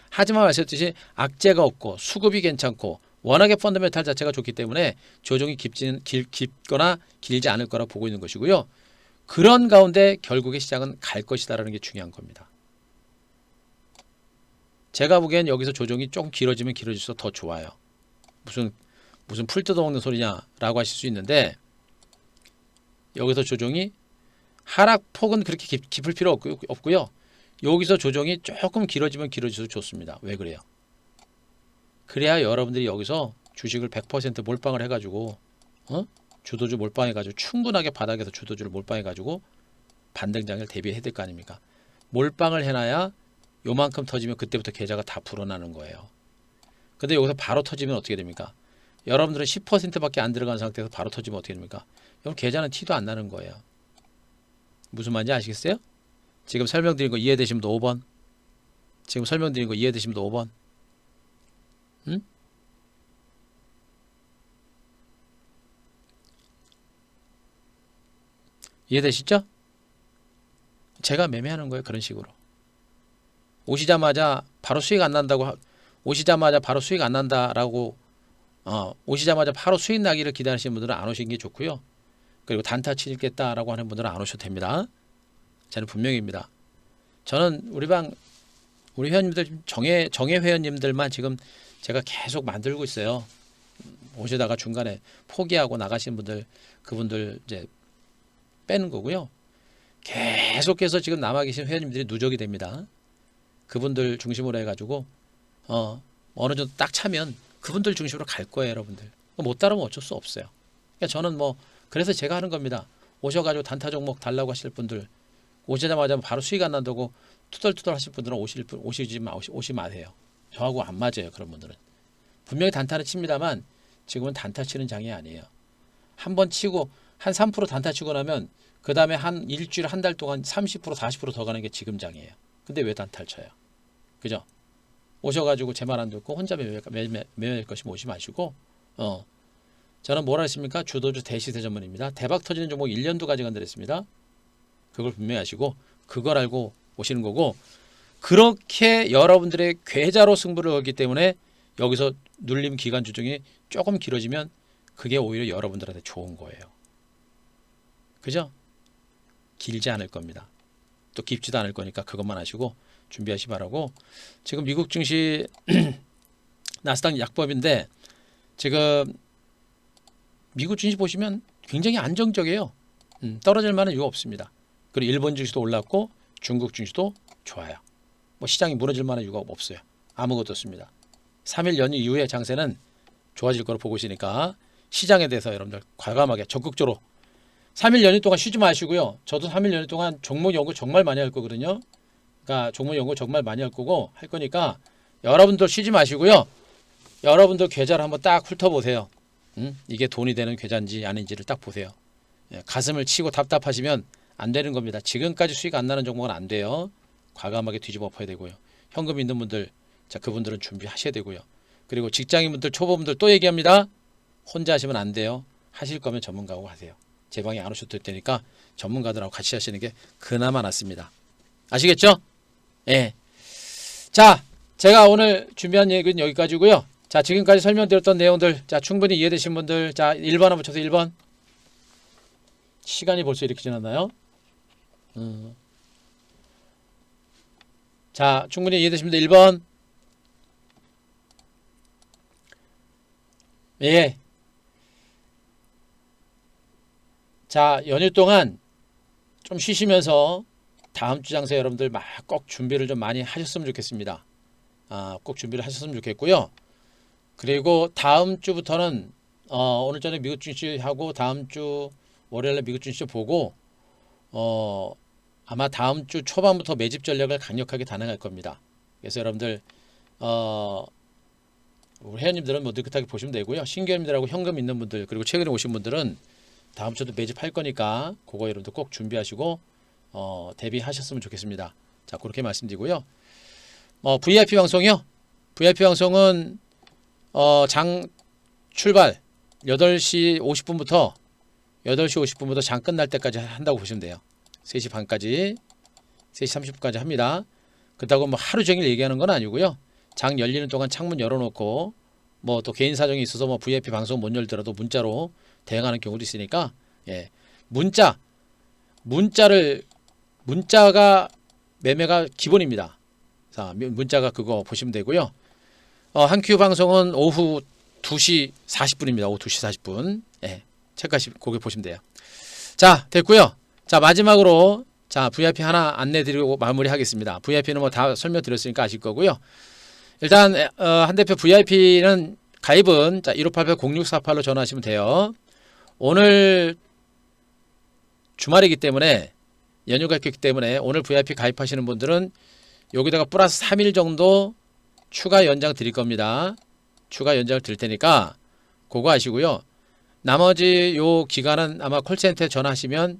하지만 말씀드렸듯이 악재가 없고 수급이 괜찮고 워낙에 펀더멘탈 자체가 좋기 때문에 조정이 깊거나 길지 않을 거라 보고 있는 것이고요. 그런 가운데 결국에 시장은 갈 것이다라는 게 중요한 겁니다. 제가 보기엔 여기서 조정이 조금 길어지면 길어질수록 더 좋아요. 무슨 풀 뜯어먹는 소리냐라고 하실 수 있는데 여기서 조정이 하락폭은 그렇게 깊을 필요 없고요. 여기서 조정이 조금 길어지면 길어질수록 좋습니다. 왜 그래요? 그래야 여러분들이 여기서 주식을 100% 몰빵을 해가지고 주도주 몰빵해가지고 충분하게 바닥에서 주도주를 몰빵해가지고 반등장을 대비해야 될 거 아닙니까? 몰빵을 해놔야 요만큼 터지면 그때부터 계좌가 다 불어나는 거예요. 근데 여기서 바로 터지면 어떻게 됩니까? 여러분들은 10%밖에 안 들어간 상태에서 바로 터지면 어떻게 됩니까? 여러분 계좌는 티도 안 나는 거예요. 무슨 말인지 아시겠어요? 지금 설명드린 거 이해되시면 5번. 지금 설명드린 거 이해되시면 5번. 응? 이해되시죠? 제가 매매하는 거예요. 그런 식으로. 오시자마자 바로 수익 안 난다고 오시자마자 바로 수익 안 난다라고 오시자마자 바로 수익 나기를 기다리시는 분들은 안 오시는 게 좋고요. 그리고 단타 치겠다라고 하는 분들은 안 오셔도 됩니다. 저는 분명입니다. 저는 우리 회원님들 정예 회원님들만 지금 제가 계속 만들고 있어요. 오시다가 중간에 포기하고 나가신 분들 그분들 이제 빼는 거고요. 계속해서 지금 남아 계신 회원님들이 누적이 됩니다. 그분들 중심으로 해가지고 어느 정도 딱 차면 그분들 중심으로 갈 거예요, 여러분들. 못 따르면 어쩔 수 없어요. 그러니까 저는 그래서 제가 하는 겁니다. 오셔가지고 단타 종목 달라고 하실 분들 오시자마자 바로 수익 안 난다고 투덜투덜 하실 분들은 오시 마세요. 저하고 안 맞아요, 그런 분들은. 분명히 단타는 칩니다만 지금은 단타 치는 장이 아니에요. 한번 치고 한 3% 단타 치고 나면 그 다음에 한 일주일 한 달 동안 30% 40% 더 가는 게 지금 장이에요. 근데 왜 단타를 쳐요? 그죠? 오셔가지고 제 말 안 듣고 혼자 매매할 것이면 오시 마시고 저는 뭐라 했습니까? 주도주 대시세 전문입니다. 대박 터지는 종목 1년도 가져간다 그랬습니다. 그걸 분명히 하시고 그걸 알고 오시는 거고 그렇게 여러분들의 계좌로 승부를 걸기 때문에 여기서 눌림 기간 조정이 조금 길어지면 그게 오히려 여러분들한테 좋은 거예요. 그죠? 길지 않을 겁니다. 또 깊지도 않을 거니까 그것만 하시고 준비하시 바라고 지금 미국 증시 나스닥 약법인데 지금 미국 증시 보시면 굉장히 안정적이에요. 떨어질 만한 이유가 없습니다. 그리고 일본 증시도 올랐고 중국 증시도 좋아요. 시장이 무너질 만한 이유가 없어요. 아무것도 없습니다. 3일 연휴 이후에 장세는 좋아질 거로 보고 있으니까 시장에 대해서 여러분들 과감하게 적극적으로 3일 연휴 동안 쉬지 마시고요. 저도 3일 연휴 동안 종목 연구 정말 많이 할 거거든요. 그러니까 종목 연구 정말 많이 할 거니까 여러분들 쉬지 마시고요. 여러분들 계좌를 한번 딱 훑어보세요. 이게 돈이 되는 계좌인지 아닌지를 딱 보세요. 가슴을 치고 답답하시면 안 되는 겁니다. 지금까지 수익 안 나는 종목은 안 돼요. 과감하게 뒤집어 엎어야 되고요. 현금 있는 분들, 그분들은 준비하셔야 되고요. 그리고 직장인분들, 초보분들 또 얘기합니다. 혼자 하시면 안 돼요. 하실 거면 전문가하고 하세요. 제 방에 안 오셔도 될 테니까 전문가들하고 같이 하시는 게 그나마 낫습니다. 아시겠죠? 예. 자, 제가 오늘 준비한 얘기는 여기까지고요. 자, 지금까지 설명드렸던 내용들, 충분히 이해되신 분들, 1번 한번 쳐서 1번. 시간이 벌써 이렇게 지났나요? 자, 충분히 이해되신 분들 1번. 예. 자, 연휴 동안 좀 쉬시면서 다음 주 장세 여러분들 꼭 준비를 좀 많이 하셨으면 좋겠습니다. 꼭 준비를 하셨으면 좋겠고요. 그리고 다음 주부터는 오늘 전에 미국 증시하고 다음 주 월요일에 미국 증시 보고 아마 다음 주 초반부터 매집 전략을 강력하게 단행할 겁니다. 그래서 여러분들 우리 회원님들은 느긋하게 보시면 되고요. 신규 회원님들하고 현금 있는 분들 그리고 최근에 오신 분들은 다음 주도 매집할 거니까 그거 여러분들 꼭 준비하시고 대비하셨으면 좋겠습니다. 자, 그렇게 말씀드리고요. VIP 방송이요. VIP 방송은 출발 8시 50분부터 장 끝날 때까지 한다고 보시면 돼요. 3시 반까지 3시 30분까지 합니다. 그렇다고 뭐 하루 종일 얘기하는 건 아니고요. 장 열리는 동안 창문 열어놓고 뭐 또 개인 사정이 있어서 뭐 VIP 방송 못 열더라도 문자로 대응하는 경우도 있으니까 예. 문자가 매매가 기본입니다. 자, 문자가 그거 보시면 되고요. 한큐 방송은 오후 2시 40분입니다. 오후 2시 40분. 예. 체크하시고 거기 보시면 돼요. 자, 됐고요. 자, 마지막으로 자, VIP 하나 안내 드리고 마무리하겠습니다. VIP는 뭐 다 설명드렸으니까 아실 거고요. 일단 한 대표 VIP는 가입은 자, 1588-0648로 전화하시면 돼요. 오늘 주말이기 때문에 연휴가 있기 때문에 오늘 VIP 가입하시는 분들은 여기다가 플러스 3일 정도 추가 연장 드릴 겁니다. 추가 연장을 드릴 테니까 그거 아시고요. 나머지 요 기간은 아마 콜센터에 전화하시면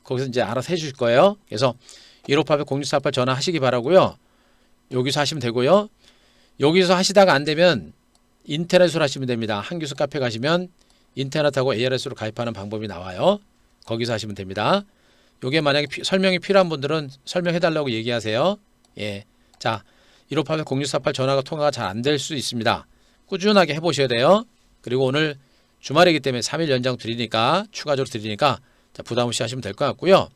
거기서 이제 알아서 해주실 거예요. 그래서 1588-0648 전화하시기 바라고요. 여기서 하시면 되고요. 여기서 하시다가 안 되면 인터넷으로 하시면 됩니다. 한규수 카페 가시면 인터넷하고 ARS로 가입하는 방법이 나와요. 거기서 하시면 됩니다. 요게 만약에 설명이 필요한 분들은 설명해 달라고 얘기하세요. 예. 자, 1588-0648 전화가 통화가 잘 안 될 수 있습니다. 꾸준하게 해보셔야 돼요. 그리고 오늘 주말이기 때문에 3일 연장 드리니까 추가적으로 드리니까 자, 부담 없이 하시면 될 것 같고요.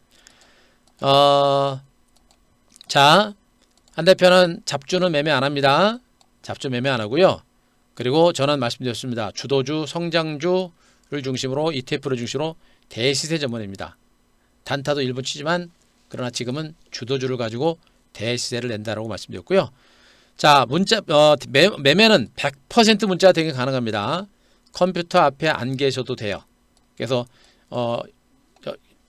자, 한 대표는 잡주는 매매 안 합니다. 잡주 매매 안 하고요. 그리고 저는 말씀드렸습니다. 주도주, 성장주를 중심으로 ETF를 중심으로 대시세 전문입니다. 단타도 일부 치지만 그러나 지금은 주도주를 가지고 대시세를 낸다라고 말씀드렸고요. 자, 매매는 100% 문자 대응이 가능합니다. 컴퓨터 앞에 안 계셔도 돼요. 그래서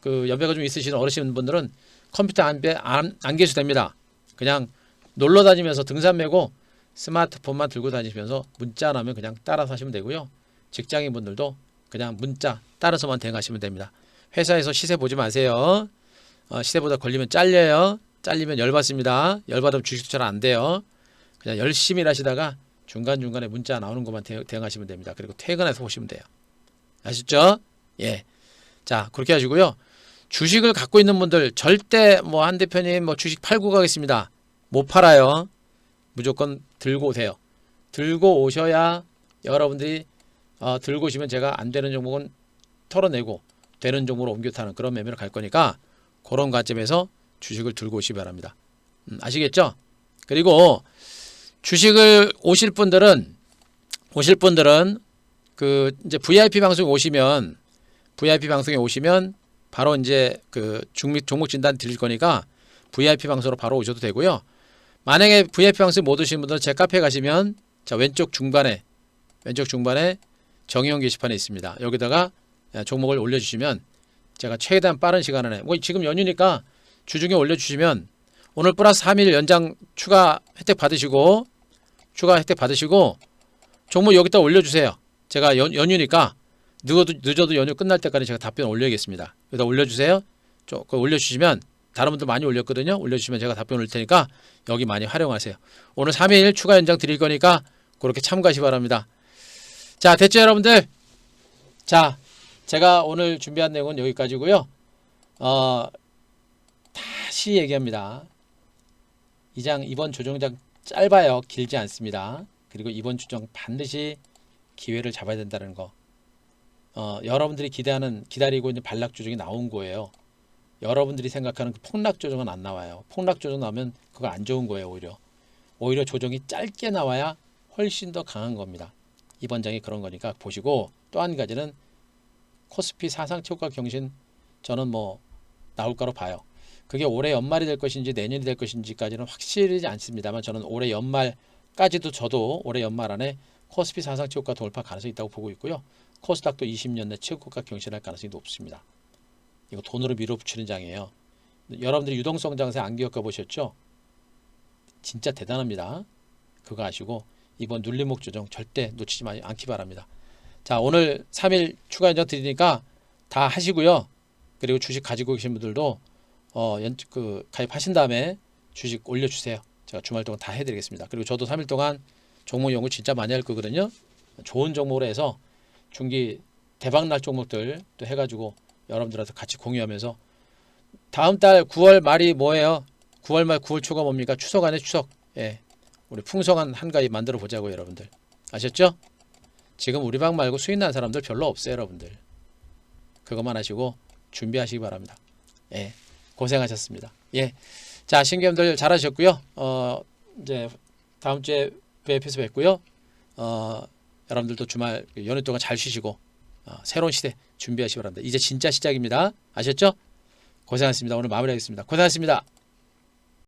그 연배가 좀 있으신 어르신분들은 컴퓨터 앞에 안 계셔도 됩니다. 그냥 놀러 다니면서 등산 메고 스마트폰만 들고 다니시면서 문자 나면 그냥 따라서 하시면 되고요. 직장인분들도 그냥 문자 따라서만 대응하시면 됩니다. 회사에서 시세 보지 마세요. 시세보다 걸리면 잘려요. 잘리면 열받습니다. 열받으면 주식도 잘 안 돼요. 그냥 열심히 하시다가 중간중간에 문자 나오는 것만 대응하시면 됩니다. 그리고 퇴근해서 보시면 돼요. 아셨죠? 예. 자, 그렇게 하시고요. 주식을 갖고 있는 분들 절대 뭐 한 대표님 뭐 주식 팔고 가겠습니다. 못 팔아요. 무조건 들고 오세요. 들고 오셔야 여러분들이 들고 오시면 제가 안 되는 종목은 털어내고 되는 종목으로 옮겨 타는 그런 매매를 갈 거니까 그런 관점에서 주식을 들고 오시기 바랍니다. 아시겠죠? 그리고 주식을 오실 분들은 그 이제 VIP 방송에 오시면 바로 이제 그 종목 진단 드릴 거니까 VIP 방송으로 바로 오셔도 되고요. 만약에 VIP 방송 못 오시는 분들은 제 카페에 가시면 자, 왼쪽 중반에 정의용 게시판에 있습니다. 여기다가 종목을 올려주시면 제가 최대한 빠른 시간 안에 뭐 지금 연휴니까 주중에 올려주시면 오늘 플러스 3일 연장 추가 혜택 받으시고 종목 여기다 올려주세요. 제가 연휴니까 늦어도 연휴 끝날 때까지 제가 답변 올려야겠습니다. 여기다 올려주세요. 그거 올려주시면 다른 분들 많이 올렸거든요. 올려주시면 제가 답변 올 테니까 여기 많이 활용하세요. 오늘 3일 추가 연장 드릴 거니까 그렇게 참고하시기 바랍니다. 자, 됐죠 여러분들? 자, 제가 오늘 준비한 내용은 여기까지고요. 다시 얘기합니다. 이번 조정장 짧아요. 길지 않습니다. 그리고 이번 조정 반드시 기회를 잡아야 된다는 거. 여러분들이 기다리고 있는 반락 조정이 나온 거예요. 여러분들이 생각하는 그 폭락 조정은 안 나와요. 폭락 조정 나오면 그거 안 좋은 거예요. 오히려 조정이 짧게 나와야 훨씬 더 강한 겁니다. 이번 장이 그런 거니까 보시고, 또 한 가지는 코스피 사상 최고가 경신 저는 뭐 나올 거로 봐요. 그게 올해 연말이 될 것인지 내년이 될 것인지까지는 확실하지 않습니다만 저는 올해 연말까지도 저도 올해 연말 안에 코스피 사상 최고가 돌파 가능성이 있다고 보고 있고요. 코스닥도 20년 내 최고가 경신할 가능성이 높습니다. 이거 돈으로 밀어붙이는 장이에요. 여러분들이 유동성 장세 안 기억해 보셨죠? 진짜 대단합니다. 그거 아시고 이번 눌림목 조정 절대 놓치지 않기 바랍니다. 자, 오늘 3일 추가 연장 드리니까 다 하시고요. 그리고 주식 가지고 계신 분들도 가입하신 다음에 주식 올려주세요. 제가 주말 동안 다 해드리겠습니다. 그리고 저도 3일 동안 종목 연구 진짜 많이 할 거거든요. 좋은 종목으로 해서 중기 대박날 종목들 또 해가지고 여러분들한테 같이 공유하면서 다음 달 9월 말이 뭐예요? 9월 말 9월 초가 뭡니까? 추석 안에 추석. 예, 우리 풍성한 한가위 만들어 보자고 여러분들. 아셨죠? 지금 우리 방 말고 수익 난 사람들 별로 없어요 여러분들. 그것만 하시고 준비하시기 바랍니다. 예, 고생하셨습니다. 예, 자 신규님들 잘하셨고요. 이제 다음 주에 뵙에서 뵙고요. 여러분들도 주말 연휴 동안 잘 쉬시고 새로운 시대 준비하시기 바랍니다. 이제 진짜 시작입니다. 아셨죠? 고생하셨습니다. 오늘 마무리하겠습니다. 고생하셨습니다.